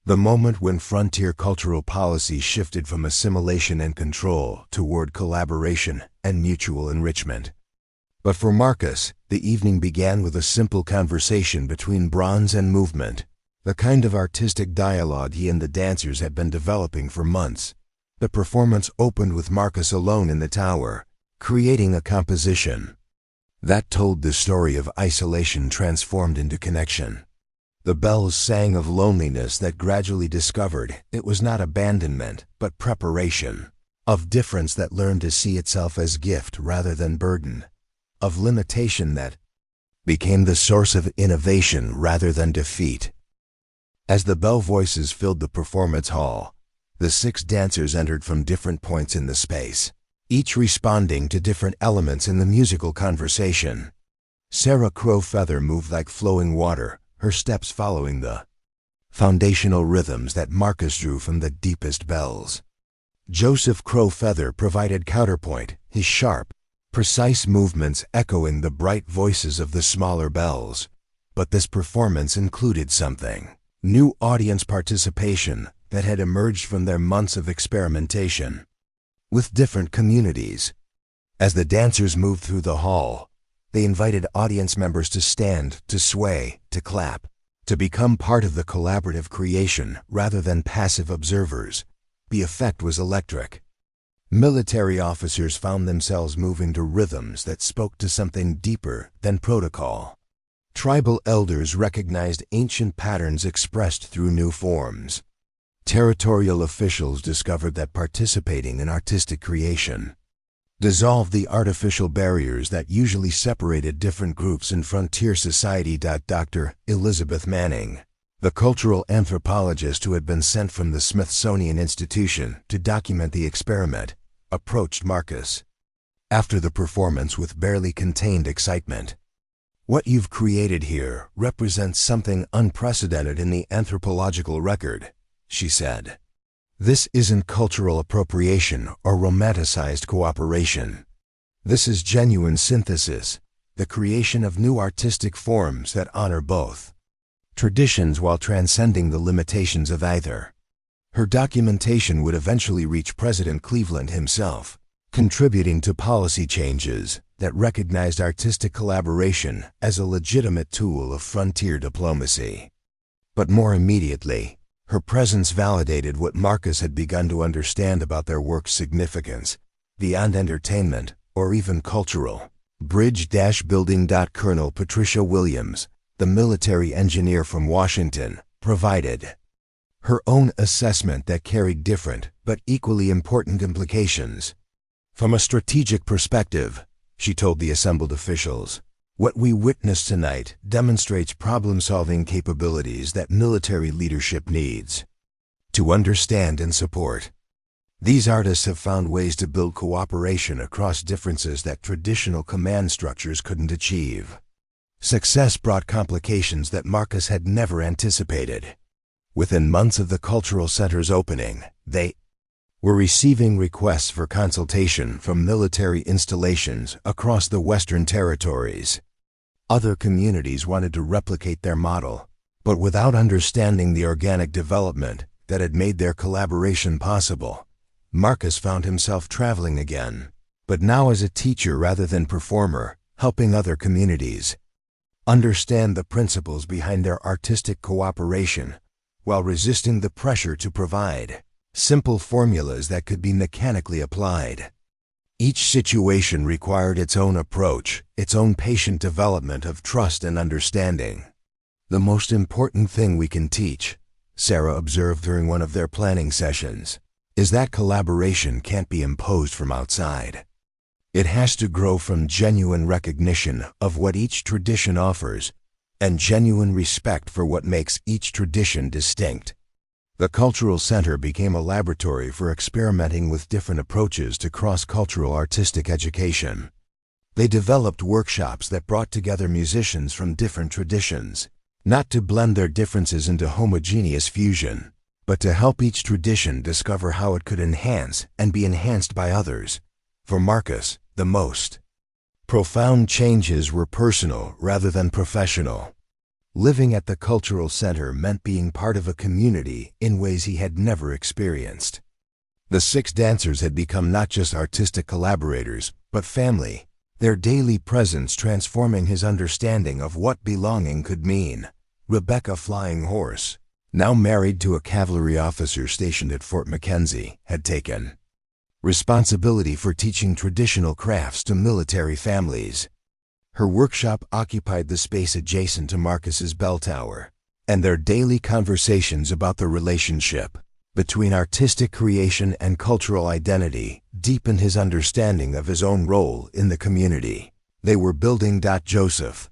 Speaker 1: the moment when frontier cultural policy shifted from assimilation and control toward collaboration and mutual enrichment. But for Marcus, the evening began with a simple conversation between bronze and movement, the kind of artistic dialogue he and the dancers had been developing for months. The performance opened with Marcus alone in the tower, creating a composition that told the story of isolation transformed into connection. The bells sang of loneliness that gradually discovered it was not abandonment, but preparation, of difference that learned to see itself as gift rather than burden, of limitation that became the source of innovation rather than defeat. As the bell voices filled the performance hall, the 6 dancers entered from different points in the space, each responding to different elements in the musical conversation. Sarah Crowfeather moved like flowing water, her steps following the foundational rhythms that Marcus drew from the deepest bells. Joseph Crowfeather provided counterpoint, his sharp, precise movements echoing the bright voices of the smaller bells. But this performance included something: new audience participation that had emerged from their months of experimentation with different communities. As the dancers moved through the hall, they invited audience members to stand, to sway, to clap, to become part of the collaborative creation rather than passive observers. The effect was electric. Military officers found themselves moving to rhythms that spoke to something deeper than protocol. Tribal elders recognized ancient patterns expressed through new forms. Territorial officials discovered that participating in artistic creation dissolved the artificial barriers that usually separated different groups in frontier society. Dr. Elizabeth Manning, the cultural anthropologist who had been sent from the Smithsonian Institution to document the experiment, approached Marcus after the performance with barely contained excitement. "What you've created here represents something unprecedented in the anthropological record," she said. "This isn't cultural appropriation or romanticized cooperation. This is genuine synthesis, the creation of new artistic forms that honor both traditions while transcending the limitations of either." Her documentation would eventually reach President Cleveland himself, contributing to policy changes that recognized artistic collaboration as a legitimate tool of frontier diplomacy. But more immediately, her presence validated what Marcus had begun to understand about their work's significance, beyond entertainment or even cultural. Bridge-building. Colonel Patricia Williams, the military engineer from Washington, provided her own assessment that carried different but equally important implications. "From a strategic perspective," she told the assembled officials, "what we witnessed tonight demonstrates problem-solving capabilities that military leadership needs to understand and support. These artists have found ways to build cooperation across differences that traditional command structures couldn't achieve." Success brought complications that Marcus had never anticipated. Within months of the cultural center's opening, they were receiving requests for consultation from military installations across the Western Territories. Other communities wanted to replicate their model, but without understanding the organic development that had made their collaboration possible, Marcus found himself traveling again, but now as a teacher rather than performer, helping other communities understand the principles behind their artistic cooperation while resisting the pressure to provide simple formulas that could be mechanically applied. Each situation required its own approach, its own patient development of trust and understanding. "The most important thing we can teach," Sarah observed during one of their planning sessions, "is that collaboration can't be imposed from outside. It has to grow from genuine recognition of what each tradition offers and genuine respect for what makes each tradition distinct." The Cultural Center became a laboratory for experimenting with different approaches to cross-cultural artistic education. They developed workshops that brought together musicians from different traditions, not to blend their differences into homogeneous fusion, but to help each tradition discover how it could enhance and be enhanced by others. For Marcus, the most profound changes were personal rather than professional. Living at the cultural center meant being part of a community in ways he had never experienced. The 6 dancers had become not just artistic collaborators, but family, their daily presence transforming his understanding of what belonging could mean. Rebecca Flying Horse, now married to a cavalry officer stationed at Fort McKenzie, had taken responsibility for teaching traditional crafts to military families. Her workshop occupied the space adjacent to Marcus's bell tower, and their daily conversations about the relationship between artistic creation and cultural identity deepened his understanding of his own role in the community. They were building. Joseph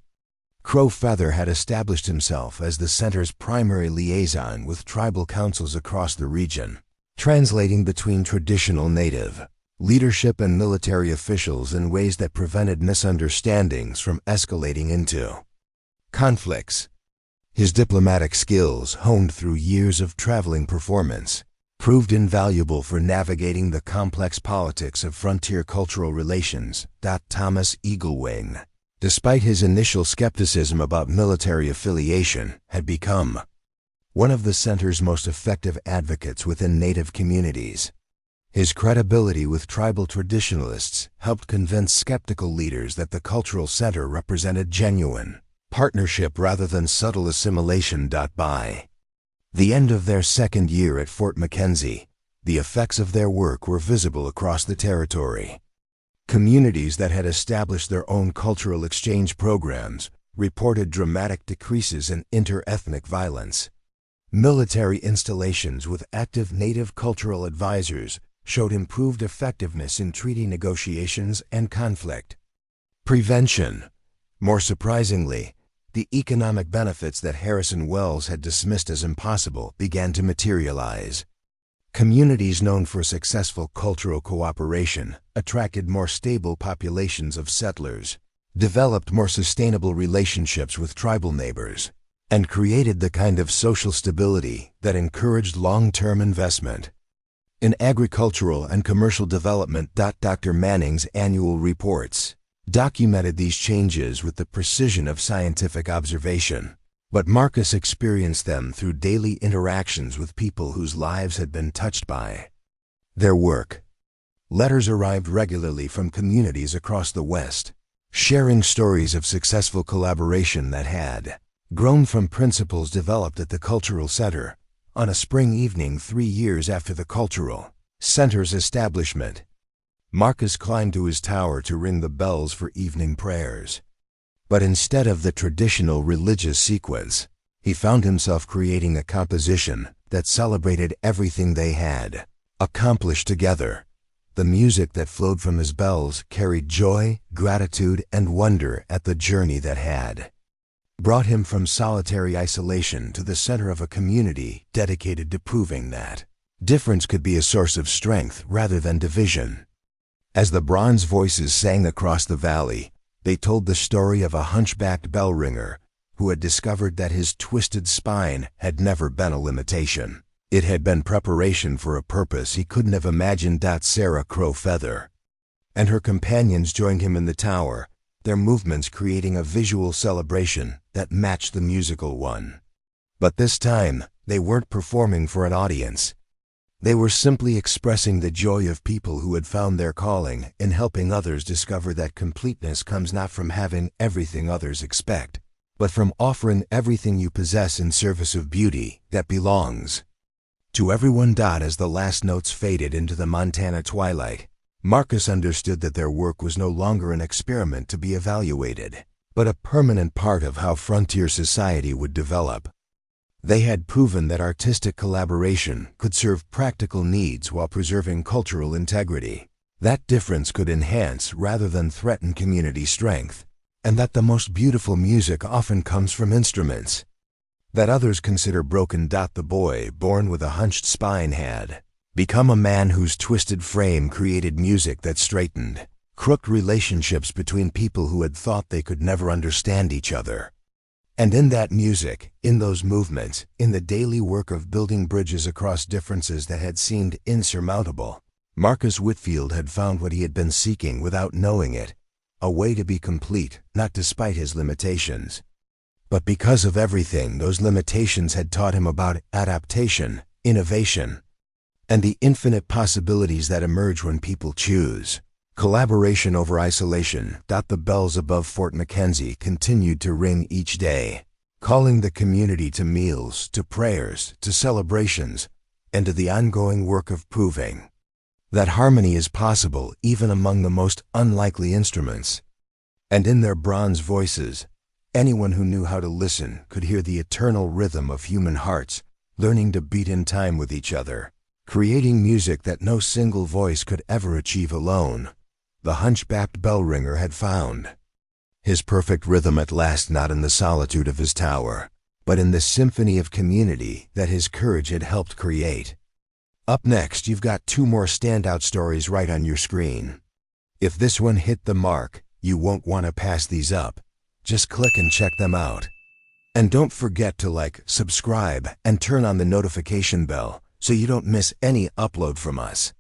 Speaker 1: Crow Feather had established himself as the center's primary liaison with tribal councils across the region, translating between traditional native leadership and military officials in ways that prevented misunderstandings from escalating into conflicts. His diplomatic skills, honed through years of traveling performance, proved invaluable for navigating the complex politics of frontier cultural relations. Thomas Eaglewing, despite his initial skepticism about military affiliation, had become one of the center's most effective advocates within Native communities. His credibility with tribal traditionalists helped convince skeptical leaders that the cultural center represented genuine partnership rather than subtle assimilation. By the end of their second year at Fort McKenzie, the effects of their work were visible across the territory. Communities that had established their own cultural exchange programs reported dramatic decreases in inter-ethnic violence. Military installations with active Native cultural advisors showed improved effectiveness in treaty negotiations and conflict prevention. More surprisingly, the economic benefits that Harrison Wells had dismissed as impossible began to materialize. Communities known for successful cultural cooperation attracted more stable populations of settlers, developed more sustainable relationships with tribal neighbors, and created the kind of social stability that encouraged long-term investment in agricultural and commercial development. Dr. Manning's annual reports documented these changes with the precision of scientific observation, but Marcus experienced them through daily interactions with people whose lives had been touched by their work. Letters arrived regularly from communities across the West, sharing stories of successful collaboration that had grown from principles developed at the cultural center. On a spring evening 3 years after the cultural center's establishment, Marcus climbed to his tower to ring the bells for evening prayers. But instead of the traditional religious sequence, he found himself creating a composition that celebrated everything they had accomplished together. The music that flowed from his bells carried joy, gratitude, and wonder at the journey that had brought him from solitary isolation to the center of a community dedicated to proving that difference could be a source of strength rather than division. As the bronze voices sang across the valley, they told the story of a hunchbacked bell ringer who had discovered that his twisted spine had never been a limitation. It had been preparation for a purpose he couldn't have imagined. Sarah Crow Feather and her companions joined him in the tower, their movements creating a visual celebration that matched the musical one. But this time, they weren't performing for an audience. They were simply expressing the joy of people who had found their calling in helping others discover that completeness comes not from having everything others expect, but from offering everything you possess in service of beauty that belongs to everyone. As the last notes faded into the Montana twilight, Marcus understood that their work was no longer an experiment to be evaluated, but a permanent part of how frontier society would develop. They had proven that artistic collaboration could serve practical needs while preserving cultural integrity. That difference could enhance rather than threaten community strength, and that the most beautiful music often comes from instruments that others consider broken. The boy, born with a hunched spine, had become a man whose twisted frame created music that straightened crooked relationships between people who had thought they could never understand each other. And in that music, in those movements, in the daily work of building bridges across differences that had seemed insurmountable, Marcus Whitfield had found what he had been seeking without knowing it, a way to be complete, not despite his limitations, but because of everything those limitations had taught him about adaptation, innovation, and the infinite possibilities that emerge when people choose. Collaboration over isolation. The bells above Fort Mackenzie continued to ring each day, calling the community to meals, to prayers, to celebrations, and to the ongoing work of proving that harmony is possible even among the most unlikely instruments. And in their bronze voices, anyone who knew how to listen could hear the eternal rhythm of human hearts, learning to beat in time with each other, creating music that no single voice could ever achieve alone. The hunchbacked bell ringer had found his perfect rhythm at last, not in the solitude of his tower, but in the symphony of community that his courage had helped create. Up next, you've got two more standout stories right on your screen. If this one hit the mark, you won't want to pass these up. Just click and check them out. And don't forget to like, subscribe, and turn on the notification bell so you don't miss any upload from us.